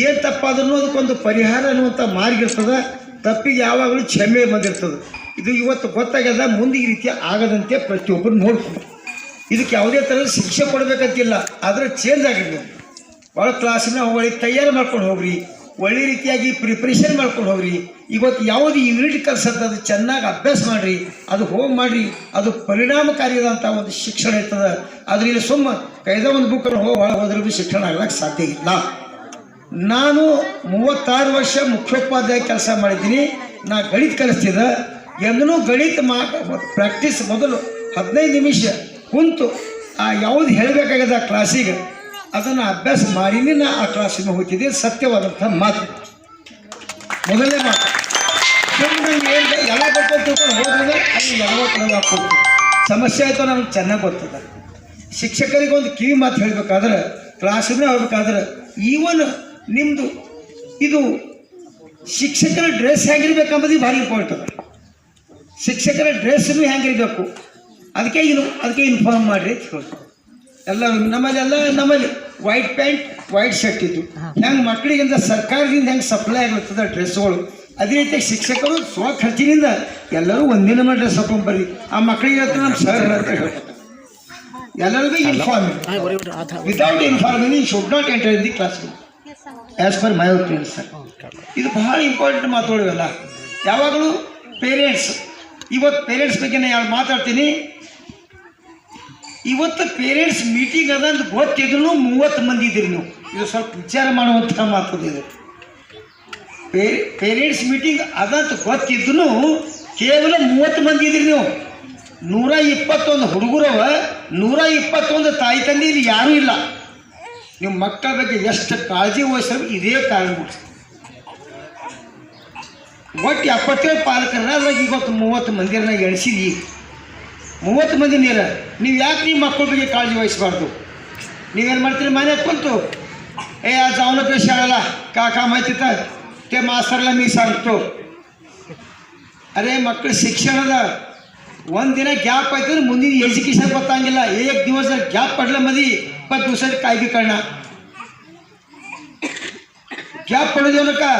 ಏನು ತಪ್ಪಾದ್ರೂ ಅದಕ್ಕೊಂದು ಪರಿಹಾರ ಅನ್ನುವಂಥ ಮಾರ್ಗ ಇರ್ತದೆ. ತಪ್ಪಿಗೆ ಯಾವಾಗಲೂ ಕ್ಷಮೆ ಬಂದಿರ್ತದೆ. ಇದು ಇವತ್ತು ಗೊತ್ತಾಗ್ಯದ, ಮುಂದೆ ಈ ರೀತಿ ಆಗದಂತೆ ಪ್ರತಿಯೊಬ್ಬರು ನೋಡ್ಕೊಂಡು ಇದಕ್ಕೆ ಯಾವುದೇ ಥರದ ಶಿಕ್ಷೆ ಕೊಡಬೇಕಂತಿಲ್ಲ, ಆದರೆ ಚೇಂಜ್ ಆಗಿರ್ಲಿ. ಭಾಳ ಕ್ಲಾಸಿನ ಹೋಗಿ ತಯಾರು ಮಾಡ್ಕೊಂಡು ಹೋಗ್ರಿ, ಒಳ್ಳೆ ರೀತಿಯಾಗಿ ಪ್ರಿಪ್ರೇಷನ್ ಮಾಡ್ಕೊಂಡು ಹೋಗ್ರಿ. ಇವತ್ತು ಯಾವುದು ಯೂನಿಟ್ ಕಲ್ಸತ್ತೆ ಅದು ಚೆನ್ನಾಗಿ ಅಭ್ಯಾಸ ಮಾಡಿರಿ, ಅದು ಹೋಗಿ ಮಾಡಿರಿ. ಅದು ಪರಿಣಾಮಕಾರಿಯಾದಂಥ ಒಂದು ಶಿಕ್ಷಣ ಇರ್ತದೆ. ಅದರಲ್ಲಿ ಸುಮ್ಮ ಕೈದ ಒಂದು ಬುಕ್ಕನ್ನು ಹೋದ್ರೆ ಭೀ ಶಿಕ್ಷಣ ಆಗ್ಲಿಕ್ಕೆ ಸಾಧ್ಯ ಇಲ್ಲ. ನಾನು 36 ವರ್ಷ ಮುಖ್ಯೋಪಾಧ್ಯಾಯ ಕೆಲಸ ಮಾಡಿದ್ದೀನಿ. ನಾ ಗಣಿತ ಕಲಿಸ್ತಿದ್ದೆ. ಎಂದೂ ಗಣಿತ ಪ್ರಾಕ್ಟೀಸ್ ಮೊದಲು 15 ನಿಮಿಷ ಕುಂತು ಯಾವುದು ಹೇಳಬೇಕಾಗದ ಕ್ಲಾಸಿಗೆ ಅದನ್ನು ಅಭ್ಯಾಸ ಮಾಡಿನೇ ನಾ ಆ ಕ್ಲಾಸಿಗೆ ಹೋಗ್ತಿದ್ದೆ. ಸತ್ಯವಾದಂಥ ಮಾತು, ಮೊದಲನೇ ಮಾತು. ಏನು ಎಲ್ಲ ಬರ್ಕೊಂಡು ತಿಳ್ಕೊಂಡು ಹೋದ್ರೆ ಅಲ್ಲಿ ಎಡವಟ್ಟು ಹಾಕ್ಕೊಡ್ತೀವಿ. ಸಮಸ್ಯೆ ಆಯಿತು ನಮ್ಗೆ ಚೆನ್ನಾಗಿ ಗೊತ್ತದ. ಶಿಕ್ಷಕರಿಗೆ ಒಂದು ಕಿವಿ ಮಾತು ಹೇಳಬೇಕಾದ್ರೆ, ಕ್ಲಾಸಿಗೆ ಹೋಗ್ಬೇಕಾದ್ರೆ, ಈವನ್ ನಿಮ್ಮದು ಇದು ಶಿಕ್ಷಕರ ಡ್ರೆಸ್ ಹೆಂಗಿರ್ಬೇಕಂಬುದು ಭಾರಿ ಇಂಪಾರ್ಟೆಂಟ್ ಅದ. ಶಿಕ್ಷಕರ ಡ್ರೆಸ್ಸನ್ನು ಹೆಂಗಿರಬೇಕು ಅದಕ್ಕೆ ಇನ್ಫಾರ್ಮ್ ಮಾಡಿರಿ ಅಂತ ಹೇಳ್ತಾರೆ. ಎಲ್ಲರೂ ನಮ್ಮಲ್ಲಿ ವೈಟ್ ಪ್ಯಾಂಟ್ ವೈಟ್ ಶರ್ಟ್ ಇದ್ದು ಹೆಂಗೆ ಮಕ್ಕಳಿಗಿಂದ ಸರ್ಕಾರದಿಂದ ಹೆಂಗೆ ಸಪ್ಲೈ ಆಗಿರ್ತದೆ ಡ್ರೆಸ್ಗಳು, ಅದೇ ರೀತಿಯಾಗಿ ಶಿಕ್ಷಕರು ಸ್ವಖರ್ಚಿನಿಂದ ಎಲ್ಲರೂ ಒಂದಿನ ಮಾಡಿ ಡ್ರೆಸ್ ಹಾಕೊಂಡು ಬರ್ರಿ. ಆ ಮಕ್ಕಳಿಗೆ ಹೇಳ್ತಾರೆ ನಮ್ಮ ಸರ್ ಅಂತ ಹೇಳ್ತಾರೆ. ಎಲ್ಲರಿಗೂ inform, without informing you should not enter in the class room as per my opinion sir. ಇದು ಬಹಳ ಇಂಪಾರ್ಟೆಂಟ್ ಮಾತುಗಳಿವೆಲ್ಲ. ಯಾವಾಗಲೂ ಪೇರೆಂಟ್ಸ್, ಇವತ್ತು ಪೇರೆಂಟ್ಸ್ ಬಗ್ಗೆ ನಾನು ಮಾತಾಡ್ತೀನಿ. ಇವತ್ತು ಪೇರೆಂಟ್ಸ್ ಮೀಟಿಂಗ್ ಅದ ಅಂತ ಗೊತ್ತಿದ್ರು 30 ಮಂದಿ ಇದ್ದೀರಿ ನೀವು. ಇದು ಸ್ವಲ್ಪ ವಿಚಾರ ಮಾಡುವಂಥ ಮಾತುದಿದೆ. ಪೇರೆಂಟ್ಸ್ ಮೀಟಿಂಗ್ ಅದಂತ ಗೊತ್ತಿದ್ರು ಕೇವಲ 30 ಮಂದಿ ಇದ್ದೀರಿ ನೀವು. 121 ಹುಡುಗರವ, 121 ತಾಯಿ ತಂದೆ ಇಲ್ಲಿ ಯಾರೂ ಇಲ್ಲ. ನಿಮ್ಮ ಮಕ್ಕಳ ಬಗ್ಗೆ ಎಷ್ಟು ಕಾಳಜಿ ವಹಿಸಬೇಕು ಇದೇ ಕಾರಣ. ಒಟ್ಟು 77 ಪಾಲಕರನ್ನ ಅದ್ರಾಗ ಇವತ್ತು 30 ಮಂದಿರನ್ನ ಎಣಿಸಿದ್ವಿ ಈಗ 30 ಮಂದಿ ನೀರ ನೀವು ಯಾಕೆ ನಿಮ್ಮ ಮಕ್ಕಳ ಬಗ್ಗೆ ಕಾಳಜಿ ವಹಿಸಬಾರ್ದು? ನೀವೇನು ಮಾಡ್ತೀರಿ ಮನೆಗೆ ಕುಂತು आज जाऊ नको शाळेला का माहिती तर ते मास्तरला मी सांगतो ಅರೆ ಮಕ್ಕಳು ಶಿಕ್ಷಣದ ಒಂದಿನ ಗ್ಯಾಪ್ ಆಯ್ತು ಅಂದ್ರೆ ಮುಂದಿನ ಎಜುಕೇಷನ್ ಗೊತ್ತಾಗಿಲ್ಲ एक दिवस जर गॅप पडला मध्ये पण दुसरं काय बी करणार गॅप पडू देऊ नका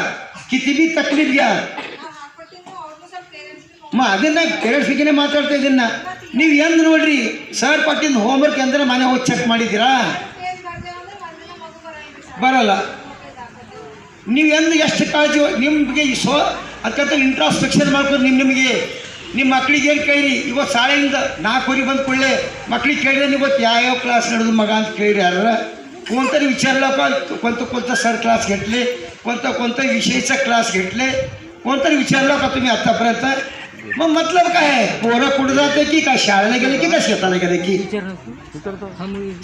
किती बी तकलीफ घ्या मग ಅದನ್ನ ಪೇರೆಂಟ್ಸ್ ಬಗ್ಗೆನೇ ಮಾತಾಡ್ತಾ ಇದ್ದೀನ ನೀವು ಎಂದು ನೋಡ್ರಿ ಸರ್ ಪಟ್ಟಿಂದ ಹೋಮ್ವರ್ಕ್ ಅಂದ್ರೆ ಮನೆ ಹೋಗಿ ಚೆಕ್ ಮಾಡಿದ್ದೀರಾ? ಬರಲ್ಲ. ನೀವು ಎಂದು ಎಷ್ಟು ಕಾಳಜಿ ನಿಮಗೆ ಅದಕ್ಕಂತ ಇಂಟ್ರಾಸ್ಪೆಕ್ಷನ್ ಮಾಡ್ಕೊಂಡು ನಿಮಗೆ ನಿಮ್ಮ ಮಕ್ಕಳಿಗೆ ಏನು ಕೇಳಿರಿ ಇವತ್ತು ಶಾಲೆಯಿಂದ 4 ಬಂದ ಕೂಡಲೇ ಮಕ್ಕಳಿಗೆ ಕೇಳಿದ್ರೆ ಇವತ್ತು ಯಾವ್ಯಾವ ಕ್ಲಾಸ್ ನಡೆದು ಮಗ ಅಂತ ಕೇಳಿರಿ ಯಾರ कोणतरी विचारलं का कोणतं सर क्लास घेतले कोणतं विषयचा क्लास घेतले कोणतरी विचारलं का तुम्ही आत्तापर्यंत? मग मतलब काय आहे पोरं कुठं जाते की काय शाळेला गेले की काय शेताला गेले की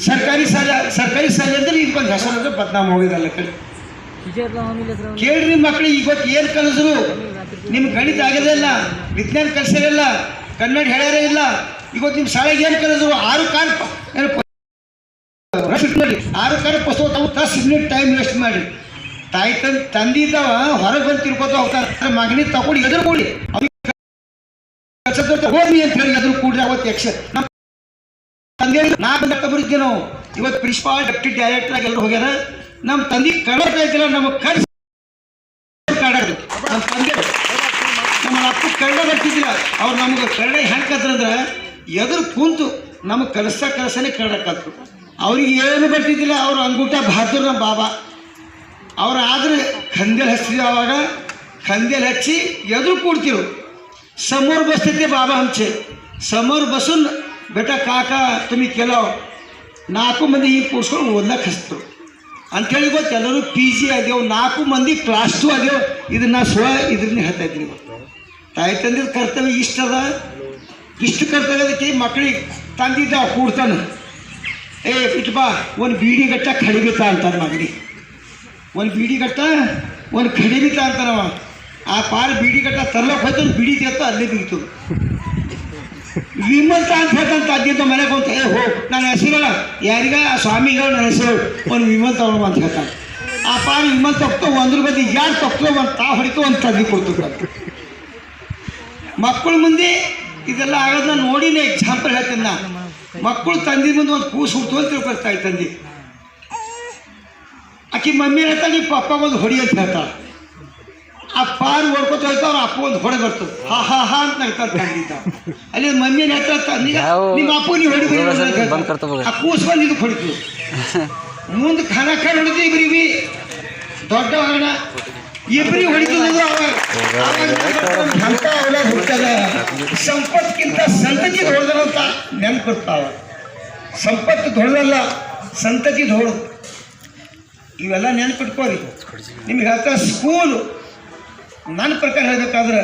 ಸರ್ಕಾರಿ ಶಾಲೆ ಅಂದ್ರೆ ಇದು ಬಂದು ಹೆಸರು ಬದನಾಮ್ ಹೋಗಿದಲ್ಲ ಕಡೆ ಕೇಳ್ರಿ ಮಕ್ಕಳಿಗೆ ಇವತ್ತು ಏನು ಕಲಿಸಿದ್ರು ನಿಮ್ಗೆ ಗಣಿತ ಆಗೋದೇ ಇಲ್ಲ ವಿಜ್ಞಾನ ಕಲಿಸೋದೇ ಇಲ್ಲ ಕನ್ನಡ ಹೇಳ್ಯಾರೇ ಇಲ್ಲ ಇವತ್ತು ನಿಮ್ಮ ಶಾಲೆಗೆ ಏನು ಕಲಿಸಿದ್ರು 6 ಕಾಲ ಪುಸ್ತಕ 10 ಮಿನಿಟ್ ಟೈಮ್ ವೇಸ್ಟ್ ಮಾಡಿ ತಾಯಿ ತಂದಿದ್ದಾವ ಹೊರಗೆ ಬಂದು ತಿರ್ಕೋತ ಹೋಗ್ತಾರೆ ಮಗನಿ ತಗೊಂಡು ಎದುರು ಕೂಡಿ ಹೋಗಿ ಅಂತ ಹೇಳಿ ಎದುರು ಕೂಡ್ರಿ ಅವತ್ತು ನಮ್ಮ ತಂದೆ ಬರಿದ್ದೆ ನಾವು ಇವತ್ತು ಪ್ರಿನ್ಸಿಪಾಲ್ ಡೆಪ್ಯೂಟಿ ಡೈರೆಕ್ಟರ್ ಆಗಿ ಎಲ್ಲರೂ ಹೋಗ್ಯಾರ ನಮ್ಮ ತಂದೆ ಕನ್ನಡ ಇದ್ದಿಲ್ಲ ನಮಗೆ ಕರ್ಸಿ ನಮ್ಮ ತಂದೆ ನಮ್ಮ ಅಪ್ಪ ಕನ್ನಡ ಬರ್ತಿದ್ದಿಲ್ಲ ಅವ್ರು ನಮ್ಗೆ ಕನ್ನಡ ಹೆಂಗೆ ಕಲ್ತ್ರಂದ್ರೆ ಎದುರು ಕೂತು ನಮಗೆ ಕಲಸನೇ ಕನ್ನಡ ಕಲ್ತರು ಅವ್ರಿಗೆ ಏನು ಬರ್ತಿದ್ದಿಲ್ಲ ಅವ್ರು ಅಂಗೂಟ ಬಹಾದ್ರು ನಮ್ಮ ಬಾಬಾ ಅವ್ರು ಆದರೆ ಖಂದೇಲಿ ಹಚ್ತಿದ್ರು ಅವಾಗ खंदेल हच्ची एदू कुडतीव समोर बसते ते बाबा आमचे समोर बसून बेटा काका तुम्ही केलं नाकू मंदी ही पुष्कळ ओदला खसतो अंतೇಳಿ ಗೊತ್ತು ಎಲ್ಲರೂ PG ಆಗ್ಯಾವ 4 ಮಂದಿ ಕ್ಲಾಸ್ 2 ಆಗ್ಯಾವ ಇದನ್ನ ಸ್ವ ಇದನ್ನ ಹೇಳ್ತಾ ಇದ್ರಿ ತಾಯಿ ತಂದೆ ಕರ್ತವ್ಯ ಇಷ್ಟದ ಇಷ್ಟು ಕರ್ತವ್ಯದಕ್ಕೆ ಮಕ್ಕಳಿಗೆ ತಂದಿದ್ದ ಕೂಡ್ತಾನೆ ಏ ಪಿಟ್ಬಾ ಒಂದು ಬೀಡಿ ಗಟ್ಟ ಖಡಿಬಿತಾ ಅಂತಾನೆ ಮಗನಿ ಒಂದು ಬೀಡಿ ಗಟ್ಟ ಒಂದು ಖಡಿಬಿತಾ ಅಂತಾನವ ಆ ಪಾರು ಬೀಡಿ ಗಟ್ಟ ತರ್ಲಕ್ಕೆ ಹೋಯ್ತು ಬೀಡಿ ತೆತ್ತ ಅಲ್ಲೇ ಬಿಗಿತು ವಿಮಲ್ ಅಂತ ಹೇಳ್ತಂತ ಅಜ್ಜಿಂತ ಮನೆಗೆ ಹೋಗ್ತ ಏ ಹೋ ನಾನು ಹೆಸರಲ್ಲ ಯಾರಿಗ ಸ್ವಾಮಿಗಳು ನನ್ನ ಹೆಸರು ಒಂದು ವಿಮಲ್ ತಗೊಳ್ಳುವ ಅಂತ ಹೇಳ್ತಾನೆ ಆ ಪಾರು ವಿಮಲ್ ತಗ್ತೋ ಒಂದ್ರ ಬದಿ ಯಾರು ತಗ್ತೋ ಒಂದು ತಾ ಹೊಡಿತು ಒಂದು ತಂದು ಕೊಡ್ತು ಮಕ್ಕಳ ಮುಂದೆ ಇದೆಲ್ಲ ಆಗೋದನ್ನ ನೋಡಿನೇ ಎಕ್ಸಾಂಪಲ್ ಹೇಳ್ತೀನಿ ನಾ ಮಕ್ಕಳು ತಂದಿ ಮುಂದೆ ಒಂದು ಕೂಸು ಹುಡ್ತು ಅಂತ ತಿಳ್ಕೊಳ್ತಾ ತಂದಿ ಆಕಿ ಮಮ್ಮಿ ಹೇಳ್ತಾಳೆ ನಿಮ್ಮ ಪಪ್ಪ ಒಂದು ಹೊಡಿ ಅಂತ ಹೇಳ್ತಾಳೆ ಆ ಪಾರು ಓಡ್ಕೊತ ಹೋಯ್ತು ಅವ್ರ ಅಪ್ಪ ಒಂದು ಹೊಡೆ ಬರ್ತದೆ ಹಾ ಹಾ ಹಾ ಅಂತ ನಗ್ತಾರೆ ತಂದಿದ್ದ ಅಲ್ಲಿ ಮಮ್ಮಿ ಹೇಳ್ತಾ ನಿಮ್ಮ ಅಪ್ಪ ನೀವು ಹೊಡಿ ಆ ಕೂಸು ಬಂದು ಇದಕ್ಕೆ ಹೊಡಿತು ಮುಂದೆ ಖಾನ ಹೊಡಿತು ಇಬ್ರಿಗೆ ದೊಡ್ಡ ಹಣ ಇಬ್ಬರಿಗೆ ಹೊಡಿತದ ಅವಾಗ ಹುಡ್ತದ ಸಂಪತ್ಕಿಂತ ಸಂತತಿ ಹೊಡೆದಂತ ನೆನ್ಪು ಬರ್ತಾವ ಸಂಪತ್ತು ಹೊಡೆದಲ್ಲ ಸಂತತಿ ಹೊಡೆದು ಇವೆಲ್ಲ ನೆನ್ಪಿಟ್ಕೋರಿ ನಿಮ್ಗೆ ಹೇಳ್ತಾ ಸ್ಕೂಲು ನನ್ನ ಪ್ರಕಾರ ಹೇಳಬೇಕಾದ್ರೆ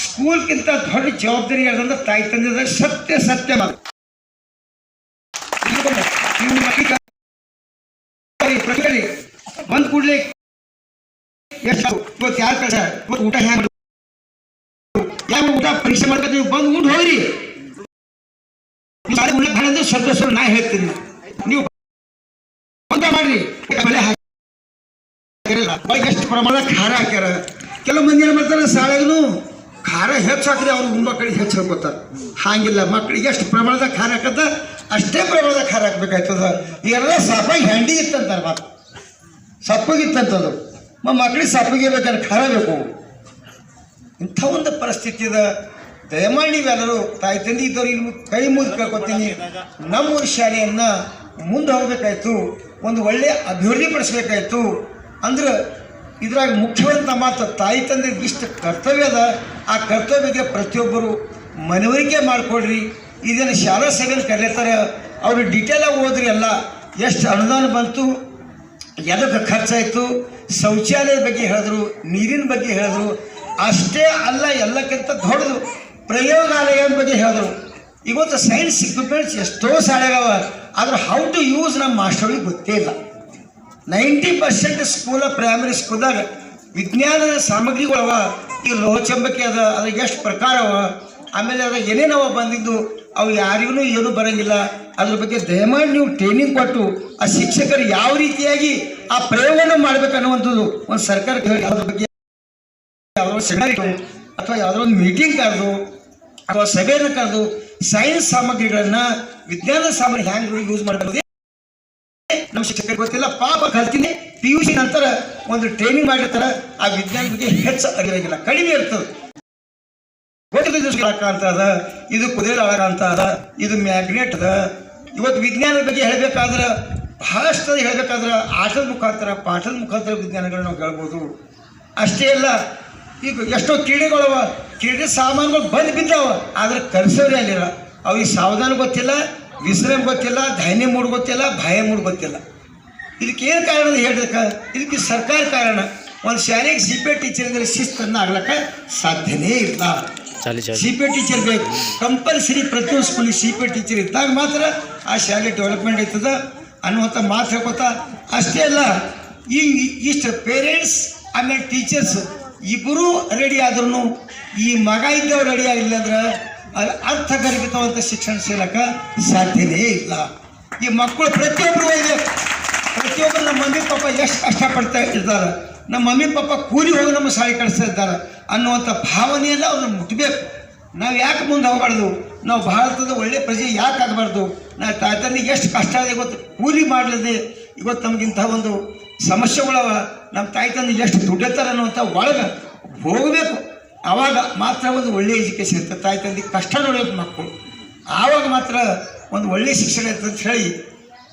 ಸ್ಕೂಲ್ಗಿಂತ ದೊಡ್ಡ ಜವಾಬ್ದಾರಿ ಹೇಳ್ದಂದ್ರೆ ತಾಯಿ ತಂದೆ ಸತ್ಯ ಮಾತು ಬಂದು ಕೂಡಲೇ ಎಷ್ಟು ಇವತ್ತು ಯಾರು ಕಳ್ಸ ಇವತ್ತು ಊಟ ಹ್ಯಾಂಗ ಯಾವ ಊಟ ಪರೀಕ್ಷೆ ಮಾಡ್ಬೇಕು ನೀವು ಬಂದು ಊಟ ಹೋಗ್ರಿ ಅಂದ್ರೆ ಸ್ವಲ್ಪ ನಾ ಹೇಳ್ತೀನಿ ನೀವು ಬಂದ ಮಾಡ್ರಿ ಬೆಳೆ ಹಾಕಿರಲ್ಲ ಎಷ್ಟು ಪ್ರಮಾಣದ ಖಾರ ಹಾಕ್ಯಾರ ಕೆಲವು ಮಂದಿ ಏನು ಮಾಡ್ತಾರೆ ಶಾಲೆಗೂ ಖಾರ ಹೆಚ್ಚು ಹಾಕಿದ್ರೆ ಅವ್ರು ಉಂಬ ಕಡೆ ಹೆಚ್ಚು ಹಾಕೋತಾರೆ ಹಾಗಿಲ್ಲ ಮಕ್ಕಳಿಗೆ ಎಷ್ಟು ಪ್ರಮಾಣದ ಖಾರ ಹಾಕತ್ತ ಅಷ್ಟೇ ಪ್ರಮಾಣದ ಖಾರ ಹಾಕ್ಬೇಕಾಯ್ತದ ಈಗೆಲ್ಲ ಸಪ್ಪಾಗಿ ಹ್ಯಾಂಡಿ ಇತ್ತಂತಾರೆ ಮಾತು ಸಪ್ಪಗಿತ್ತಂತದು ಮಕ್ಕಳಿಗೆ ಸಪ್ಪಗೆ ಬೇಕಾದ್ರೆ ಖಾರ ಬೇಕು ಇಂಥ ಒಂದು ಪರಿಸ್ಥಿತಿ ಇದೆ ದಯಮಾಡಿ ನೀವೆಲ್ಲರೂ ತಾಯಿ ತಂದೆ ಇದ್ದವ್ರು ಇಲ್ಲಿ ಕೈ ಮುಗಿದು ಕೇಳ್ಕೊತೀನಿ ನಮ್ಮೂರ ಶಾಲೆಯನ್ನು ಮುಂದೆ ಹೋಗ್ಬೇಕಾಯ್ತು ಒಂದು ಒಳ್ಳೆಯ ಅಭಿವೃದ್ಧಿ ಪಡಿಸ್ಬೇಕಾಯ್ತು ಅಂದ್ರೆ ಇದ್ರಾಗ ಮುಖ್ಯವಂತ ಮಾತು ತಾಯಿ ತಂದೆ ಇಷ್ಟು ಕರ್ತವ್ಯ ಅದ ಆ ಕರ್ತವ್ಯಕ್ಕೆ ಪ್ರತಿಯೊಬ್ಬರು ಮನವರಿಕೆ ಮಾಡಿಕೊಡ್ರಿ ಇದನ್ನು ಶಾಲಾ ಸೇವೆಯನ್ನು ಕರೀತಾರೆ ಅವರು ಡಿಟೇಲಾಗಿ ಓದ್ರಿ ಎಲ್ಲ ಎಷ್ಟು ಅನುದಾನ ಬಂತು ಎದಕ್ಕೆ ಖರ್ಚಾಯಿತು ಶೌಚಾಲಯದ ಬಗ್ಗೆ ಹೇಳಿದ್ರು ನೀರಿನ ಬಗ್ಗೆ ಹೇಳಿದ್ರು ಅಷ್ಟೇ ಅಲ್ಲ ಎಲ್ಲಕ್ಕಿಂತ ದೊಡ್ಡದು ಪ್ರಯೋಗಾಲಯದ ಬಗ್ಗೆ ಹೇಳಿದ್ರು ಇವತ್ತು ಸೈನ್ಸ್ ಇಕ್ವಿಪ್ಮೆಂಟ್ಸ್ ಎಷ್ಟೋ ಶಾಲೆಗವ ಆದ್ರೆ ಹೌ ಟು ಯೂಸ್ ನಮ್ಮ ಮಾಸ್ಟರ್ಗಳಿಗೆ ಗೊತ್ತೇ ಇಲ್ಲ 90% ಸ್ಕೂಲ ಪ್ರೈಮರಿ ಸ್ಕೂಲ್ದಾಗ ವಿಜ್ಞಾನದ ಸಾಮಗ್ರಿಗಳವ ಈ ಲೋಹಚಂಬಕಿ ಅದ ಅದಕ್ಕೆ ಎಷ್ಟು ಪ್ರಕಾರ ಅವ, ಆಮೇಲೆ ಅದ ಏನೇನವ ಬಂದಿದ್ದು ಅವು ಯಾರಿಗೂ ಏನೂ ಬರೋಂಗಿಲ್ಲ. ಅದ್ರ ಬಗ್ಗೆ ದಯಮಾಡಿ ನೀವು ಟ್ರೈನಿಂಗ್ ಕೊಟ್ಟು ಆ ಶಿಕ್ಷಕರು ಯಾವ ರೀತಿಯಾಗಿ ಆ ಪ್ರಯೋಗವನ್ನು ಮಾಡ್ಬೇಕನ್ನುವಂಥದ್ದು ಒಂದು ಸರ್ಕಾರಕ್ಕೆ ಹೇಳಿ ಅದ್ರ ಬಗ್ಗೆ ಯಾವುದೋ ಸೆಮಿನಾರ್ ಅಥವಾ ಯಾವುದೋ ಒಂದು ಮೀಟಿಂಗ್ ಕರೆದು ಅಥವಾ ಸಭೆಯನ್ನು ಕರೆದು ಸೈನ್ಸ್ ಸಾಮಗ್ರಿಗಳನ್ನು ವಿಜ್ಞಾನ ಸಾಮಗ್ರಿ ಹ್ಯಾಂಗ್ ಯೂಸ್ ಮಾಡಬಹುದು ನಮ್ಮ ಶಿಕ್ಷಕರಿಗೆ ಗೊತ್ತಿಲ್ಲ. ಪಾಪ ಕಲ್ತೀನಿ PUC ನಂತರ ಒಂದು ಟ್ರೈನಿಂಗ್ ಮಾಡಿರ್ತಾರೆ, ಆ ವಿಜ್ಞಾನ ಬಗ್ಗೆ ಹೆಚ್ಚು ಅರಿವಾಗಿಲ್ಲ, ಕಡಿಮೆ ಇರ್ತದೆ. ಅಂತ ಅದ, ಇದು ಕುದುರೆ ಆಳಕ ಅಂತ ಅದ, ಇದು ಮ್ಯಾಗ್ನೆಟ್ ಅದ. ಇವತ್ತು ವಿಜ್ಞಾನದ ಬಗ್ಗೆ ಹೇಳಬೇಕಾದ್ರೆ ಬಹಳಷ್ಟು ಹೇಳಬೇಕಾದ್ರೆ ಆಟದ ಮುಖಾಂತರ ಪಾಠದ ಮುಖಾಂತರ ವಿಜ್ಞಾನಗಳನ್ನ ನಾವು ಹೇಳ್ಬೋದು. ಅಷ್ಟೇ ಅಲ್ಲ, ಈಗ ಎಷ್ಟೋ ಕ್ರೀಡೆಗಳವ, ಕ್ರೀಡೆ ಸಾಮಾನುಗಳು ಬಂದು ಬಿದ್ದಾವ, ಆದರೆ ಕಲಿಸೋರೇ ಅಲ್ಲಿಲ್ಲ. ಅವ್ರಿಗೆ ಸಾವಧಾನ ಗೊತ್ತಿಲ್ಲ, ವಿಶ್ರಾಮ ಗೊತ್ತಿಲ್ಲ, ಧಾನ್ಯ ಮೂಡ್ ಗೊತ್ತಿಲ್ಲ, ಬಾಯ ಮೂಡ್ ಗೊತ್ತಿಲ್ಲ. ಇದಕ್ಕೆ ಏನು ಕಾರಣ ಹೇಳ್ಬೇಕು? ಇದಕ್ಕೆ ಸರ್ಕಾರ ಕಾರಣ. ಒಂದು ಶಾಲೆಗೆ CPE ಟೀಚರ್ ಅಂದರೆ ಶಿಸ್ತನ್ನು ಆಗ್ಲಕ್ಕ ಸಾಧ್ಯನೇ ಇಲ್ಲ. CPE ಟೀಚರ್ ಬೇಕು, ಕಂಪಲ್ಸರಿ. ಪ್ರತಿಯೊಂದು ಸ್ಕೂಲಿಗೆ CPE ಟೀಚರ್ ಇದ್ದಾಗ ಮಾತ್ರ ಆ ಶಾಲೆ ಡೆವಲಪ್ಮೆಂಟ್ ಆಯ್ತದ ಅನ್ನುವಂಥ ಮಾತು ಹೇಳ್ಕೊತಾ. ಅಷ್ಟೇ ಅಲ್ಲ, ಈ ಇಷ್ಟು ಪೇರೆಂಟ್ಸ್ ಆಮೇಲೆ ಟೀಚರ್ಸ್ ಇಬ್ಬರೂ ರೆಡಿ ಆದ್ರೂ ಈ ಮಗ ಇದ್ದವ್ರು ರೆಡಿ ಆಗಿಲ್ಲ ಅಂದ್ರೆ ಅರ್ಥಗರ್ಭಿತವಂಥ ಶಿಕ್ಷಣ ಸಿಗಕ್ಕೆ ಸಾಧ್ಯನೇ ಇಲ್ಲ. ಈ ಮಕ್ಕಳು ಪ್ರತಿಯೊಬ್ಬರು ಇದೆ, ಪ್ರತಿಯೊಬ್ಬರು ನಮ್ಮ ಮಮ್ಮಿ ಪಾಪ ಎಷ್ಟು ಕಷ್ಟಪಡ್ತಾ ಇದ್ದಾರೆ, ನಮ್ಮ ಮಮ್ಮಿ ಪಾಪ ಕೂಲಿ ಹೋಗಿ ನಮ್ಮ ಶಾಲೆ ಕಳಿಸ್ತಾ ಇದ್ದಾರೆ ಅನ್ನುವಂಥ ಭಾವನೆಯಲ್ಲ ಅವ್ರನ್ನ ಮುಟ್ಟಬೇಕು. ನಾವು ಯಾಕೆ ಮುಂದೆ ಹೋಗಬಾರ್ದು? ನಾವು ಭಾರತದ ಒಳ್ಳೆ ಪ್ರಜೆ ಯಾಕೆ ಆಗಬಾರ್ದು? ನಾವು ತಾಯಿ ತಂದೆಗೆ ಎಷ್ಟು ಕಷ್ಟ ಇದೆ ಗೊತ್ತು, ಕೂಲಿ ಮಾಡಲಿದೆ. ಇವತ್ತು ನಮಗಿಂಥ ಒಂದು ಸಮಸ್ಯೆಗಳವ, ನಮ್ಮ ತಾಯಿ ತಂದೆ ಎಷ್ಟು ದುಡ್ಡಿರ್ತಾರೆ ಅನ್ನುವಂಥ ಒಳಗೆ ಹೋಗಬೇಕು. ಆವಾಗ ಮಾತ್ರ ಒಂದು ಒಳ್ಳೆಯ ಎಜುಕೇಷನ್ ಇರ್ತದೆ. ತಾಯಿ ತಂದೆ ಕಷ್ಟ ನೋಡಬೇಕು ಮಕ್ಕಳು, ಆವಾಗ ಮಾತ್ರ ಒಂದು ಒಳ್ಳೆಯ ಶಿಕ್ಷಣ ಇರ್ತದೆ ಅಂತ ಹೇಳಿ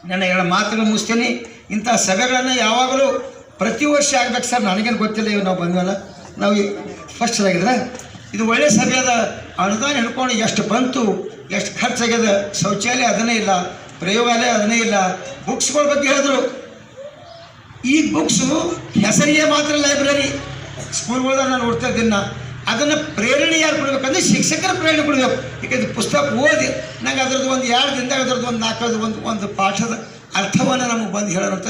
ನನ್ನ ಎರಡು ಮಾತುಗಳು ಮುಗಿಸ್ತೇನೆ. ಇಂಥ ಸಭೆಗಳನ್ನು ಯಾವಾಗಲೂ ಪ್ರತಿ ವರ್ಷ ಆಗ್ಬೇಕು ಸರ್, ನನಗೇನು ಗೊತ್ತಿಲ್ಲ. ಇವು ನಾವು ಬಂದ್ವಲ್ಲ, ನಾವು ಫಸ್ಟ್ ಆಗಿದ್ರೆ ಇದು ಒಳ್ಳೆಯ ಸಭೆ ಅದ. ಅನುದಾನ ಹಿಡ್ಕೊಂಡು ಎಷ್ಟು ಬಂತು, ಎಷ್ಟು ಖರ್ಚಾಗ್ಯದ, ಶೌಚಾಲಯ ಅದನ್ನೇ ಇಲ್ಲ, ಪ್ರಯೋಗಾಲಯ ಅದನ್ನೇ ಇಲ್ಲ. ಬುಕ್ಸ್ಗಳ ಬಗ್ಗೆ ಹೇಳಿದ್ರು. ಈ ಬುಕ್ಸು ಹೆಸರಿಗೆ ಮಾತ್ರ ಲೈಬ್ರರಿ ಸ್ಕೂಲ್ಗಳನ್ನ ನಾನು ನೋಡ್ತಾ ಇದ್ದೀನಿ. ಅದನ್ನು ಪ್ರೇರಣೆ ಯಾರು ಕೊಡಬೇಕಂದ್ರೆ ಶಿಕ್ಷಕರ ಪ್ರೇರಣೆ ಕೊಡಬೇಕು. ಯಾಕಂದ್ರೆ ಪುಸ್ತಕ ಓದಿ ನಂಗೆ ಅದ್ರದ್ದು ಒಂದು 2 ದಿನದಾಗ ಅದ್ರದ್ದು ಒಂದು 4 ಒಂದು ಪಾಠದ ಅರ್ಥವನ್ನು ನಮಗೆ ಬಂದು ಹೇಳೋಂಥ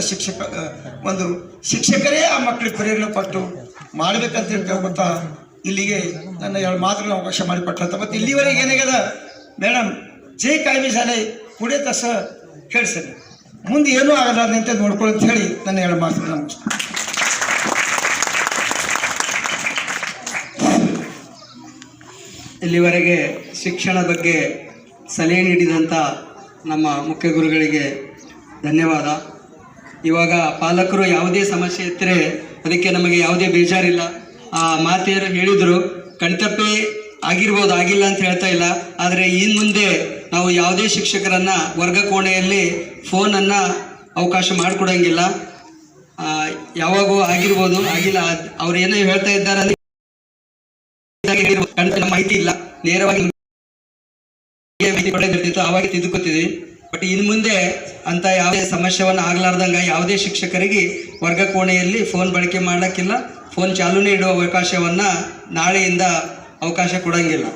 ಒಂದು ಶಿಕ್ಷಕರೇ ಆ ಮಕ್ಕಳಿಗೆ ಪ್ರೇರಣೆ ಕೊಟ್ಟು ಮಾಡಬೇಕಂತ ಹೇಳ್ತಾ ಇಲ್ಲಿಗೆ ನನ್ನ 2 ಮಾತುಗಳನ್ನ ಅವಕಾಶ ಮಾಡಿಕೊಟ್ಟಂತ. ಮತ್ತು ಇಲ್ಲಿವರೆಗೆ ಏನಾಗ್ಯದ ಮೇಡಮ್, ಜೈ ಕಾಯ್ದೆ ಶಾಲೆ ಪುಡೆ ತಸ ಕೇಳಿಸಲಿ, ಮುಂದೆ ಏನೂ ಆಗಲ್ಲ ಅಂತ ನೋಡ್ಕೊಳ್ಳಿ ಅಂತ ಹೇಳಿ ನನ್ನ 2 ಮಾತುಗಳನ್ನ ಮುಗಿಸ್ತೀನಿ.
ಇಲ್ಲಿವರೆಗೆ ಶಿಕ್ಷಣ ಬಗ್ಗೆ ಸಲಹೆ ನೀಡಿದಂಥ ನಮ್ಮ ಮುಖ್ಯ ಗುರುಗಳಿಗೆ ಧನ್ಯವಾದ. ಇವಾಗ ಪಾಲಕರು ಯಾವುದೇ ಸಮಸ್ಯೆ ಇದ್ದರೆ ಅದಕ್ಕೆ ನಮಗೆ ಯಾವುದೇ ಬೇಜಾರಿಲ್ಲ. ಆ ಮಾತೆಯರು ಹೇಳಿದರು, ಕಣ್ತಪ್ಪೆ ಆಗಿರ್ಬೋದು, ಆಗಿಲ್ಲ ಅಂತ ಹೇಳ್ತಾ ಇಲ್ಲ. ಆದರೆ ಇನ್ನು ಮುಂದೆ ನಾವು ಯಾವುದೇ ಶಿಕ್ಷಕರನ್ನು ವರ್ಗ ಕೋಣೆಯಲ್ಲಿ ಫೋನನ್ನು ಅವಕಾಶ ಮಾಡಿಕೊಡಂಗಿಲ್ಲ. ಯಾವಾಗೂ ಆಗಿರ್ಬೋದು, ಆಗಿಲ್ಲ, ಅವ್ರು ಏನೋ ಹೇಳ್ತಾ ಇದ್ದಾರೆ ಅಂದರೆ ಮಾಹಿತಿ ಇಲ್ಲ, ನೇರವಾಗಿ ಮಾಹಿತಿ ಕೊಡೋದಿರ್ತಿತ್ತು, ಆವಾಗ ತಿದ್ದುಕೊತಿದ್ವಿ. ಬಟ್ ಇನ್ನು ಮುಂದೆ ಅಂತ ಯಾವುದೇ ಸಮಸ್ಯೆವನ್ನು ಆಗ್ಲಾರ್ದಂಗೆ ಯಾವುದೇ ಶಿಕ್ಷಕರಿಗೆ ವರ್ಗ ಕೋಣೆಯಲ್ಲಿ ಫೋನ್ ಬಳಕೆ ಮಾಡೋಕ್ಕಿಲ್ಲ, ಫೋನ್ ಚಾಲೂನೇ ಇಡುವ ಅವಕಾಶವನ್ನು ನಾಳೆಯಿಂದ ಅವಕಾಶ ಕೊಡೋಂಗಿಲ್ಲ.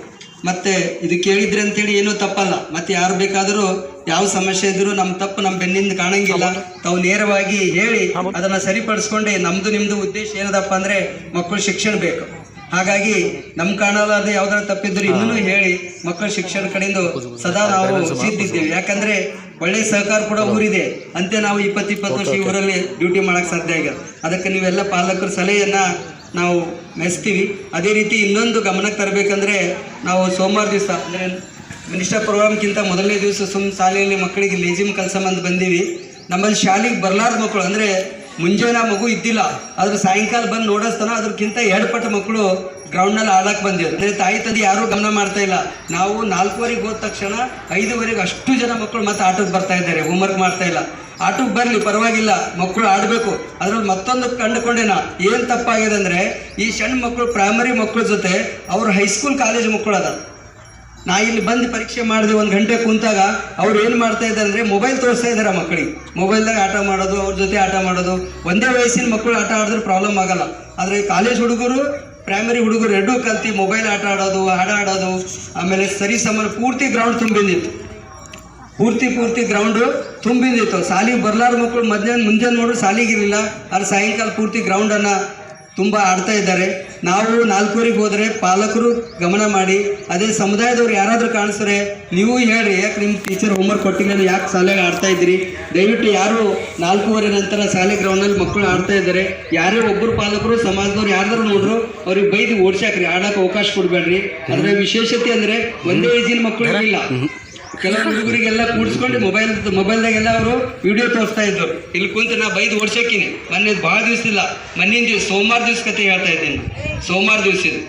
ಮತ್ತು ಇದು ಕೇಳಿದ್ರೆ ಅಂತೇಳಿ ಏನೂ ತಪ್ಪಲ್ಲ. ಮತ್ತು ಯಾರು ಬೇಕಾದರೂ ಯಾವ ಸಮಸ್ಯೆ ಇದ್ದರೂ ನಮ್ಮ ತಪ್ಪು ನಮ್ಮ ಬೆನ್ನಿಂದ ಕಾಣಂಗಿಲ್ಲ. ತಾವು ನೇರವಾಗಿ ಹೇಳಿ ಅದನ್ನು ಸರಿಪಡಿಸ್ಕೊಂಡೆ. ನಮ್ಮದು ನಿಮ್ಮದು ಉದ್ದೇಶ ಏನದಪ್ಪ ಅಂದರೆ ಮಕ್ಕಳು ಶಿಕ್ಷಣ ಬೇಕು. ಹಾಗಾಗಿ ನಮ್ಮ ಕಾಣಲಾದ ಯಾವ್ದಾದ್ರು ತಪ್ಪಿದ್ರು ಇನ್ನೂ ಹೇಳಿ ಮಕ್ಕಳ ಶಿಕ್ಷಣ ಕಡೆಯಿಂದ ಸದಾ ನಾವು ಸಿದ್ಧಿದ್ದೇವೆ. ಯಾಕಂದರೆ ಒಳ್ಳೆಯ ಸಹಕಾರ ಕೂಡ ಊರಿದೆ, ಅಂತೆ ನಾವು 20-20 ವರ್ಷ ಈ ಊರಲ್ಲಿ ಡ್ಯೂಟಿ ಮಾಡೋಕ್ಕೆ ಸಾಧ್ಯ ಆಗ್ಯದ. ಅದಕ್ಕೆ ನೀವೆಲ್ಲ ಪಾಲಕರ ಸಲಹೆಯನ್ನು ನಾವು ಮೆಚ್ತೀವಿ. ಅದೇ ರೀತಿ ಇನ್ನೊಂದು ಗಮನಕ್ಕೆ ತರಬೇಕಂದ್ರೆ, ನಾವು ಸೋಮವಾರ ದಿವಸ ಅಂದರೆ ಮಿನಿಸ್ಟರ್ ಪ್ರೋಗ್ರಾಮ್ಗಿಂತ ಮೊದಲನೇ ದಿವಸ ಶಾಲೆಯಲ್ಲಿ ಮಕ್ಕಳಿಗೆ ಲೇಜಿಮ್ ಕಲ್ಸಂಬಂದು ಬಂದೀವಿ. ನಮ್ಮಲ್ಲಿ ಶಾಲೆಗೆ ಬರಲಾರ್ದ ಮಕ್ಕಳು ಅಂದರೆ ಮುಂಜಾನೆ ಮಗು ಇದ್ದಿಲ್ಲ, ಆದ್ರೆ ಸಾಯಂಕಾಲ ಬಂದು ನೋಡಿಸ್ತಾನ ಅದಕ್ಕಿಂತ 2 ಪಟ್ಟು ಮಕ್ಕಳು ಗ್ರೌಂಡ್ನಲ್ಲಿ ಆಡಕ್ಕೆ ಬಂದಿದ್ರು. ಅಂದರೆ ತಾಯಿ ತಂದೆ ಯಾರೂ ಗಮನ ಮಾಡ್ತಾ ಇಲ್ಲ. ನಾವು 4:15 ಹೋದ ತಕ್ಷಣ 5:15 ಅಷ್ಟು ಜನ ಮಕ್ಕಳು ಮತ್ತೆ ಆಟಕ್ಕೆ ಬರ್ತಾ ಇದ್ದಾರೆ, ಹೋಮ್ವರ್ಕ್ ಮಾಡ್ತಾ ಇಲ್ಲ. ಆಟಕ್ಕೆ ಬರಲಿ ಪರವಾಗಿಲ್ಲ, ಮಕ್ಕಳು ಆಡಬೇಕು. ಅದ್ರಲ್ಲಿ ಮತ್ತೊಂದು ಕಂಡುಕೊಂಡೇನ ಏನು ತಪ್ಪಾಗಿದೆ ಅಂದರೆ, ಈ ಸಣ್ಣ ಮಕ್ಕಳು ಪ್ರೈಮರಿ ಮಕ್ಕಳ ಜೊತೆ ಅವರು ಹೈಸ್ಕೂಲ್ ಕಾಲೇಜ್ ಮಕ್ಕಳು ಅದ. ನಾ ಇಲ್ಲಿ ಬಂದು ಪರೀಕ್ಷೆ ಮಾಡಿದೆ, 1 ಗಂಟೆ ಕುಂತಾಗ ಅವ್ರು ಏನು ಮಾಡ್ತಾ ಇದ್ದಾರೆ ಅಂದರೆ ಮೊಬೈಲ್ ತೋರಿಸ್ತಾ ಇದ್ದಾರೆ ಮಕ್ಕಳಿಗೆ. ಮೊಬೈಲ್ದಾಗ ಆಟ ಮಾಡೋದು, ಅವ್ರ ಜೊತೆ ಆಟ ಮಾಡೋದು. ಒಂದೇ ವಯಸ್ಸಿನ ಮಕ್ಕಳು ಆಟ ಆಡಿದ್ರೆ ಪ್ರಾಬ್ಲಮ್ ಆಗಲ್ಲ. ಆದರೆ ಕಾಲೇಜ್ ಹುಡುಗರು, ಪ್ರೈಮರಿ ಹುಡುಗರು ಎರಡೂ ಕಲ್ತು ಮೊಬೈಲ್ ಆಟ ಆಡೋದು, ಹಾಡ ಆಡೋದು, ಆಮೇಲೆ ಸರಿ ಸಮಾನ ಪೂರ್ತಿ ಗ್ರೌಂಡ್ ತುಂಬಿಂದಿತ್ತು. ಪೂರ್ತಿ ಗ್ರೌಂಡು ತುಂಬಿಂದಿತ್ತು. ಸಾಲಿಗೆ ಬರಲಾರ ಮಕ್ಕಳು ಮುಂಜಾನೆ ನೋಡ್ರಿ ಸಾಲಿಗಿರಲಿಲ್ಲ, ಆದರೆ ಸಾಯಂಕಾಲ ಪೂರ್ತಿ ಗ್ರೌಂಡನ್ನು ತುಂಬ ಆಡ್ತಾ ಇದ್ದಾರೆ. ನಾವು 4:15 ಹೋದರೆ ಪಾಲಕರು ಗಮನ ಮಾಡಿ, ಅದೇ ಸಮುದಾಯದವ್ರು ಯಾರಾದರೂ ಕಾಣಿಸ್ತಾರೆ ನೀವು ಹೇಳ್ರಿ, ಯಾಕೆ ನಿಮ್ಮ ಟೀಚರ್ ಹೋಮ್ವರ್ಕ್ ಕೊಟ್ಟಿಲ್ಲ, ಯಾಕೆ ಶಾಲೆಗೆ ಆಡ್ತಾ ಇದ್ದೀರಿ, ದಯವಿಟ್ಟು ಯಾರು 4:15 ನಂತರ ಶಾಲೆ ಗ್ರೌಂಡಲ್ಲಿ ಮಕ್ಕಳು ಆಡ್ತಾ ಇದ್ದಾರೆ, ಯಾರೇ ಒಬ್ಬರು ಪಾಲಕರು ಸಮಾಜದವ್ರು ಯಾರಾದ್ರೂ ನೋಡ್ರು ಅವ್ರಿಗೆ ಬೈದು ಓಡ್ಸಾಕ್ರಿ, ಆಡೋಕೆ ಅವಕಾಶ ಕೊಡಬೇಡ್ರಿ. ಅದರ ವಿಶೇಷತೆ ಅಂದರೆ ಒಂದೇ ಏಜಿನ ಮಕ್ಕಳು ಇಲ್ಲ, ಕೆಲವು ಹುಡುಗರಿಗೆಲ್ಲ ಕೂಡಿಸ್ಕೊಂಡು ಮೊಬೈಲ್ದಾಗೆಲ್ಲ ಅವರು ವಿಡಿಯೋ ತೋರಿಸ್ತಾ ಇದ್ರು. ಇಲ್ಲಿ ಕುಂತು ನಾ ಬೈದು ಓಡ್ಸೋಕಿನಿ. ಮೊನ್ನೆ ಭಾಳ ದಿವಸ ಇಲ್ಲ, ಮೊನ್ನಿನ ದಿವಸ ಸೋಮವಾರ ದಿವಸ ಕತೆ ಹೇಳ್ತಾ ಇದ್ದೀನಿ, ಸೋಮವಾರ ದಿವಸ ಇದು.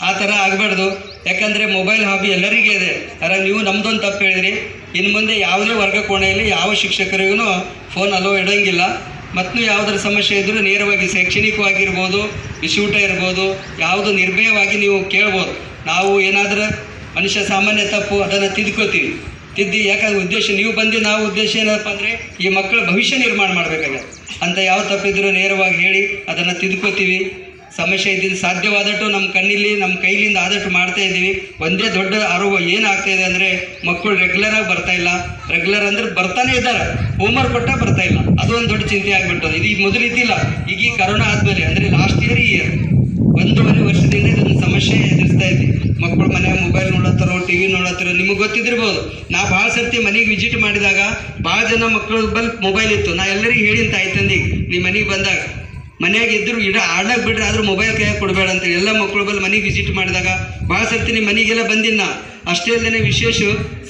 ಆ ಥರ ಆಗಬಾರ್ದು. ಯಾಕಂದರೆ ಮೊಬೈಲ್ ಹಾಬಿ ಎಲ್ಲರಿಗೂ ಇದೆ. ಅದ್ರಾಗ ನೀವು ನಮ್ದೊಂದು ತಪ್ಪು ಹೇಳಿದ್ರಿ. ಇನ್ನು ಮುಂದೆ ಯಾವುದೇ ವರ್ಗ ಕೋಣೆಯಲ್ಲಿ ಯಾವ ಶಿಕ್ಷಕರಿಗೂ ಫೋನ್ ಅಲೋ ಇಡೋಂಗಿಲ್ಲ. ಮತ್ತು ಯಾವುದರ ಸಮಸ್ಯೆ ಇದ್ದರೂ ನೇರವಾಗಿ ಶೈಕ್ಷಣಿಕವಾಗಿರ್ಬೋದು, ಬಿಸಿಯೂಟ ಇರ್ಬೋದು, ಯಾವುದು ನಿರ್ಭಯವಾಗಿ ನೀವು ಕೇಳ್ಬೋದು. ನಾವು ಏನಾದರೂ ಮನುಷ್ಯ ಸಾಮಾನ್ಯ ತಪ್ಪು ಅದನ್ನು ತಿದ್ಕೋತೀವಿ. ಯಾಕಂದ್ರೆ ಉದ್ದೇಶ ನೀವು ಬಂದು ನಾವು ಉದ್ದೇಶ ಏನಪ್ಪ ಅಂದರೆ ಈ ಮಕ್ಕಳ ಭವಿಷ್ಯ ನಿರ್ಮಾಣ ಮಾಡಬೇಕಾಗಿದೆ. ಅಂತ ಯಾವ ತಪ್ಪಿದ್ರೂ ನೇರವಾಗಿ ಹೇಳಿ ಅದನ್ನು ತಿದ್ಕೋತೀವಿ. ಸಮಸ್ಯೆ ಇದ್ದಿದ್ದು ಸಾಧ್ಯವಾದಟ್ಟು ನಮ್ಮ ಕಣ್ಣಿಲ್ಲಿ ನಮ್ಮ ಕೈಲಿಂದ ಆದಷ್ಟು ಮಾಡ್ತಾ ಇದ್ದೀವಿ. ಒಂದೇ ದೊಡ್ಡ ಆರೋಪ ಏನಾಗ್ತಾ ಇದೆ ಅಂದರೆ ಮಕ್ಕಳು ರೆಗ್ಯುಲರಾಗಿ ಬರ್ತಾ ಇಲ್ಲ. ರೆಗ್ಯುಲರ್ ಅಂದರೆ ಬರ್ತಾನೆ ಇದ್ದಾರೆ, ಹೋಮ್ವರ್ಕ್ ಕೊಟ್ಟ ಬರ್ತಾ ಇಲ್ಲ. ಅದು ಒಂದು ದೊಡ್ಡ ಚಿಂತೆ ಆಗಿಬಿಟ್ಟದು. ಇದು ಈಗ ಮೊದಲು ಇದ್ದಿಲ್ಲ, ಈಗ ಈ ಕರೋನಾ ಆದಮೇಲೆ ಅಂದರೆ ಲಾಸ್ಟ್ ಇಯರ್ 1.5 ವರ್ಷದಿಂದ ಇದೊಂದು ಸಮಸ್ಯೆ ಎದುರಿಸ್ತಾ ಇದ್ವಿ. ಮಕ್ಕಳು ಮನೆಯಾಗ ಮೊಬೈಲ್ ನೋಡತ್ತಾರೋ, ಟಿ ವಿ ನೋಡತ್ತಾರೋ. ನಿಮಗೆ ಗೊತ್ತಿದ್ದಿರ್ಬೋದು, ನಾ ಭಾಳ ಸರ್ತಿ ಮನೆಗೆ ವಿಸಿಟ್ ಮಾಡಿದಾಗ ಭಾಳ ಜನ ಮಕ್ಕಳು ಮೊಬೈಲ್ ಇತ್ತು. ನಾ ಎಲ್ಲರಿಗೂ ಹೇಳಿನ ತಾಯಿ ತಂದಿಗೆ, ನಿಮ್ಮ ಮನೆಗೆ ಬಂದಾಗ ಮನೆಯಾಗ ಇದ್ದರು ಆಡಕ್ಕೆ ಬಿಡ್ರಿ, ಆದರೂ ಮೊಬೈಲ್ ಕೈಯಾಗ ಕೊಡಬೇಡ ಅಂತೇಳಿ ಎಲ್ಲ ಮಕ್ಕಳು ಮನೆಗೆ ವಿಸಿಟ್ ಮಾಡಿದಾಗ ಭಾಳ ಸರ್ತಿ ನಿಮ್ಮ ಮನೆಗೆಲ್ಲ ಬಂದಿನ. ಅಷ್ಟೇ ಅಲ್ಲದೆ ವಿಶೇಷ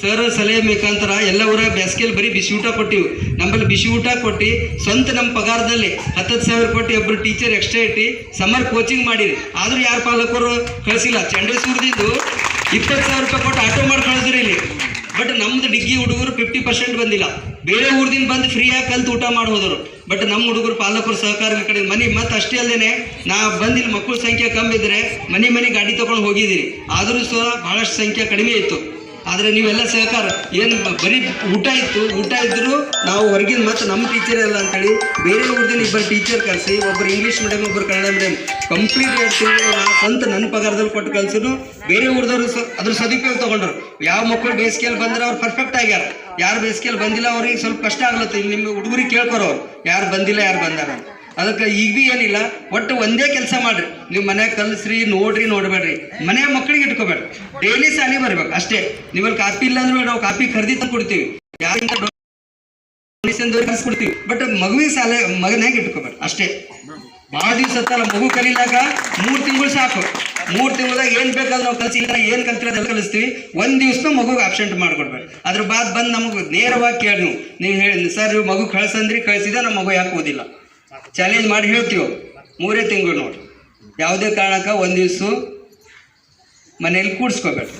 ಸರ್ ಸಲಹೆ ಮುಖಾಂತರ ಎಲ್ಲ ಊರಾಗ ಬೇಸಿಗೆಯಲ್ಲಿ ಬರೀ ಬಿಸಿ ಊಟ ಕೊಟ್ಟಿವಿ. ನಮ್ಮಲ್ಲಿ ಬಿಸಿ ಊಟ ಕೊಟ್ಟು ಸ್ವಂತ ನಮ್ಮ ಪಗಾರದಲ್ಲಿ 10,000 ಕೊಟ್ಟು ಒಬ್ಬರು ಟೀಚರ್ ಎಕ್ಸ್ಟ್ರಾ ಇಟ್ಟು ಸಮರ್ ಕೋಚಿಂಗ್ ಮಾಡಿರಿ. ಆದರೂ ಯಾರು ಪಾಲಕರು ಕಳಿಸಿಲ್ಲ. ಚಂಡೇಶ್ವರದಿಂದ 20,000 ರೂಪಾಯಿ ಕೊಟ್ಟು ಆಟೋ ಮಾಡಿ ಕಳಿಸ್ರಿ ಇಲ್ಲಿ. ಬಟ್ ನಮ್ಮದು ಡಿಗ್ಗಿ ಹುಡುಗರು 50% ಬಂದಿಲ್ಲ. ಬೇರೆ ಊರದಿಂದ ಬಂದು ಫ್ರೀಯಾಗಿ ಕಲ್ತು ಊಟ ಮಾಡಿ ಹೋದರು. ಬಟ್ ನಮ್ಮ ಹುಡುಗರು ಪಾಲಕರು ಸಹಕಾರದ ಕಡೆ ಮನೆ ಮತ್ತು ಅಷ್ಟೇ ಅಲ್ಲದೆ ನಾ ಬಂದಿಲ್ಲ ಮಕ್ಕಳ ಸಂಖ್ಯೆ ಕಮ್ಮಿ ಇದ್ದರೆ ಮನೆ ಗಾಡಿ ತೊಗೊಂಡು ಹೋಗಿದ್ದೀರಿ. ಆದರೂ ಸಹ ಭಾಳಷ್ಟು ಸಂಖ್ಯೆ ಕಡಿಮೆ ಇತ್ತು. ಆದರೆ ನೀವೆಲ್ಲ ಸಹಕಾರ ಏನು ಬರೀ ಊಟ ಇದ್ದರೂ ನಾವು ಹೊರಗಿನ ಮತ್ತು ನಮ್ಮ ಟೀಚರ್ ಎಲ್ಲ ಅಂತೇಳಿ ಬೇರೆ ಊರದಿಂದ 2 ಟೀಚರ್ ಕಳಿಸಿ, ಒಬ್ಬರು ಇಂಗ್ಲೀಷ್ ಮೀಡಿಯಮ್, ಒಬ್ಬರು ಕನ್ನಡ ಮೀಡಿಯಮ್ ಕಂಪ್ಲೀಟ್ 2 ತಿಂಗಳು ನಾ ಸ್ವಂತ ನನ್ನ ಪಗಾರದಲ್ಲಿ ಕೊಟ್ಟು ಕಲಿಸಿದ್ರು. ಬೇರೆ ಊರದವರು ಅದ್ರ ಸದುಪಯೋಗ ತೊಗೊಂಡ್ರು. ಯಾವ ಮಕ್ಕಳು ಬೇಸಿಗೆಯಲ್ಲಿ ಬಂದ್ರೆ ಅವ್ರು ಪರ್ಫೆಕ್ಟ್ ಆಗ್ಯಾರ, ಯಾರು ಬೇಸಿಗೆಯಲ್ಲಿ ಬಂದಿಲ್ಲ ಅವ್ರಿಗೆ ಸ್ವಲ್ಪ ಕಷ್ಟ ಆಗ್ಲತ್ತ. ಇಲ್ಲಿ ನಿಮ್ಮ ಹುಡುಗರಿಗೆ ಕೇಳ್ಕೊರೋ ಅವ್ರು ಯಾರು ಬಂದಿಲ್ಲ ಯಾರು ಬಂದಾರ. ಅದಕ್ಕೆ ಈಗ ಭೀ ಏನಿಲ್ಲ, ಒಟ್ಟು ಒಂದೇ ಕೆಲಸ ಮಾಡಿರಿ. ನೀವು ಮನ್ಯಾಗ ಕಲಿಸ್ರಿ, ನೋಡಬೇಡ್ರಿ. ಮನೆಯ ಮಕ್ಕಳಿಗೆ ಇಟ್ಕೋಬೇಡ್ರಿ. ಡೈಲಿ ಶಾಲೆ ಬರ್ಬೇಕು ಅಷ್ಟೇ. ನಿಮ್ಮಲ್ಲಿ ಕಾಪಿ ಇಲ್ಲ ಅಂದ್ರೆ ನಾವು ಕಾಪಿ ಖರೀದಿ ತಂದು ಕೊಡ್ತೀವಿ, ಯಾರಿಂದ ಕೊಡ್ತೀವಿ. ಬಟ್ ಮಗುವಿಗೆ ಮಗನಾಗ ಇಟ್ಕೋಬೇಡ್ರಿ ಅಷ್ಟೇ. ಭಾಳ ದಿವಸ ಹತ್ತಲ್ಲ, ಮಗು ಕಲಿಲಾಗ 3 ತಿಂಗಳು ಸಾಕು. 3 ತಿಂಗಳದಾಗ ಏನು ಬೇಕಾದ್ರೆ ನಾವು ಕಲಿಸಿ ಏನು ಕಲ್ತಿರೋದು ಅದೆಲ್ಲ ಕಲಿಸ್ತೀವಿ. 1 ದಿವಸ ಮಗುಗೆ ಆಬ್ಸೆಂಟ್ ಮಾಡ್ಕೊಡ್ಬೇಡಿ. ಅದ್ರ ಬಾದ್ ಬಂದು ನಮಗೆ ನೇರವಾಗಿ ಕೇಳಿ ನೀವು ಹೇಳಿ, ಸರ್ ನೀವು ಮಗು ಕಳ್ಸಂದ್ರಿ, ಕಳಿಸಿದ ನಮ್ಮ ಮಗು ಯಾಕೆ ಓದಿಲ್ಲ ಚಾಲೆಂಜ್ ಮಾಡಿ ಹೇಳ್ತೀವಿ. 3 ತಿಂಗಳು ನೋಡಿ, ಯಾವುದೇ ಕಾರಣಕ್ಕೆ 1 ದಿವಸ ಮನೆಯಲ್ಲಿ ಕೂಡಿಸ್ಕೋಬೇಡ್ರಿ.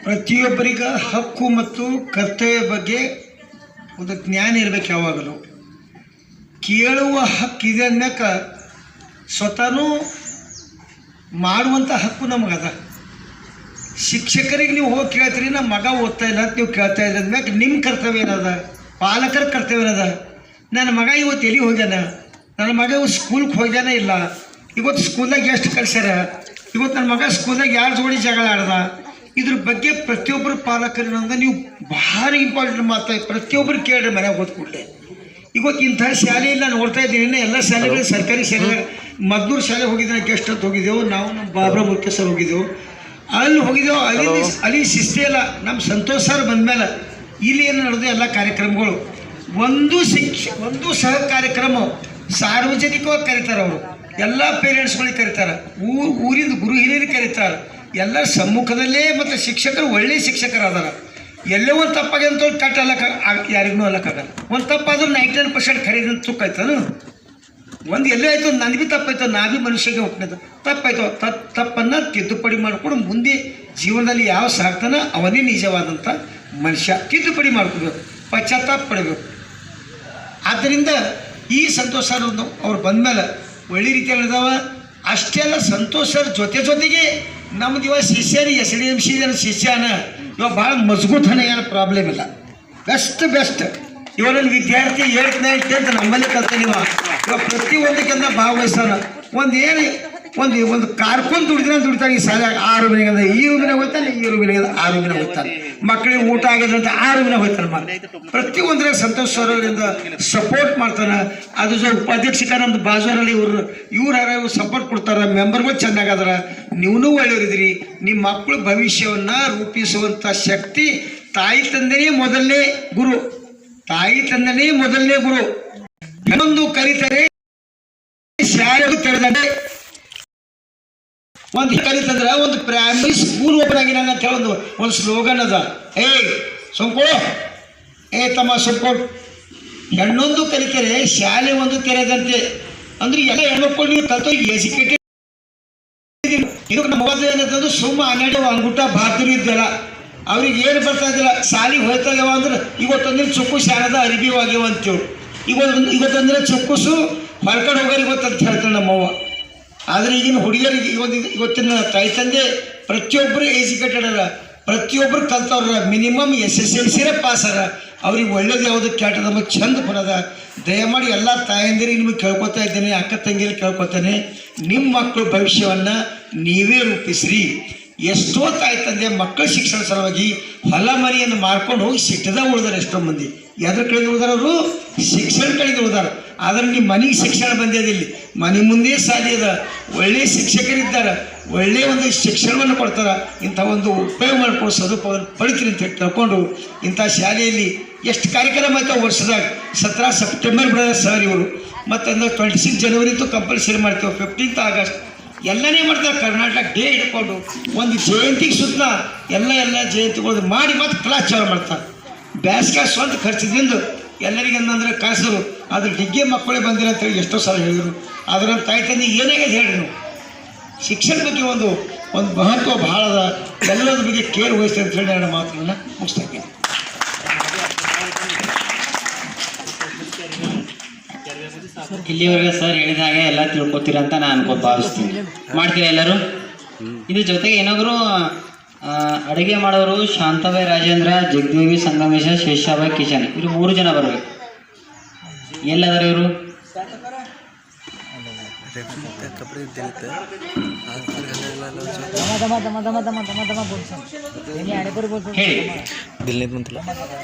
ಪ್ರತಿಯೊಬ್ಬರಿಗ ಹಕ್ಕು ಮತ್ತು ಕರ್ತವ್ಯ ಬಗ್ಗೆ ಒಂದು ಜ್ಞಾನ ಇರಬೇಕು. ಯಾವಾಗಲೂ ಕೇಳುವ ಹಕ್ಕಿದೆ ಅಂದ್ಮ್ಯಾಕ ಸ್ವತಃ ಮಾಡುವಂಥ ಹಕ್ಕು ನಮಗದ. ಶಿಕ್ಷಕರಿಗೆ ನೀವು ಹೋಗಿ ಕೇಳ್ತೀರಿ, ನಮ್ಮ ಮಗ ಓದ್ತಾ ಇಲ್ಲ ಅಂತ ನೀವು ಕೇಳ್ತಾ ಇದ್ದ ಅಂದ್ಮ್ಯಾಕ ನಿಮ್ಮ ಕರ್ತವ್ಯ ಏನದ, ಪಾಲಕರ ಕರ್ತವ್ಯ ಏನದ. ನನ್ನ ಮಗ ಇವತ್ತು ಎಲ್ಲಿ ಹೋಗ್ಯಾನ, ನನ್ನ ಮಗ ಇವತ್ತು ಸ್ಕೂಲ್ಗೆ ಹೋಗ್ಯಾನ ಇಲ್ಲ, ಇವತ್ತು ಸ್ಕೂಲ್ದಾಗ ಎಷ್ಟು ಕಳ್ಸ್ಯಾರ, ಇವತ್ತು ನನ್ನ ಮಗ ಸ್ಕೂಲ್ದಾಗ ಯಾರು ಜೋಡಿ ಜಗಳ ಆಡ್ದ. ಇದ್ರ ಬಗ್ಗೆ ಪ್ರತಿಯೊಬ್ಬರು ಪಾಲಕರಿಂದ ನೀವು ಭಾಳ ಇಂಪಾರ್ಟೆಂಟ್ ಮಾತಾಡಿ ಪ್ರತಿಯೊಬ್ಬರು ಕೇಳ್ರಿ. ಮನೆಗೆ ಹೋದ ಕೂಡಲೇ ಇವತ್ತು ಇಂಥ ಶಾಲೆಯಲ್ಲಿ ನಾನು ನೋಡ್ತಾ ಇದ್ದೀನಿ. ಎಲ್ಲ ಶಾಲೆಗಳು ಸರ್ಕಾರಿ ಶಾಲೆ, ಮದ್ದೂರು ಶಾಲೆ ಹೋಗಿದ್ದೆ, ಗೆಸ್ಟ್ ಅಂತ ಹೋಗಿದ್ದೆವು ನಾವು, ನಮ್ಮ ಬಾಬ್ರಾ ಮುಖ್ಯ ಸರ್ ಹೋಗಿದ್ದೆವು. ಅಲ್ಲಿ ಹೋಗಿದ್ದೆವು. ಅಲ್ಲಿ ಶಿಸ್ತೇ ಇಲ್ಲ. ನಮ್ಮ ಸಂತೋಷ್ ಸರ್ ಬಂದಮೇಲೆ ಇಲ್ಲಿ ಏನು ನಡೆದು ಎಲ್ಲ ಕಾರ್ಯಕ್ರಮಗಳು ಒಂದು ಸಹ ಕಾರ್ಯಕ್ರಮ ಸಾರ್ವಜನಿಕವಾಗಿ ಕರೀತಾರೆ. ಅವರು ಎಲ್ಲ ಪೇರೆಂಟ್ಸ್ಗಳಿಗೆ ಕರೀತಾರೆ, ಊರಿಂದ ಗುರು ಹಿರಿಯರಿಗೆ ಕರೀತಾರೆ. ಎಲ್ಲರ ಸಮ್ಮುಖದಲ್ಲೇ. ಮತ್ತು ಶಿಕ್ಷಕರು ಒಳ್ಳೆಯ ಶಿಕ್ಷಕರಾದಾರ. ಎಲ್ಲೇ ಒಂದು ತಪ್ಪಾಗಿ ಅಂತ ಕಟ್ ಯಾರಿಗೂ ಅಲ್ಲಕ್ಕಾಗಲ್ಲ. ಒಂದು ತಪ್ಪಾದ್ರೂ 99% ಖರೀದಿ ತುಕ್ಕ ಆಯ್ತಾನು. ಒಂದು ಎಲ್ಲೇ ಆಯಿತು, ನನಗೆ ಭೀ ತಪ್ಪಾಯ್ತು, ನಾ ಭೀ ಮನುಷ್ಯಗೆ ಹೋಗ್ತದೆ, ತಪ್ಪಾಯ್ತು. ತಪ್ಪನ್ನು ತಿದ್ದುಪಡಿ ಮಾಡಿಕೊಂಡು ಮುಂದೆ ಜೀವನದಲ್ಲಿ ಯಾವ ಸಾಕ್ತಾನೋ ಅವನೇ ನಿಜವಾದಂಥ ಮನುಷ್ಯ. ತಿದ್ದುಪಡಿ ಮಾಡ್ಕೋಬೇಕು, ಪಶ್ಚಾತ್ತಾಪ ಪಡಬೇಕು. ಆದ್ದರಿಂದ ಈ ಸಂತೋಷ ಅವ್ರು ಬಂದಮೇಲೆ ಒಳ್ಳೆ ರೀತಿಯಲ್ಲಿ ಇದಾವ. ಅಷ್ಟೇ ಅಲ್ಲ, ಸಂತೋಷ್ ಸರ್ ಜೊತೆಗೆ ನಮ್ದು ಇವಾಗ ಶಿಷ್ಯನ SDMC ಶಿಷ್ಯನ ಇವಾಗ ಭಾಳ ಮಜಬೂತನ, ಏನು ಪ್ರಾಬ್ಲಮ್ ಇಲ್ಲ. ಬೆಸ್ಟ್ ಇವರಲ್ಲಿ ವಿದ್ಯಾರ್ಥಿ 8th 9th 10th ನಮ್ಮಲ್ಲಿ ಕಲ್ತಾನೆ. ಇವಾಗ ಪ್ರತಿಯೊಂದಕ್ಕಿಂತ ಭಾಗವಹಿಸ್ತಾನ. ಒಂದು ಏನು ಒಂದು ಕಾರ್ಕೊಂಡು ದುಡಿತಾನೆ ಈ ಶಾಲೆ 6 ರೂಮಿನಾಗ ಈ ರೂಮಿನಾಗ ಹೋಗ್ತಾನೆ, ಈ ರೂಮಿನಾಗ 6 ರೂಮಿನಾಗ ಹೋಗ್ತಾನೆ. ಮಕ್ಕಳಿಗೆ ಊಟ ಆಗಿದ್ರಂತ 6 ರೂಮಿನಾಗ ಹೋಗ್ತಾನೆ. ಪ್ರತಿಯೊಂದರಾಗ ಸಂತೋಷ್ ಸರ್ ಅವರಿಂದ ಸಪೋರ್ಟ್ ಮಾಡ್ತಾನೆ. ಅದು ಉಪಾಧ್ಯಕ್ಷಕ ನಮ್ದು ಬಾಜೂರಲ್ಲಿ ಇವ್ರು ಸಪೋರ್ಟ್ ಕೊಡ್ತಾರೆ. ಮೆಂಬರ್ಗಳು ಚೆನ್ನಾಗದಾರ, ನೀವೂ ಒಳ್ಳೆಯವರಿದ್ರಿ. ನಿಮ್ಮ ಮಕ್ಕಳ ಭವಿಷ್ಯವನ್ನು ರೂಪಿಸುವಂಥ ಶಕ್ತಿ ತಾಯಿ ತಂದೆನೇ ಮೊದಲನೇ ಗುರು. ತಾಯಿ ತಂದೆನೇ ಮೊದಲನೇ ಗುರು. ಇನ್ನೊಂದು ಕರೀತಾರೆ ಶಾಲೆ ತೆರೆದಂತೆ ಒಂದು ಕರೀತಂದ್ರೆ ಒಂದು ಪ್ರೈಮರಿ ಸ್ಕೂಲ್ ಓಪನ್ ಆಗಿ ನನ್ನ ಅಂತ ಒಂದು ಸ್ಲೋಗನ್ ಅದ. ಸೊಂಕೋಳು ತಮ್ಮ ಸೊಂಕೋಳು. ಹೆಣ್ಣೊಂದು ಕಲಿತಾರೆ ಶಾಲೆ ಒಂದು ತೆರೆದಂತೆ. ಅಂದ್ರೆ ಎಲ್ಲ ಹೆಣ್ಮಕ್ಳು ನೀವು ಕಲ್ತೋ ಎಜುಕೇಟೆಡ್. ಇದು ನಮ್ಮ ಏನಂತಂದ್ರೆ ಸುಮ್ಮ 12 ಅಂಗುಟ ಬಾತುರಿ ಇದ್ದಲ್ಲ, ಅವ್ರಿಗೆ ಏನು ಬರ್ತಾ ಇದ್ದಿಲ್ಲ. ಶಾಲೆಗೆ ಹೋಗ್ತಾಗ್ಯಾವ ಅಂದ್ರೆ ಇವತ್ತೊಂದಿನ ಚುಕ್ಕು ಶಾಣದ ಅರಿಬಿ ಆಗ್ಯಾವ ಅಂತೇಳಿ. ಇವತ್ತೊಂದಿನ ಚುಕ್ಕುಸು ಹೊಲ್ಕಡೆ ಹೋಗೋರು ಇವತ್ತಂತ ಹೇಳ್ತಾಳೆ ನಮ್ಮವ್ವ. ಆದರೆ ಈಗಿನ ಹುಡುಗಿಯರಿಗೆ ಇವತ್ತಿನ ತಾಯಿ ತಂದೆ ಪ್ರತಿಯೊಬ್ಬರು ಎಜುಕೇಟೆಡ್ ಅದ, ಪ್ರತಿಯೊಬ್ಬರು ಕಲ್ತವ್ರ. ಮಿನಿಮಮ್ SSLC ಪಾಸ್ ಅದ. ಅವ್ರಿಗೆ ಒಳ್ಳೇದು ಯಾವುದು ಕೆಟ್ಟದ ನಮಗೆ ಚಂದ ಬರೋದ. ದಯಮಾಡಿ ಎಲ್ಲ ತಾಯಂದಿರಿಗೆ ನಿಮಗೆ ಕೇಳ್ಕೊತಾ ಇದ್ದೇನೆ, ಅಕ್ಕ ತಂಗಿಯಲ್ಲಿ ಕೇಳ್ಕೊತಾನೆ, ನಿಮ್ಮ ಮಕ್ಕಳ ಭವಿಷ್ಯವನ್ನು ನೀವೇ ರೂಪಿಸ್ರಿ. ಎಷ್ಟೋ ತಾಯಿ ತಂದೆ ಮಕ್ಕಳ ಶಿಕ್ಷಣ ಸಲುವಾಗಿ ಹೊಲ ಮನೆಯನ್ನು ಮಾರ್ಕೊಂಡು ಹೋಗಿ ಸಿಟ್ಟದಾಗ ಉಳಿದಾರೆ. ಎಷ್ಟೋ ಮಂದಿ ಯಾವ್ದ್ರ ಕಡೆಗೆ ಉಳಿದಾರ? ಅವರು ಶಿಕ್ಷಣ ಕಡೆಗೆ ಉಳಿದಾರ. ಆದರೆ ನಿಮ್ಮ ಮನೆಗೆ ಶಿಕ್ಷಣ ಬಂದಿದ್ದಿಲ್ಲ, ಮನೆ ಮುಂದೆ ಸಾಲಿ ಅದ, ಒಳ್ಳೆಯ ಶಿಕ್ಷಕರಿದ್ದಾರೆ, ಒಳ್ಳೆಯ ಒಂದು ಶಿಕ್ಷಣವನ್ನು ಕೊಡ್ತಾರೆ. ಇಂಥ ಒಂದು ಉಪಯೋಗ ಮಾಡ್ಕೊಂಡು ಸದುಪಯೋಗ ಪಡಿತೀರಿ ಅಂತ ತಿಳ್ಕೊಂಡು ಇಂಥ ಶಾಲೆಯಲ್ಲಿ ಎಷ್ಟು ಕಾರ್ಯಕ್ರಮ ಆಯ್ತು ವರ್ಷದಾಗ. 17 ಸೆಪ್ಟೆಂಬರ್ ಬಿಡೋದ ಸರ್ ಇವರು. ಮತ್ತು 26 ಜನವರಿ ಅಂತೂ ಕಂಪಲ್ಸರಿ ಮಾಡ್ತೇವೆ. 15th ಆಗಸ್ಟ್ ಎಲ್ಲನೇ ಮಾಡ್ತಾರೆ. ಕರ್ನಾಟಕ ಡೇ ಇಟ್ಕೊಂಡು ಒಂದು ಜಯಂತಿಗೆ ಸುತ್ತ ಎಲ್ಲ ಜಯಂತಿಗಳು ಮಾಡಿ ಮತ್ತು ಕ್ಲಾಸ್ ಚಾಲು ಮಾಡ್ತಾರೆ. ಬ್ಯಾಸ್ಗೆ ಸ್ವಂತ ಖರ್ಚಿದಿಂದ ಎಲ್ಲರಿಗೆ ಏನಂದ್ರೆ ಕಳಿಸೋರು. ಅದ್ರ ಡಿಗ್ಗಿ ಮಕ್ಕಳೇ ಬಂದಿಲ್ಲ ಅಂತೇಳಿ ಎಷ್ಟೋ ಸಲ ಹೇಳಿದರು. ಆದರೆ ನಮ್ಮ ತಾಯಿ ತಂದೆ ಏನಾಗಿದೆ ಹೇಳಿ ನೀವು ಶಿಕ್ಷಣ ಬಗ್ಗೆ ಒಂದು ಮಹತ್ವ ಭಾಳ ಅದ. ಎಲ್ಲದ್ರ ಬಗ್ಗೆ ಕೇರ್ ವಹಿಸ್ತಾರೆ ಅಂತ ಹೇಳಿ ನನ್ನ ಮಾತುಗಳನ್ನ ಮುಗಿಸ್ತಾ ಇದ್ದೀನಿ.
ಇಲ್ಲಿವರೆಗೆ ಸರ್ ಹೇಳಿದ ಹಾಗೆ ಎಲ್ಲ ತಿಳ್ಕೊತೀರ ಅಂತ ನಾನು ಭಾವಿಸ್ತೀನಿ. ಮಾಡ್ತೀರಾ ಎಲ್ಲರೂ? ಇದ್ರ ಜೊತೆಗೆ ಏನಾದರೂ ಅಡುಗೆ ಮಾಡೋರು ಶಾಂತಬಾಯಿ ರಾಜೇಂದ್ರ, ಜಗದೇವಿ ಸಂಗಮೇಶ, ಶೇಷಾಬಾಯಿ ಕಿಚನ್, ಇವರು 3 ಜನ ಬರಬೇಕು. ಎಲ್ಲದಾರ ಇವರು?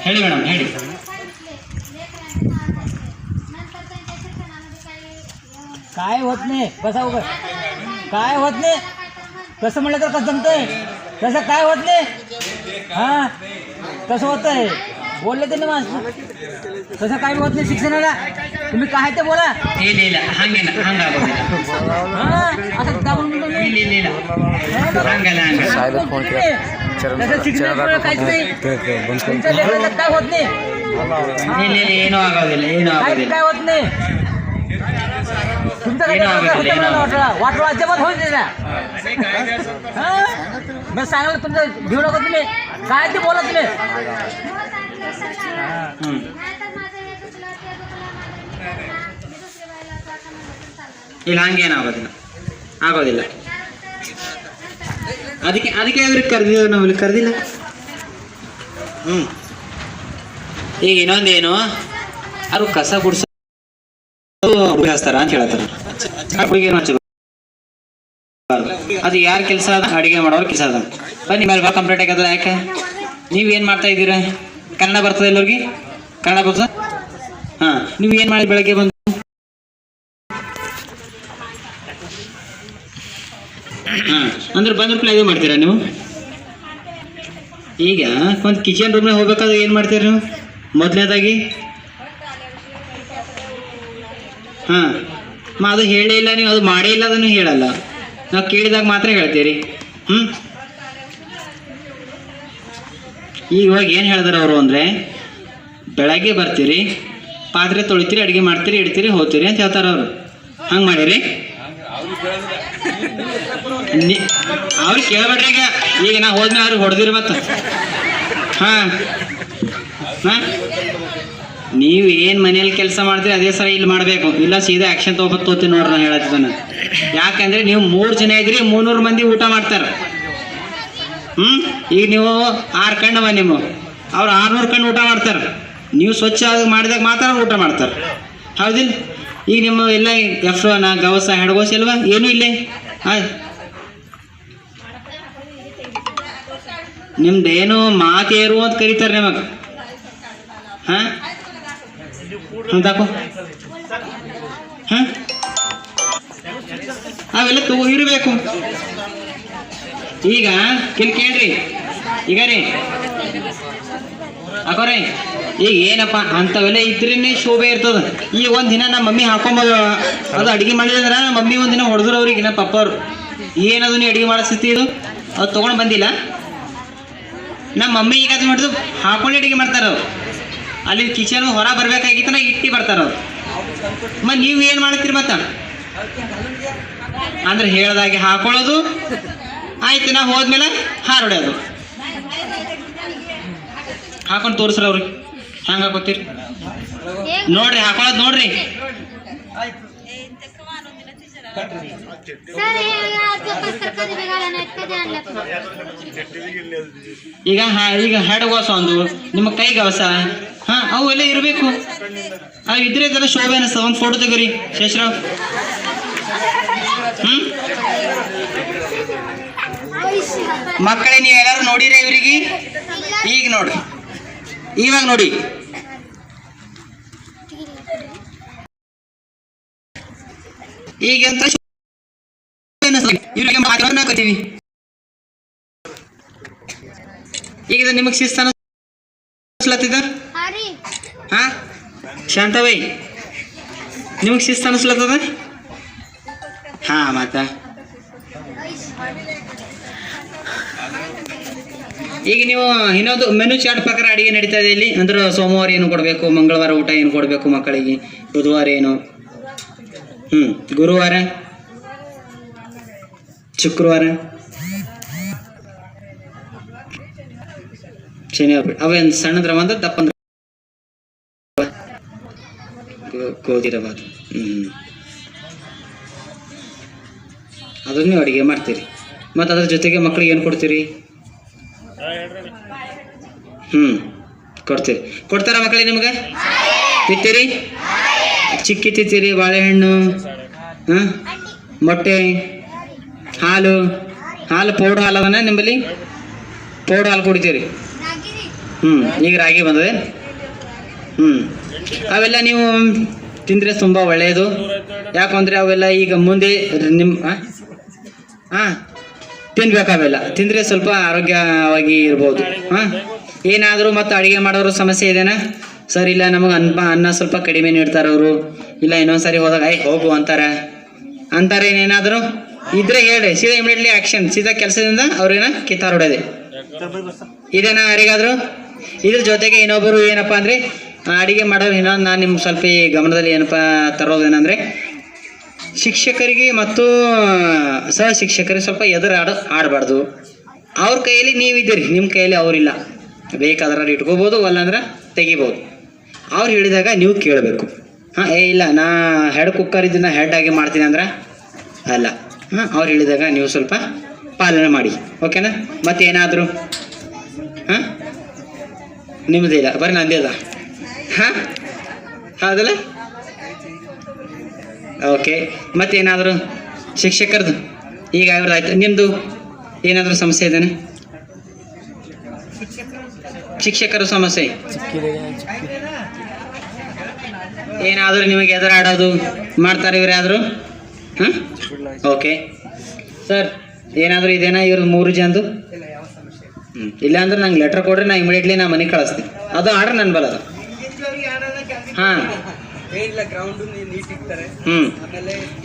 ಹೇಳಿ ಮೇಡಮ್, ಹೇಳಿ.
काय होत नाही. कसा काय होत नाही, कसं म्हणलं तर कसं जमतंय, तसं काय होत नाही. हां कसं होत आहे बोलले त्यांनी माणसं, तसं काय होत नाही शिक्षणाला. तुम्ही काय ते बोला.
ಇಲ್ಲ ಹಂಗೇನ ಹಂಗಾಗೋದಿಲ್ಲ.
असं दाबून तसं शिक्षणाला काहीच नाही. तुमच्या लेवलला काय होत नाही.
ಇಲ್ಲ ಏನೂ ಆಗೋದಿಲ್ಲ, ಏನೂ ಆಗೋದಿಲ್ಲ.
काय होत नाही. तुमचं वाटलं अजिबात होत नाही ना. मी सांगायला तुमचं घेऊ नका तुम्ही. काय ते बोला तुम्ही.
ಇಲ್ಲ ಹಂಗೇನು ಆಗೋದಿಲ್ಲ. ಅದಕ್ಕೆ ಅವ್ರಿಗೆ ಕರೆದಿದ್ದೇವೆ ನಾವು, ಇಲ್ಲಿ ಕರೆದಿಲ್ಲ. ಈಗ ಇನ್ನೊಂದೇನು, ಅವರು ಕಸ ಗುಡಿಸೋ ಹಚ್ತಾರ ಅಂತ ಹೇಳ್ತಾರೆ. ಅದು ಯಾರ ಕೆಲಸ ಅದ? ಅಡುಗೆ ಮಾಡೋರು ಕೆಲಸ ಅದ. ಬನ್ನಿ ಮೇಲೆ ಕಂಪ್ಲೀಟ್ ಆಗ್ಯದ. ಯಾಕೆ ನೀವೇನು ಮಾಡ್ತಾ ಇದ್ದೀರಾ? ಕನ್ನಡ ಬರ್ತದೆ ಎಲ್ಲರಿಗೆ? ಕನ್ನಡ ಬರ್ತದ? ಹಾಂ, ನೀವು ಏನು ಮಾಡಿ ಬೆಳಗ್ಗೆ ಬಂದು? ಹಾಂ, ಅಂದ್ರೆ ಬಂದ ರೂಪಾಯಿ ಇದು ಮಾಡ್ತೀರಾ ನೀವು? ಈಗ ಒಂದು ಕಿಚನ್ ರೂಮ್ನಾಗ ಹೋಗ್ಬೇಕಾದ್ರೆ ಏನು ಮಾಡ್ತೀರಿ ನೀವು? ಮೊದಲನೇದಾಗಿ ಹಾಂ, ಅದು ಹೇಳೇ ಇಲ್ಲ ನೀವು, ಅದು ಮಾಡೇ ಇಲ್ಲ ಅದನ್ನು ಹೇಳಲ್ಲ. ನಾವು ಕೇಳಿದಾಗ ಮಾತ್ರ ಹೇಳ್ತೀರಿ. ಈಗ ಇವಾಗ ಏನು ಹೇಳಿದಾರೆ ಅವರು ಅಂದರೆ, ಬೆಳಗ್ಗೆ ಬರ್ತೀರಿ, ಪಾತ್ರೆ ತೊಳಿತೀರಿ, ಅಡುಗೆ ಮಾಡ್ತೀರಿ, ಇಡ್ತೀರಿ, ಹೋಗ್ತೀರಿ ಅಂತ ಹೇಳ್ತಾರೆ ಅವರು. ಹಂಗೆ ಮಾಡಿರಿ? ಅವ್ರಿಗೆ ಕೇಳಬೇಡ್ರಿ. ಈಗ ನಾ ಹೋದ್ಮೇಲೆ ಅವ್ರಿಗೆ ಹೊಡೆದಿರಿ ಮತ್ತೆ. ಹಾಂ ಹಾಂ, ನೀವು ಏನು ಮನೇಲಿ ಕೆಲಸ ಮಾಡ್ತೀರಿ ಅದೇ ಸರ ಇಲ್ಲಿ ಮಾಡಬೇಕು. ಇಲ್ಲ ಸೀದಾ ಆ್ಯಕ್ಷನ್ ತೊಗೋತೀನಿ ನೋಡ್ರಿ. ನಾನು ಹೇಳತ್ತಿದ್ದಾನೆ ಯಾಕಂದರೆ ನೀವು 3 ಜನ ಇದ್ರಿ, 300 ಮಂದಿ ಊಟ ಮಾಡ್ತಾರೆ. ಈಗ ನೀವು 6 ಕಣ್ಣವ ನಿಮ್ಮ, ಅವ್ರು 600 ಕಣ್ಣು ಊಟ ಮಾಡ್ತಾರೆ. ನೀವು ಸ್ವಚ್ಛ ಮಾಡಿದಾಗ ಮಾತ್ರ ಊಟ ಮಾಡ್ತಾರೆ, ಹೌದಿಲ್ಲ? ಈಗ ನಿಮ್ಮ ಎಲ್ಲ ಎಫ್ರೋನ ಗವಸ ಹೆಡ್ಗೋಸ ಇಲ್ವಾ? ಏನೂ ಇಲ್ಲೇ ಆಯ್ತು. ನಿಮ್ದೇನು ಮಾತೇರು ಅಂತ ಕರೀತಾರೆ ನಿಮಗೆ. ಹಾಂ ತಾಕೋ ಹಾಂ ಅವೆಲ್ಲ ಇರಬೇಕು. ಈಗ ಕೇಳ್ರಿ ಈಗ ರೀ ಅಕೋರಿ, ಈಗ ಏನಪ್ಪ ಅಂಥವೆಲ್ಲ ಇದ್ರೇನೆ ಶೋಭೆ ಇರ್ತದ. ಈಗ ಒಂದು ದಿನ ನಮ್ಮ ಮಮ್ಮಿ ಹಾಕೊಂಬೋದು ಅದು ಅಡುಗೆ ಮಾಡಿದ್ರೆ ನಮ್ಮ ಮಮ್ಮಿ ಒಂದು ದಿನ ಹೊಡೆದ್ರು ಅವ್ರಿಗೆ ನಮ್ಮ ಪಪ್ಪ ಅವ್ರು ಏನದು ನೀವು ಅಡುಗೆ ಮಾಡೋ ಸ್ಥಿತಿ ಇದು ಅದು ತೊಗೊಂಡು ಬಂದಿಲ್ಲ. ನಮ್ಮ ಮಮ್ಮಿ ಈಗ ಅದು ಮಾಡಿದ್ರು ಹಾಕೊಂಡು ಅಡುಗೆ ಮಾಡ್ತಾರೆ ಅವ್ರು. ಅಲ್ಲಿ ಕಿಚನ್ ಹೊರ ಬರ್ಬೇಕಾಗಿತ್ತು ನಾ ಇಟ್ಟು ಬರ್ತಾರೆ ಅವ್ರು. ಮತ್ತು ನೀವು ಏನು ಮಾಡ್ತೀರಿ ಮತ್ತೆ ಅಂದ್ರೆ ಹೇಳ್ದಾಗೆ ಹಾಕೊಳ್ಳೋದು ಆಯ್ತು. ನಾ ಹೋದ್ಮೇಲೆ ಹಾರೊಡೆಯೋದು ಹಾಕೊಂಡು ತೋರಿಸ್ರಿ ಅವ್ರಿಗೆ ಹಂಗೆ ಹಾಕೋತೀರಿ ನೋಡ್ರಿ, ಹಾಕೊಳ್ಳೋದು ನೋಡ್ರಿ.
सर हे आज कसं कधी बिघाला नाही कधी आणलं
ಈಗ ಈಗ ಹೆಡ್ಗೋಸ ಒಂದು ನಿಮ್ಮ ಕೈಗವಸ ಹಾಂ ಅವೆಲ್ಲ ಇರಬೇಕು. ಅವು ಇದ್ರೆ ಇದೆಲ್ಲ ಶೋಭೆ ಅನಿಸ್ತದೆ. ಒಂದು ಫೋಟೋ ತೆಗೀರಿ ಶೇಷರಾವ್. ಮಕ್ಕಳೇ ನೀವು ಎಲ್ಲರೂ ನೋಡಿರಿ ಇವರಿಗೆ. ಈಗ ನೋಡ್ರಿ, ಇವಾಗ ನೋಡಿ. ಈಗೆಂತ ಇವ್ರಿಗೆ ಮಾತಾಡ್ತೀವಿ. ಈಗ ನಿಮಗೆ ಶಿಸ್ತು ಅನಿಸ್ಲತ್ತಿದ?
अरे
ಹಾಂ ಶಾಂತವೈ ನಿಮಗೆ ಶಿಸ್ತು ಅನಿಸ್ಲತ್ತದ? ಹಾಂ ಮತ್ತ ಈಗ ನೀವು ಇನ್ನೊಂದು ಮೆನು ಚಾರ್ಟ್ ಪ್ರಕಾರ ಅಡುಗೆ ನಡೀತಾ ಇದೆ ಇಲ್ಲಿ. ಅಂದ್ರೆ ಸೋಮವಾರ ಏನು ಕೊಡಬೇಕು, ಮಂಗಳವಾರ ಊಟ ಏನು ಕೊಡಬೇಕು ಮಕ್ಕಳಿಗೆ, ಬುಧವಾರ ಏನು, ಗುರುವಾರ, ಶುಕ್ರವಾರ, ಶನಿವಾರ. ಅವೇನು ಸಣ್ಣದ್ರ ಒಂದು ದಪ್ಪಂದ್ರ ಗೋಧಿರಬಾರ್ದು. ಅದನ್ನು ನೀವು ಅಡುಗೆ ಮಾಡ್ತೀರಿ. ಮತ್ತು ಅದ್ರ ಜೊತೆಗೆ ಮಕ್ಕಳಿಗೆ ಏನು ಕೊಡ್ತೀರಿ? ಕೊಡ್ತೀರಿ. ಕೊಡ್ತಾರ ಮಕ್ಕಳಿಗೆ ನಿಮ್ಗೆ? ತಿಂತೀರಿ? ಚಿಕ್ಕಿ ತಿಂತೀರಿ? ಬಾಳೆಹಣ್ಣು, ಹಾಂ, ಮೊಟ್ಟೆ, ಹಾಲು. ಪೌಡ್ರ್ ಹಾಲು ಅದನ್ನ ನಿಮ್ಮಲ್ಲಿ ಪೌಡ್ರ್ ಹಾಲು ಕುಡಿತೀರಿ. ಈಗ ರಾಗಿ ಬಂದದೆ. ಅವೆಲ್ಲ ನೀವು ತಿಂದರೆ ತುಂಬ ಒಳ್ಳೆಯದು. ಯಾಕಂದರೆ ಅವೆಲ್ಲ ಈಗ ಮುಂದೆ ನಿಮ್ಮ ತಿನ್ಬೇಕು. ಅವೆಲ್ಲ ತಿಂದರೆ ಸ್ವಲ್ಪ ಆರೋಗ್ಯವಾಗಿ ಇರ್ಬೋದು. ಏನಾದರೂ ಮತ್ತು ಅಡುಗೆ ಮಾಡೋರು ಸಮಸ್ಯೆ ಇದೆನಾ ಸರ್? ಇಲ್ಲ ನಮಗೆ ಅನ್ನ ಸ್ವಲ್ಪ ಕಡಿಮೆ ನೀಡ್ತಾರೆ ಅವರು. ಇಲ್ಲ ಇನ್ನೊಂದು ಸಾರಿ ಹೋದಾಗ ಹೋಗು ಅಂತಾರೆ ಏನೇನಾದರೂ ಇದ್ರೆ ಹೇಳಿ, ಸೀದಾ ಇಮಿಡಿಯೇಟ್ಲಿ ಆ್ಯಕ್ಷನ್, ಸೀದಾ ಕೆಲಸದಿಂದ ಅವ್ರೇನ ಕಿತ್ತಾರೋಡೋದೆ ಇದೇನಾ ಯಾರಿಗಾದರೂ? ಇದ್ರ ಜೊತೆಗೆ ಇನ್ನೊಬ್ಬರು ಏನಪ್ಪ ಅಂದರೆ ಅಡುಗೆ ಮಾಡೋರು ಇನ್ನೊಂದು ನಾನು ನಿಮ್ಮ ಸ್ವಲ್ಪ ಈ ಗಮನದಲ್ಲಿ ಏನಪ್ಪ ತರೋದೇನೆಂದರೆ, ಶಿಕ್ಷಕರಿಗೆ ಮತ್ತು ಸಹ ಶಿಕ್ಷಕರಿಗೆ ಸ್ವಲ್ಪ ಆಡಬಾರ್ದು. ಅವ್ರ ಕೈಯಲ್ಲಿ ನೀವಿದ್ದೀರಿ, ನಿಮ್ಮ ಕೈಯಲ್ಲಿ ಅವರಿಲ್ಲ. ಬೇಕಾದ್ರೆ ಇಟ್ಕೋಬೋದು, ಅಲ್ಲಾಂದ್ರೆ ತೆಗಿಬೋದು. ಅವ್ರು ಹೇಳಿದಾಗ ನೀವು ಕೇಳಬೇಕು. ಇಲ್ಲ ನಾ ಹೆಡ್ ಕುಕ್ಕರ್ ಇದನ್ನು ಹೆಡ್ ಆಗಿ ಮಾಡ್ತೀನಿ ಅಂದ್ರೆ ಅಲ್ಲ. ಅವ್ರು ಹೇಳಿದಾಗ ನೀವು ಸ್ವಲ್ಪ ಪಾಲನೆ ಮಾಡಿ, ಓಕೆನಾ? ಮತ್ತೇನಾದರೂ ನಿಮ್ಮದೇ ಇಲ್ಲ, ಬರೀ ನಂದೇ ಅದ. ಹೌದಲ್ಲ? ಓಕೆ. ಮತ್ತೇನಾದರೂ ಶಿಕ್ಷಕರದು ಈಗ ಅವ್ರದ್ದು ಆಯ್ತು. ನಿಮ್ಮದು ಏನಾದರೂ ಸಮಸ್ಯೆ ಇದೆಯಾ? ಶಿಕ್ಷಕರ ಸಮಸ್ಯೆ ಏನಾದರೂ ನಿಮಗೆ ಎದುರಾಡೋದು ಮಾಡ್ತಾರೆ ಇವ್ರು ಯಾರು? ಓಕೆ ಸರ್, ಏನಾದರೂ ಇದೇನಾ ಇವ್ರು 3 ಜನದು? ಇಲ್ಲ ಅಂದ್ರೆ ನಂಗೆ ಲೆಟ್ರ್ ಕೊಡ್ರಿ, ನಾ ಇಮಿಡಿಯೇಟ್ಲಿ ನಾ ಮನೆಗೆ ಕಳಿಸ್ತೀನಿ. ಅದು ಆರ್ಡ್ರ್ ನನ್ನ ಬರೋದು.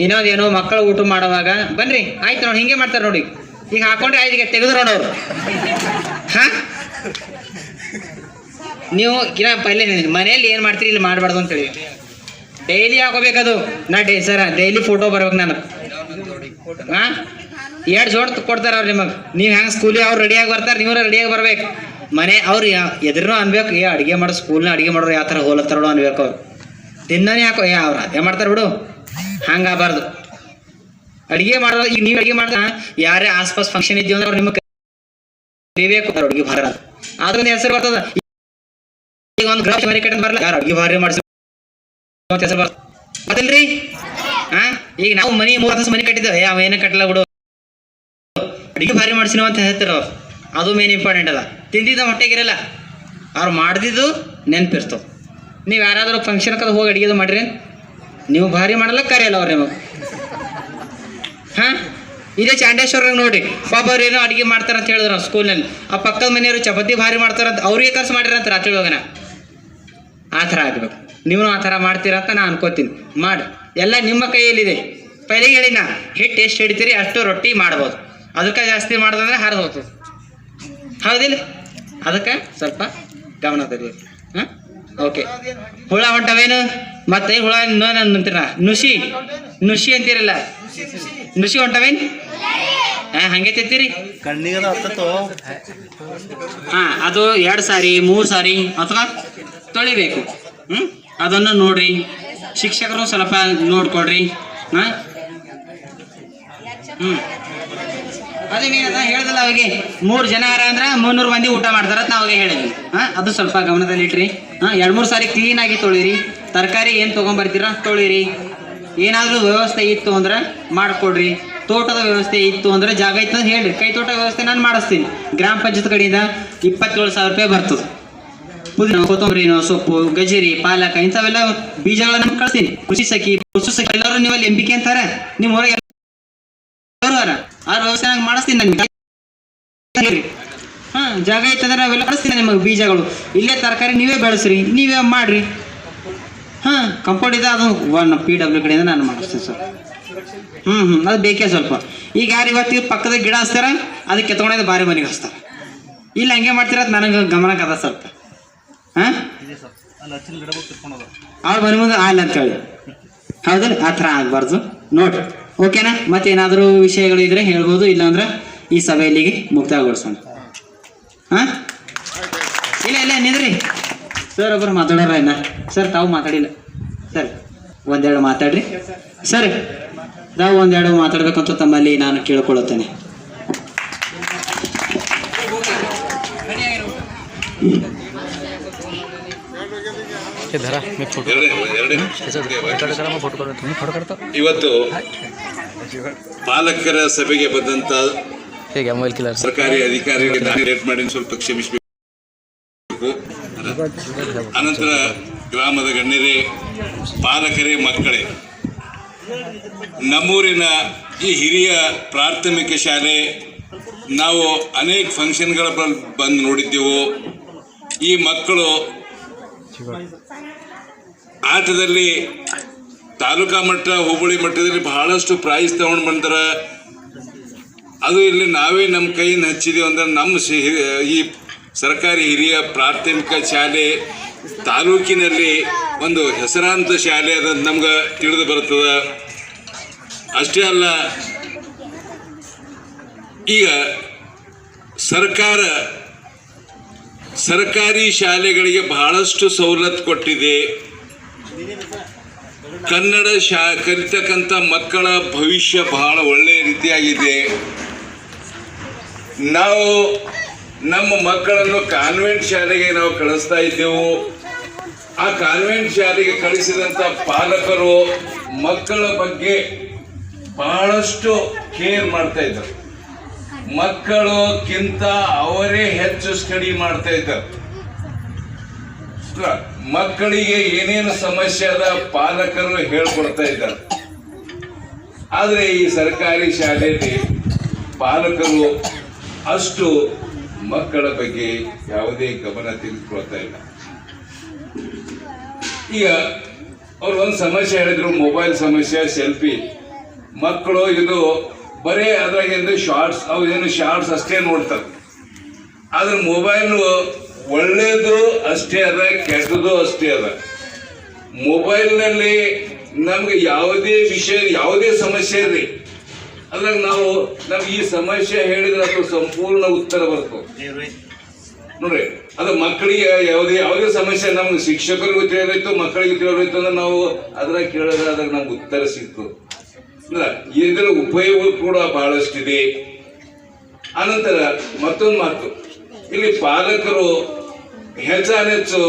ಇನ್ನೊಂದೇನು ಮಕ್ಕಳು ಊಟ ಮಾಡುವಾಗ ಬನ್ರಿ ಆಯ್ತು ನೋಡಿ, ಹಿಂಗೆ ಮಾಡ್ತಾರೆ ನೋಡಿ. ಈಗ ಹಾಕೊಂಡ್ರೆ ಆಯ್ತು, ಈಗ ತೆಗೆದ್ರು ನೋಡೋರು. ನೀವು ಪಲ್ಲೆ ಮನೆಯಲ್ಲಿ ಏನು ಮಾಡ್ತೀರಿ ಇಲ್ಲಿ ಮಾಡಬಾರ್ದು ಅಂತೇಳಿ ಡೈಲಿ ಹಾಕೋಬೇಕದು. ಸರ್ ಡೈಲಿ ಫೋಟೋ ಬರ್ಬೇಕು ನನಗೆ. 2 ಜೋಡ್ ಕೊಡ್ತಾರೆ ಅವ್ರು ನಿಮಗೆ. ನೀವು ಹೆಂಗೆ ಸ್ಕೂಲಿಗೆ ಅವ್ರು ರೆಡಿಯಾಗಿ ಬರ್ತಾರೆ, ನೀವು ರೆಡಿಯಾಗಿ ಬರ್ಬೇಕು. ಮನೆ ಅವ್ರು ಎದುರು ಅನ್ಬೇಕು, ಅಡುಗೆ ಮಾಡೋ ಸ್ಕೂಲ್ನ ಅಡುಗೆ ಮಾಡೋರು ಯಾವ ಥರ ಹೋಲತ್ತಾರೋ ಅನ್ಬೇಕು. ಅವ್ರು ದಿನನೇ ಯಾಕೋ ಅವ್ರು ಅದೇ ಮಾಡ್ತಾರೆ ಬಿಡು, ಹಂಗಾಗಬಾರ್ದು. ಅಡುಗೆ ಮಾಡೋದು ಈಗ ನೀವು ಅಡುಗೆ ಮಾಡಿದ ಯಾರೇ ಆಸ್ಪಾಸ್ ಫಂಕ್ಷನ್ ಇದ್ದೀವಿ ಅಂದ್ರೆ ಅವ್ರು ನಿಮಗೆ ಕರಿಬೇಕು. ಅಡುಗೆ ಭಾರ ಅದೊಂದು ಹೆಸರು ಬರ್ತದ. ಈಗ ಒಂದು ಗ್ರಾಮ ಮನೆ ಕಟ್ಟ ಬರಲ್ಲ, ಯಾರು ಅಡುಗೆ ಭಾರಿ ಮಾಡಿಸ್ ಹೆಸರು ಬರ್ತಲ್ರಿ. ಈಗ ನಾವು 3 ವರ್ಷ ಮನೆ ಕಟ್ಟಿದ್ದೇವೆ, ಅವ ಏನೂ ಕಟ್ಟಲ್ಲ ಬಿಡು. ಅಡುಗೆ ಭಾರಿ ಮಾಡ್ಸಿನವ ಅಂತ ಹೇಳ್ತಾರೆ ಅವ್ರು. ಅದು ಮೇನ್ ಇಂಪಾರ್ಟೆಂಟ್ ಅದ. ತಿಂದಿದ್ದ ಹೊಟ್ಟೆಗಿರಲ್ಲ, ಅವ್ರು ಮಾಡ್ದಿದ್ದು ನೆನಪಿರ್ತವೆ. ನೀವು ಯಾರಾದರೂ ಫಂಕ್ಷನ್ಗೆ ಅದು ಹೋಗಿ ಅಡುಗೆದು ಮಾಡಿರಿ, ನೀವು ಭಾರಿ ಮಾಡಲ್ಲ ಕರೆಯಲ್ಲ ಅವ್ರು ನಿಮಗೆ. ಹಾಂ, ಇದೇ ಚಾಂಡೇಶ್ವರಾಗ ನೋಡಿರಿ, ಒಬ್ಬರು ಏನೋ ಅಡುಗೆ ಮಾಡ್ತಾರೆ ಅಂತ ಹೇಳಿದ್ರು ನಾವು ಸ್ಕೂಲ್ನಲ್ಲಿ. ಆ ಪಕ್ಕದ ಮನೆಯವರು ಚಪಾತಿ ಭಾರಿ ಮಾಡ್ತಾರಂತ ಅವ್ರಿಗೆ ಕರ್ಸು ಮಾಡಿರಂತ ರಾತ್ರಿ ಹೋಗೋಣ. ಆ ಥರ ಆಗಬೇಕು. ನೀವು ಆ ಥರ ಮಾಡ್ತೀರ ಅಂತ ನಾನು ಅನ್ಕೋತೀನಿ. ಮಾಡಿ, ಎಲ್ಲ ನಿಮ್ಮ ಕೈಯಲ್ಲಿದೆ. ಪೈಲಿಗೆ ಹೇಳಿನ ಹಿಟ್ಟು ಎಷ್ಟು ಹಿಡಿತೀರಿ ಅಷ್ಟು ರೊಟ್ಟಿ ಮಾಡ್ಬೋದು. ಅದಕ್ಕೆ ಜಾಸ್ತಿ ಮಾಡೋದಂದ್ರೆ ಹರಿದು ಹೋಗ್ತದೆ, ಹೌದಿಲ್ಲ? ಅದಕ್ಕೆ ಸ್ವಲ್ಪ ಗಮನದಲ್ಲಿ. ಹಾಂ, ಓಕೆ. ಹುಳ ಹೊಂಟವೇನು ಮತ್ತೆ ಹುಳ ಅಂತೀರ, ನುಷಿ ಅಂತೀರಲ್ಲ, ನುಷಿ ಹೊಂಟವೇನು? ಹಾಂ, ಹಂಗೆ ತಿಂತೀರಿ.
ಕಣ್ಣಿಗೆ ಹತ್ತತ್ತು.
ಹಾಂ, ಅದು 2 ಸಾರಿ 3 ಸಾರಿ ಅಥವಾ ತೊಳಿಬೇಕು. ಅದನ್ನು ನೋಡ್ರಿ, ಶಿಕ್ಷಕರು ಸ್ವಲ್ಪ ನೋಡ್ಕೊಡ್ರಿ. ಹಾಂ, ಅದೇ ನೀನು ಹೇಳ್ದಲ್ಲ ಅವಾಗೆ 3 ಜನ ಯಾರ ಅಂದ್ರೆ 300 ಮಂದಿ ಊಟ ಮಾಡ್ತಾರ ಅಂತ ಅವಾಗೆ ಹೇಳಿದ್ವಿ. ಹಾಂ, ಅದು ಸ್ವಲ್ಪ ಗಮನದಲ್ಲಿ ಇಟ್ರಿ. ಹಾಂ, 2-3 ಸಾರಿ ಕ್ಲೀನಾಗಿ ತೊಳಿರಿ. ತರಕಾರಿ ಏನು ತೊಗೊಂಬರ್ತೀರ ತೊಳಿರಿ. ಏನಾದರೂ ವ್ಯವಸ್ಥೆ ಇತ್ತು ಅಂದ್ರೆ ಮಾಡಿಕೊಡ್ರಿ. ತೋಟದ ವ್ಯವಸ್ಥೆ ಇತ್ತು ಅಂದರೆ ಜಾಗ ಇತ್ತು ಅಂತ ಹೇಳ್ರಿ. ಕೈ ತೋಟ ವ್ಯವಸ್ಥೆ ನಾನು ಮಾಡಿಸ್ತೀನಿ. ಗ್ರಾಮ ಪಂಚಾಯತ್ ಕಡೆಯಿಂದ 27,000 ರೂಪಾಯಿ ಬರ್ತದೆ. ಪುದೀನ, ಕೊತ್ತಂಬರಿನೋ, ಸೊಪ್ಪು, ಗಜರಿ, ಪಾಲಕ ಇಂಥವೆಲ್ಲ ಬೀಜಗಳನ್ನ ನಮ್ಗೆ ಕಳಿಸ್ತೀನಿ. ಕೃಷಿ ಸಖಿ, ಪಶು ಸಖಿ ಎಲ್ಲರೂ ನೀವಲ್ಲಿ ಎಂಬಿಕೆ ಅಂತಾರೆ. ನಿಮ್ಮ ಹೊರಗೆ ಆ ವ್ಯವಸ್ಥೆ ನಂಗೆ ಮಾಡಿಸ್ತೀನಿ ನನಗೆ. ಹಾಂ, ಜಾಗ ಇತ್ತಂದ್ರೆ ಅವೆಲ್ಲ ಕಳಿಸ್ತೀನಿ ನಿಮಗೆ ಬೀಜಗಳು. ಇಲ್ಲೇ ತರಕಾರಿ ನೀವೇ ಬೆಳೆಸ್ರಿ, ನೀವೇ ಮಾಡಿರಿ. ಹಾಂ, ಕಂಪೌಂಡ್ ಇದೆ, ಅದು PW ಕಡೆಯಿಂದ ನಾನು ಮಾಡಿಸ್ತೀನಿ ಸರ್. ಅದು ಬೇಕೇ ಸ್ವಲ್ಪ. ಈಗ ಯಾರು ಇವತ್ತು ಪಕ್ಕದ ಗಿಡ ಹಚ್ತಾರ, ಅದಕ್ಕೆ ಎತ್ಕೊಂಡೋದು ಬಾರಿ ಮನೆಗೆ ಹಚ್ತಾರೆ. ಇಲ್ಲ ಹಂಗೆ ಮಾಡ್ತೀರ ಅಂತ ನನಗೆ ಗಮನಕ್ಕೆ ಅದ ಸ್ವಲ್ಪ. ಹಾಂ, ಅವ್ರು ಮನೆ ಮುಂದೆ ಆಲ್ಲ ಅಂತೇಳಿ, ಹೌದಲ್ಲ? ಆ ಥರ ಆಗಬಾರ್ದು ನೋಡ್ರಿ. ಓಕೆನಾ? ಮತ್ತೇನಾದರೂ ವಿಷಯಗಳು ಇದ್ರೆ ಹೇಳ್ಬೋದು, ಇಲ್ಲಾಂದ್ರೆ ಈ ಸಭೆಯಲ್ಲಿಗೆ ಮುಕ್ತಾಯಗೊಳಿಸೋಣ. ಹಾಂ, ಇಲ್ಲ ನಿಂದ್ರಿ ಸರ್. ಒಬ್ಬರು ಮಾತಾಡೋರ ಇನ್ನ ಸರ್, ತಾವು ಮಾತಾಡಿಲ್ಲ ಸರ್. 1-2 ಮಾತಾಡ್ರಿ ಸರ್. ತಾವು 1-2 ಮಾತಾಡ್ಬೇಕಂತ ತಮ್ಮಲ್ಲಿ ನಾನು ಕೇಳ್ಕೊಳ್ಳುತ್ತೇನೆ.
ಇವತ್ತು ಪಾಲಕರ ಸಭೆಗೆ ಬಂದಂತ ಸರ್ಕಾರಿ ಅಧಿಕಾರಿಗಳಿಗೆ ಲೇಟ್ ಮಾಡಿ ಸ್ವಲ್ಪ ಕ್ಷಮಿಸಬೇಕು. ಅನಂತರ ಗ್ರಾಮದ ಗಣ್ಯರೇ, ಪಾಲಕರೇ, ಮಕ್ಕಳೇ, ನಮ್ಮೂರಿನ ಈ ಹಿರಿಯ ಪ್ರಾಥಮಿಕ ಶಾಲೆ ನಾವು ಅನೇಕ ಫಂಕ್ಷನ್ಗಳ ಬಂದು ನೋಡಿದ್ದೆವು. ಈ ಮಕ್ಕಳು ಆಟದಲ್ಲಿ ತಾಲೂಕಾ ಮಟ್ಟ, ಹೋಬಳಿ ಮಟ್ಟದಲ್ಲಿ ಬಹಳಷ್ಟು ಪ್ರೈಸ್ ತಗೊಂಡು ಬಂದ್ರೆ, ಅದು ಇಲ್ಲಿ ನಾವೇ ನಮ್ಮ ಕೈಯಿಂದ ಹಚ್ಚಿದೀವಿ ಅಂದ್ರೆ ನಮ್ಮ ಈ ಸರ್ಕಾರಿ ಹಿರಿಯ ಪ್ರಾಥಮಿಕ ಶಾಲೆ ತಾಲೂಕಿನಲ್ಲಿ ಒಂದು ಹೆಸರಾಂತ ಶಾಲೆ ಅದಂತ ನಮ್ಗೆ ತಿಳಿದು ಬರ್ತದೆ. ಅಷ್ಟೇ ಅಲ್ಲ, ಈಗ ಸರ್ಕಾರಿ ಶಾಲೆಗಳಿಗೆ ಬಹಳಷ್ಟು ಸವಲತ್ತು ಕೊಟ್ಟಿದೆ. ಕನ್ನಡ ಕಲಿತಕ್ಕಂಥ ಮಕ್ಕಳ ಭವಿಷ್ಯ ಬಹಳ ಒಳ್ಳೆಯ ರೀತಿಯಾಗಿದೆ. ನಾವು ನಮ್ಮ ಮಕ್ಕಳನ್ನು ಕಾನ್ವೆಂಟ್ ಶಾಲೆಗೆ ನಾವು ಕಳಿಸ್ತಾ ಇದ್ದೆವು. ಆ ಕಾನ್ವೆಂಟ್ ಶಾಲೆಗೆ ಕಳಿಸಿದಂಥ ಪಾಲಕರು ಮಕ್ಕಳ ಬಗ್ಗೆ ಬಹಳಷ್ಟು ಕೇರ್ ಮಾಡ್ತಾ ಇದ್ದರು. ಮಕ್ಕಳಕ್ಕಿಂತ ಅವರೇ ಹೆಚ್ಚು ಸ್ಟಡಿ ಮಾಡ್ತಾ ಇದ್ದಾರೆ. ಮಕ್ಕಳಿಗೆ ಏನೇನು ಸಮಸ್ಯೆ ಅದ ಪಾಲಕರು ಹೇಳ್ಕೊಡ್ತಾ ಇದ್ದಾರೆ. ಆದರೆ ಈ ಸರ್ಕಾರಿ ಶಾಲೆಯಲ್ಲಿ ಪಾಲಕರು ಅಷ್ಟು ಮಕ್ಕಳ ಬಗ್ಗೆ ಯಾವುದೇ ಗಮನ ತೆಗೆದುಕೊಳ್ತಾ ಇಲ್ಲ. ಈಗ ಅವ್ರು ಒಂದು ಸಮಸ್ಯೆ ಹೇಳಿದ್ರು, ಮೊಬೈಲ್ ಸಮಸ್ಯೆ, ಸೆಲ್ಫಿ. ಮಕ್ಕಳು ಇದು ಬರೀ ಅದ್ರಾಗಿಂದ ಶಾರ್ಟ್ಸ್, ಅವೇನು ಶಾರ್ಟ್ಸ್ ಅಷ್ಟೇ ನೋಡ್ತಾರೆ. ಆದ್ರೆ ಮೊಬೈಲು ಒಳ್ಳೇದು ಅಷ್ಟೇ ಅದ, ಕೆಟ್ಟದ್ದು ಅಷ್ಟೇ ಅದ. ಮೊಬೈಲ್ನಲ್ಲಿ ನಮ್ಗೆ ಯಾವುದೇ ವಿಷಯ, ಯಾವುದೇ ಸಮಸ್ಯೆ ಇರಲಿ, ಅದ್ರಾಗ ನಮ್ಗೆ ಈ ಸಮಸ್ಯೆ ಹೇಳಿದ್ರೆ ಅದು ಸಂಪೂರ್ಣ ಉತ್ತರ ಬರ್ತದೆ ನೋಡ್ರಿ. ಅದು ಮಕ್ಕಳಿಗೆ ಯಾವುದೇ ಸಮಸ್ಯೆ ನಮ್ಗೆ ಶಿಕ್ಷಕರಿಗೂ ತಿಳಿಯೋದಾಯ್ತು, ಮಕ್ಕಳಿಗೂ ತಿಳಿಯೋದಾಯ್ತು ಅಂದ್ರೆ ನಾವು ಅದ್ರಾಗ ಕೇಳಿದ್ರೆ ಅದ್ರಾಗ ನಮ್ಗೆ ಉತ್ತರ ಸಿಕ್ತು. ಇದರ ಉಪಯೋಗ ಕೂಡ ಬಹಳಷ್ಟಿದೆ. ಅನಂತರ ಮತ್ತೊಂದು ಮಾತು, ಇಲ್ಲಿ ಪಾಲಕರು ಹೆಚ್ಚಾನೆಚ್ಚು